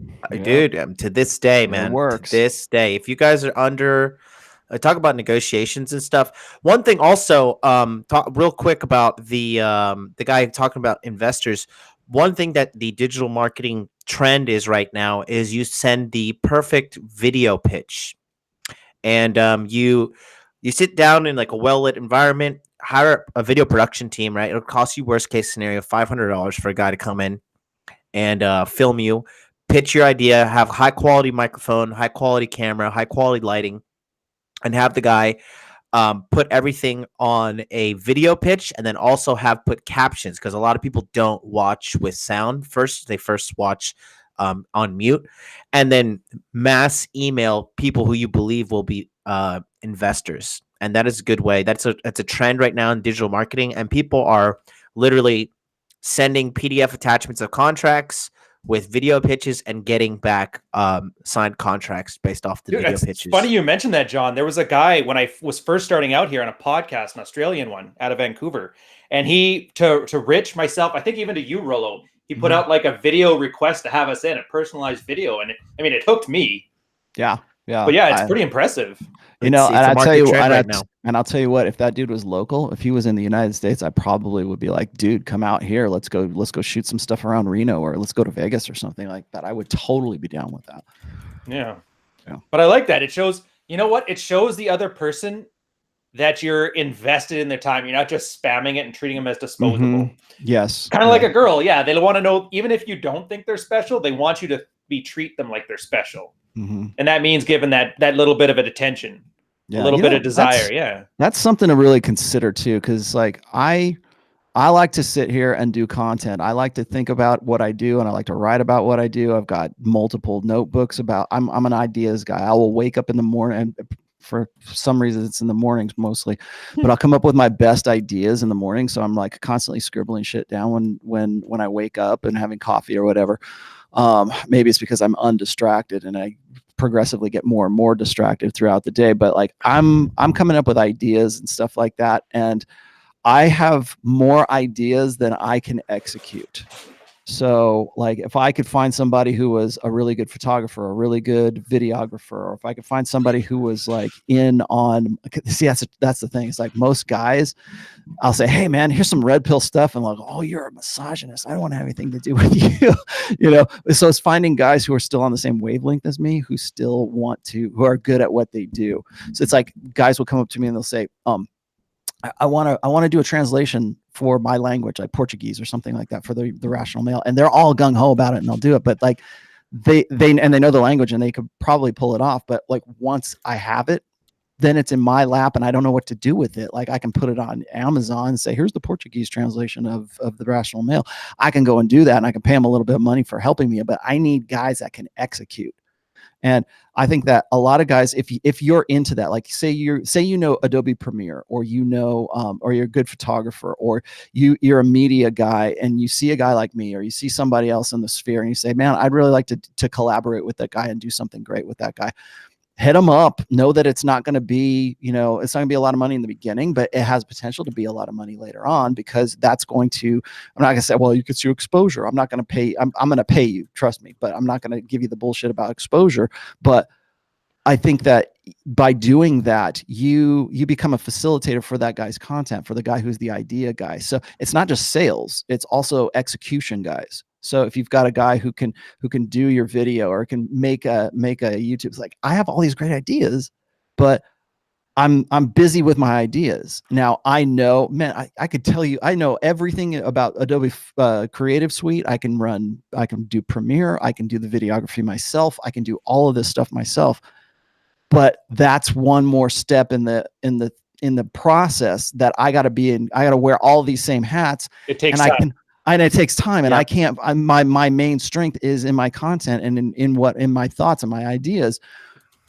Speaker 4: Dude, to this day, man,
Speaker 3: it works.
Speaker 4: To this day, if you guys are under, talk about negotiations and stuff. One thing also, talk real quick about the guy talking about investors. One thing that the digital marketing trend is right now is you send the perfect video pitch, and you sit down in like a well-lit environment, hire a video production team, right? It'll cost you, worst case scenario, $500 for a guy to come in and film you, pitch your idea, have high quality microphone, high quality camera, high quality lighting, and have the guy put everything on a video pitch, and then also have put captions, because a lot of people don't watch with sound first. They first watch on mute, and then mass email people who you believe will be investors. And that is a good way. That's a trend right now in digital marketing, and people are literally sending PDF attachments of contracts with video pitches and getting back signed contracts based off the
Speaker 1: Dude,
Speaker 4: video
Speaker 1: it's
Speaker 4: pitches.
Speaker 1: funny you mentioned that, John. There was a guy when I was first starting out here on a podcast, an Australian one out of Vancouver, and he to Rich, myself, I think even to you, Rollo, he put out like a video request to have us in, a personalized video, and it hooked me.
Speaker 3: Yeah.
Speaker 1: But yeah, it's pretty impressive.
Speaker 3: You know,
Speaker 4: It's
Speaker 3: and
Speaker 4: a
Speaker 3: I tell
Speaker 4: market
Speaker 3: you,
Speaker 4: trend
Speaker 3: and,
Speaker 4: right now.
Speaker 3: and I'll tell you what, if that dude was local, if he was in the United States, I probably would be like, dude, come out here. Let's go shoot some stuff around Reno, or let's go to Vegas or something like that. I would totally be down with that.
Speaker 1: Yeah.
Speaker 3: Yeah.
Speaker 1: But I like that. It shows, you know what? It shows the other person that you're invested in their time. You're not just spamming it and treating them as disposable.
Speaker 3: Mhm. Yes.
Speaker 1: Kind of like a girl. Yeah. They want to know, even if you don't think they're special, they want you to treat them like they're special.
Speaker 3: Mhm.
Speaker 1: And that means giving that little bit of attention,
Speaker 3: Yeah,
Speaker 1: a little
Speaker 3: you
Speaker 1: bit
Speaker 3: know,
Speaker 1: of desire. Yeah.
Speaker 3: That's something to really consider too, because like I like to sit here and do content. I like to think about what I do, and I like to write about what I do. I've got multiple notebooks about. I'm an ideas guy. I will wake up in the morning, and for some reason it's in the mornings mostly, but I'll come up with my best ideas in the morning. So I'm like constantly scribbling shit down when I wake up and having coffee or whatever. Maybe it's because I'm undistracted and I progressively get more and more distracted throughout the day, but like I'm coming up with ideas and stuff like that, and I have more ideas than I can execute. So like if I could find somebody who was a really good photographer, a really good videographer, or if I could find somebody who was like in on, see, that's the thing. It's like most guys, I'll say, hey man, here's some red pill stuff. And like, oh, you're a misogynist. I don't want to have anything to do with you. You know? So it's finding guys who are still on the same wavelength as me, who still who are good at what they do. So it's like guys will come up to me and they'll say, I want to do a translation for my language, like Portuguese or something like that, for the rational male, and they're all gung ho about it, and they'll do it. But like they know the language, and they could probably pull it off. But like once I have it, then it's in my lap, and I don't know what to do with it. Like I can put it on Amazon and say, here's the Portuguese translation of the rational male. I can go and do that, and I can pay them a little bit of money for helping me. But I need guys that can execute. And I think that a lot of guys, if you're into that, like say you know Adobe Premiere, or you know, or you're a good photographer, or you're a media guy, and you see a guy like me, or you see somebody else in the sphere, and you say, man, I'd really like to collaborate with that guy and do something great with that guy. Hit them up. Know that it's not going to be, it's not going to be a lot of money in the beginning, but it has potential to be a lot of money later on, because that's going to, I'm not going to say, well, you could see exposure. I'm not going to pay. I'm going to pay you, trust me, but I'm not going to give you the bullshit about exposure. But I think that by doing that, you become a facilitator for that guy's content, for the guy who's the idea guy. So it's not just sales, it's also execution guys. So if you've got a guy who can do your video, or can make a YouTube, it's like, I have all these great ideas, but I'm busy with my ideas. Now I know, man, I could tell you, I know everything about Adobe Creative Suite. I can do Premiere, I can do the videography myself, I can do all of this stuff myself. But that's one more step in the process that I got to be in. I got to wear all these same hats.
Speaker 1: It takes time.
Speaker 3: And it takes time, and
Speaker 4: Yeah.
Speaker 3: I can't. My main strength is in my content and in my thoughts and my ideas.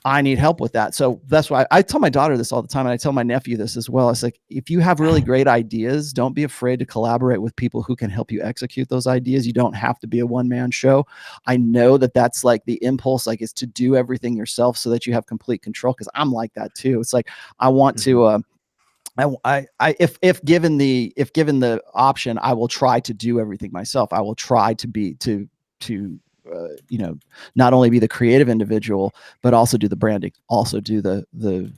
Speaker 3: I need help with that. So that's why I tell my daughter this all the time, and I tell my nephew this as well. It's like, if you have really great ideas, don't be afraid to collaborate with people who can help you execute those ideas. You don't have to be a one-man show. I know that that's like the impulse, like, is to do everything yourself so that you have complete control, because I'm like that too. It's like, I want to if given the option, I will try to do everything myself. I will try to not only be the creative individual, but also do the branding, also do the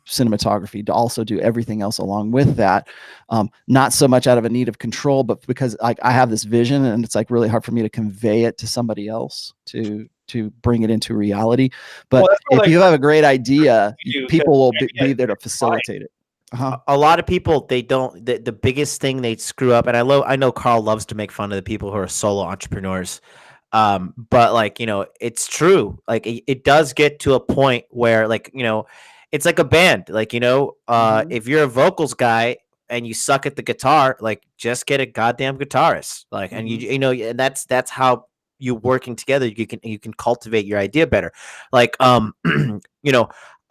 Speaker 3: cinematography, to also do everything else along with that. Not so much out of a need of control, but because like I have this vision, and it's like really hard for me to convey it to somebody else to bring it into reality. But if you have a great idea, people will be there to facilitate it.
Speaker 4: A lot of people, they don't, the biggest thing they screw up, and I know Carl loves to make fun of the people who are solo entrepreneurs. But like, it's true. Like it does get to a point where, like, it's like a band. Like, if you're a vocals guy and you suck at the guitar, like just get a goddamn guitarist. Like, and and that's how you working together. You can cultivate your idea better. Like,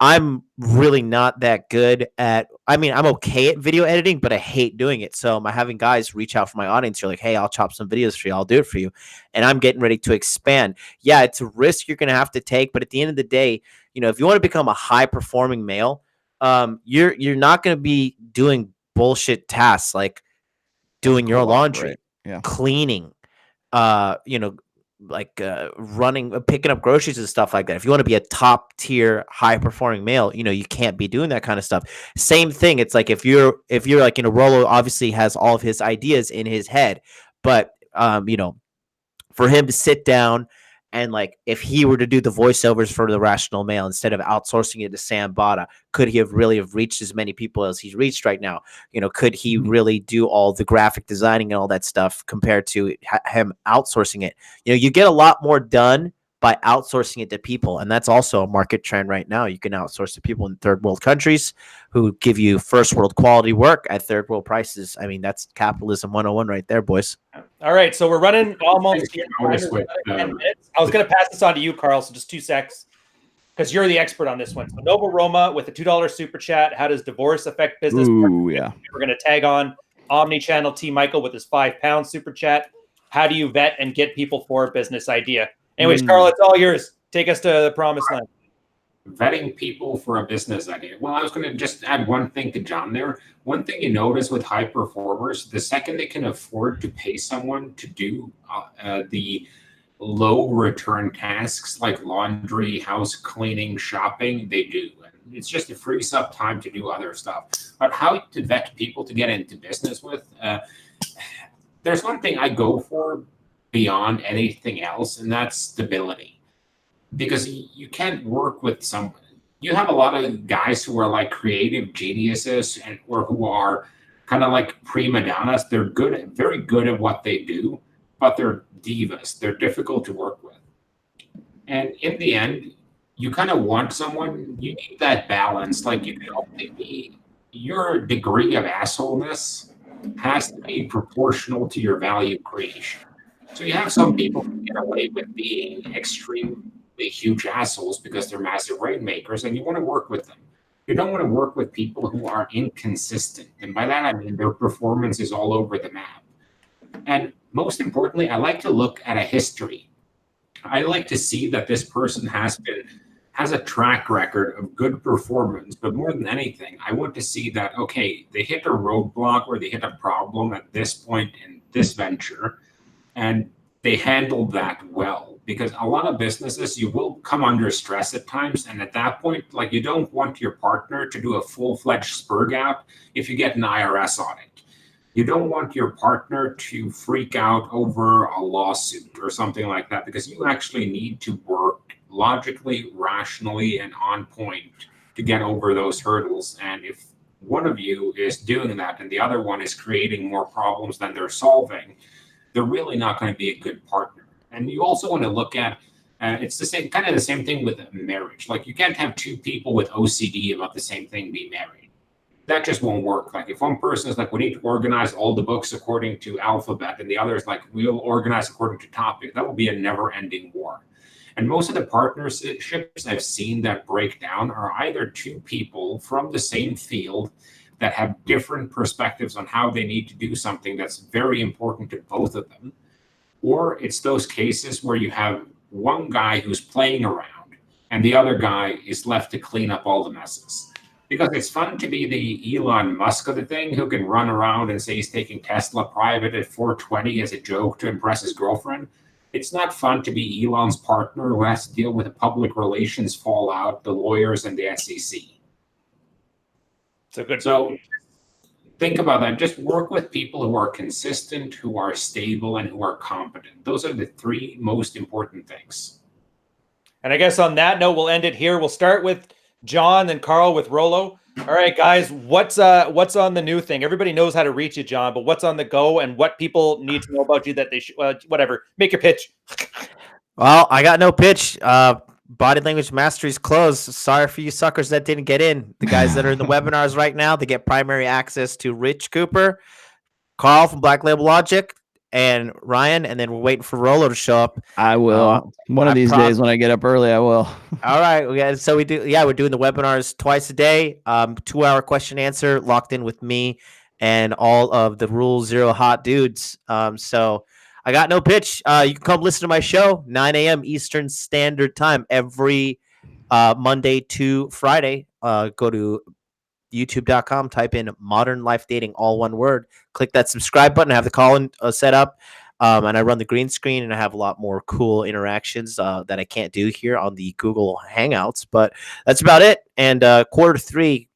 Speaker 4: I'm really not that good at, I'm okay at video editing, but I hate doing it. So I'm having guys reach out for my audience. You're like, hey, I'll chop some videos for you. I'll do it for you. And I'm getting ready to expand. Yeah, it's a risk you're going to have to take. But at the end of the day, if you want to become a high performing male, you're not going to be doing bullshit tasks like doing your laundry, cleaning, running, picking up groceries and stuff like that. If you want to be a top tier, high performing male, you can't be doing that kind of stuff. Same thing. It's like if you're like, Rollo obviously has all of his ideas in his head, but for him to sit down and like, if he were to do the voiceovers for the Rational Male instead of outsourcing it to Sam Bada, could he have really have reached as many people as he's reached right now? Could he really do all the graphic designing and all that stuff compared to him outsourcing it? You get a lot more done by outsourcing it to people. And that's also a market trend right now. You can outsource to people in third world countries who give you first world quality work at third world prices. I mean, that's capitalism 101 right there, boys.
Speaker 1: All right. So we're running almost 10 minutes. I was going to pass this on to you, Carl. So just 2 secs, because you're the expert on this one. So Nova Roma with a $2 super chat. How does divorce affect business?
Speaker 3: Ooh, yeah.
Speaker 1: We're going to tag on Omnichannel T Michael with his £5 super chat. How do you vet and get people for a business idea? Anyways, Carl, it's all yours. Take us to the promised land.
Speaker 5: Vetting people for a business idea. Well, I was going to just add one thing to John there. One thing you notice with high performers, the second they can afford to pay someone to do the low return tasks like laundry, house cleaning, shopping, they do. It's just it frees up time to do other stuff. But how to vet people to get into business with? There's one thing I go for beyond anything else, and that's stability. Because you can't work with someone. You have a lot of guys who are like creative geniuses or who are kind of like prima donnas. They're good, very good at what they do, but they're divas. They're difficult to work with. And in the end, you kind of want someone, you need that balance. Like you can only be, your degree of assholeness has to be proportional to your value creation. So you have some people who get away with being extremely huge assholes because they're massive rainmakers, and you want to work with them. You don't want to work with people who are inconsistent. And by that, I mean their performance is all over the map. And most importantly, I like to look at a history. I like to see that this person has a track record of good performance, but more than anything, I want to see that, okay, they hit a roadblock or they hit a problem at this point in this venture, and they handled that well. Because a lot of businesses, you will come under stress at times. And at that point, like you don't want your partner to do a full-fledged spurg out if you get an IRS audit. You don't want your partner to freak out over a lawsuit or something like that, because you actually need to work logically, rationally, and on point to get over those hurdles. And if one of you is doing that and the other one is creating more problems than they're solving, they're really not going to be a good partner. And you also want to look at, it's the same kind of the same thing with marriage. Like you can't have two people with OCD about the same thing be married. That just won't work. Like if one person is like, we need to organize all the books according to alphabet, and the other is like, we'll organize according to topic, that will be a never-ending war. And most of the partnerships I've seen that break down are either two people from the same field that have different perspectives on how they need to do something that's very important to both of them. Or it's those cases where you have one guy who's playing around and the other guy is left to clean up all the messes. Because it's fun to be the Elon Musk of the thing who can run around and say he's taking Tesla private at 420 as a joke to impress his girlfriend. It's not fun to be Elon's partner who has to deal with the public relations fallout, the lawyers, and the SEC. So think about that. Just work with people who are consistent, who are stable, and who are competent. Those are the three most important things.
Speaker 1: And I guess on that note, we'll end it here. We'll start with John and Carl with Rollo. All right, guys, what's on the new thing? Everybody knows how to reach you, John, but what's on the go and what people need to know about you that they should, whatever. Make your pitch.
Speaker 4: Well, I got no pitch. Body Language Mastery's closed. Sorry for you suckers that didn't get in. The guys that are in the webinars right now, they get primary access to Rich Cooper, Carl from Black Label Logic, and Ryan, and then we're waiting for Rolo to show up.
Speaker 3: I will. One of these days when I get up early, I will.
Speaker 4: All right. So we're doing the webinars twice a day. 2-hour question answer locked in with me and all of the Rule Zero hot dudes. So I got no pitch. You can come listen to my show, 9 a.m. Eastern Standard Time every Monday to Friday. Go to youtube.com, type in Modern Life Dating, all one word. Click that subscribe button. I have the call-in set up. And I run the green screen, and I have a lot more cool interactions that I can't do here on the Google Hangouts. But that's about it. And quarter 3,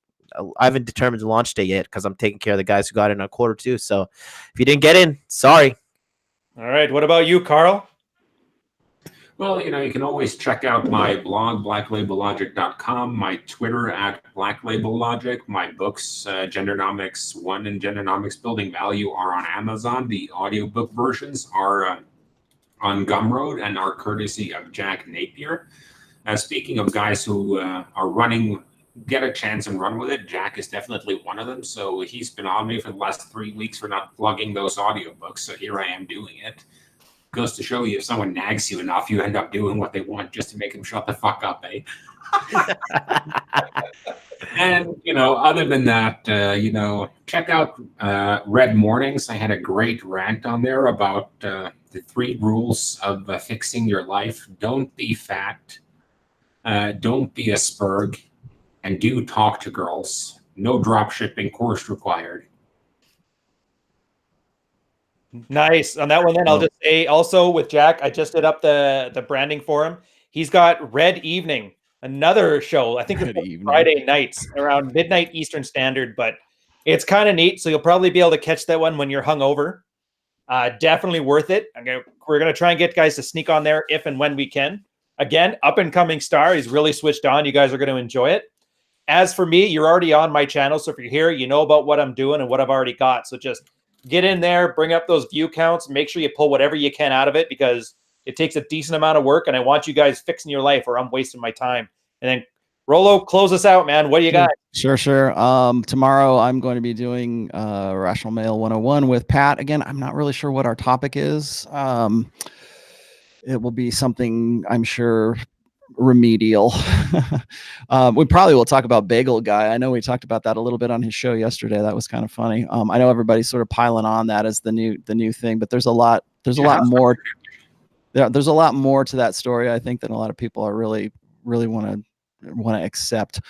Speaker 4: I haven't determined the launch date yet because I'm taking care of the guys who got in on quarter 2. So if you didn't get in, sorry.
Speaker 1: All right. What about you, Carl?
Speaker 5: Well, you can always check out my blog, blacklabellogic.com, my Twitter at blacklabellogic, my books, Gendernomics 1 and Gendernomics Building Value are on Amazon. The audiobook versions are on Gumroad and are courtesy of Jack Napier. Speaking of guys who are running, get a chance and run with it, Jack is definitely one of them. So he's been on me for the last 3 weeks for not plugging those audiobooks. So here I am doing it. Goes to show you, if someone nags you enough, you end up doing what they want just to make them shut the fuck up, eh? And, other than that, check out Red Mornings. I had a great rant on there about the 3 rules of fixing your life. Don't be fat. Don't be a spurg. And do talk to girls. No drop shipping course required.
Speaker 1: Nice. On that one, then I'll just say also with Jack, I just did up the branding for him. He's got Red Evening, another show. I think it's Friday nights around midnight Eastern Standard, but it's kind of neat. So you'll probably be able to catch that one when you're hungover. Definitely worth it. We're going to try and get guys to sneak on there if and when we can. Again, up and coming star. He's really switched on. You guys are going to enjoy it. As for me, you're already on my channel. So if you're here, you know about what I'm doing and what I've already got. So just get in there, bring up those view counts, make sure you pull whatever you can out of it because it takes a decent amount of work and I want you guys fixing your life or I'm wasting my time. And then Rolo, close us out, man. What do you got?
Speaker 3: Sure. Tomorrow I'm going to be doing Rational Mail 101 with Pat. Again, I'm not really sure what our topic is. It will be something, I'm sure, remedial. We probably will talk about Bagel Guy. I know we talked about that a little bit on his show yesterday. That was kind of funny. I know everybody's sort of piling on that as the new thing, but there's a lot more. Yeah, there's a lot more to that story, I think, than a lot of people are really want to accept.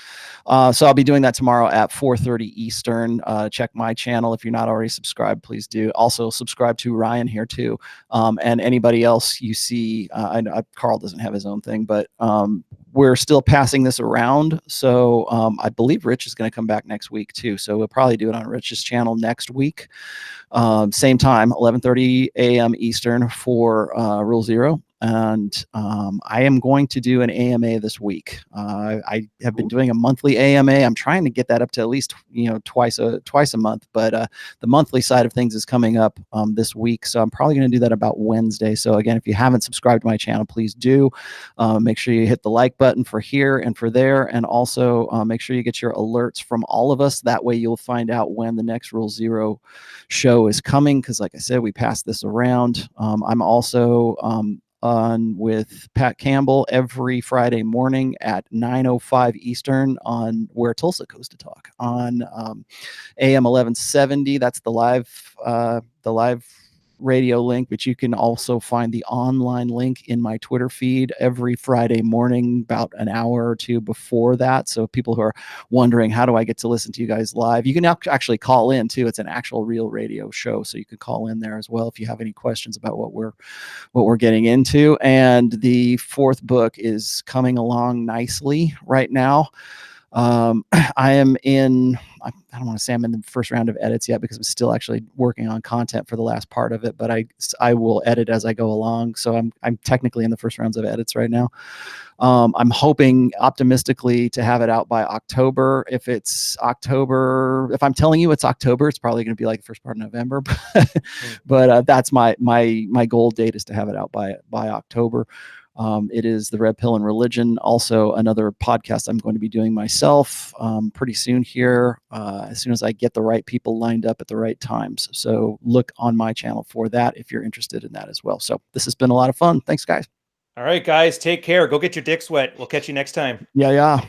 Speaker 3: So I'll be doing that tomorrow at 4:30 Eastern. Check my channel. If you're not already subscribed, please do. Also subscribe to Ryan here too. And anybody else you see, Carl doesn't have his own thing, but we're still passing this around. So I believe Rich is going to come back next week too. So we'll probably do it on Rich's channel next week. Same time, 11:30 a.m. Eastern for Rule Zero. And I am going to do an AMA this week. I have been doing a monthly AMA. I'm trying to get that up to at least twice a month. But the monthly side of things is coming up this week, so I'm probably going to do that about Wednesday. So again, if you haven't subscribed to my channel, please do. Make sure you hit the like button for here and for there, and also make sure you get your alerts from all of us. That way, you'll find out when the next Rule Zero show is coming. Because, like I said, we pass this around. I'm also on with Pat Campbell every Friday morning at 9:05 Eastern on Where Tulsa Goes to Talk on AM 1170. That's the live radio link, but you can also find the online link in my Twitter feed every Friday morning, about an hour or two before that. So people who are wondering, how do I get to listen to you guys live? You can actually call in too. It's an actual real radio show. So you can call in there as well if you have any questions about what we're getting into. And the 4th book is coming along nicely right now. I am in, I don't want to say I'm in the first round of edits yet because I'm still actually working on content for the last part of it, but I will edit as I go along. So I'm technically in the first rounds of edits right now. I'm hoping optimistically to have it out by October. If it's October, if I'm telling you it's October, it's probably going to be like the first part of November, but that's my goal date is to have it out by October. It is The Red Pill and Religion, also another podcast I'm going to be doing myself pretty soon here, as soon as I get the right people lined up at the right times. So look on my channel for that if you're interested in that as well. So this has been a lot of fun. Thanks, guys.
Speaker 1: All right, guys, take care. Go get your dicks wet. We'll catch you next time.
Speaker 3: Yeah.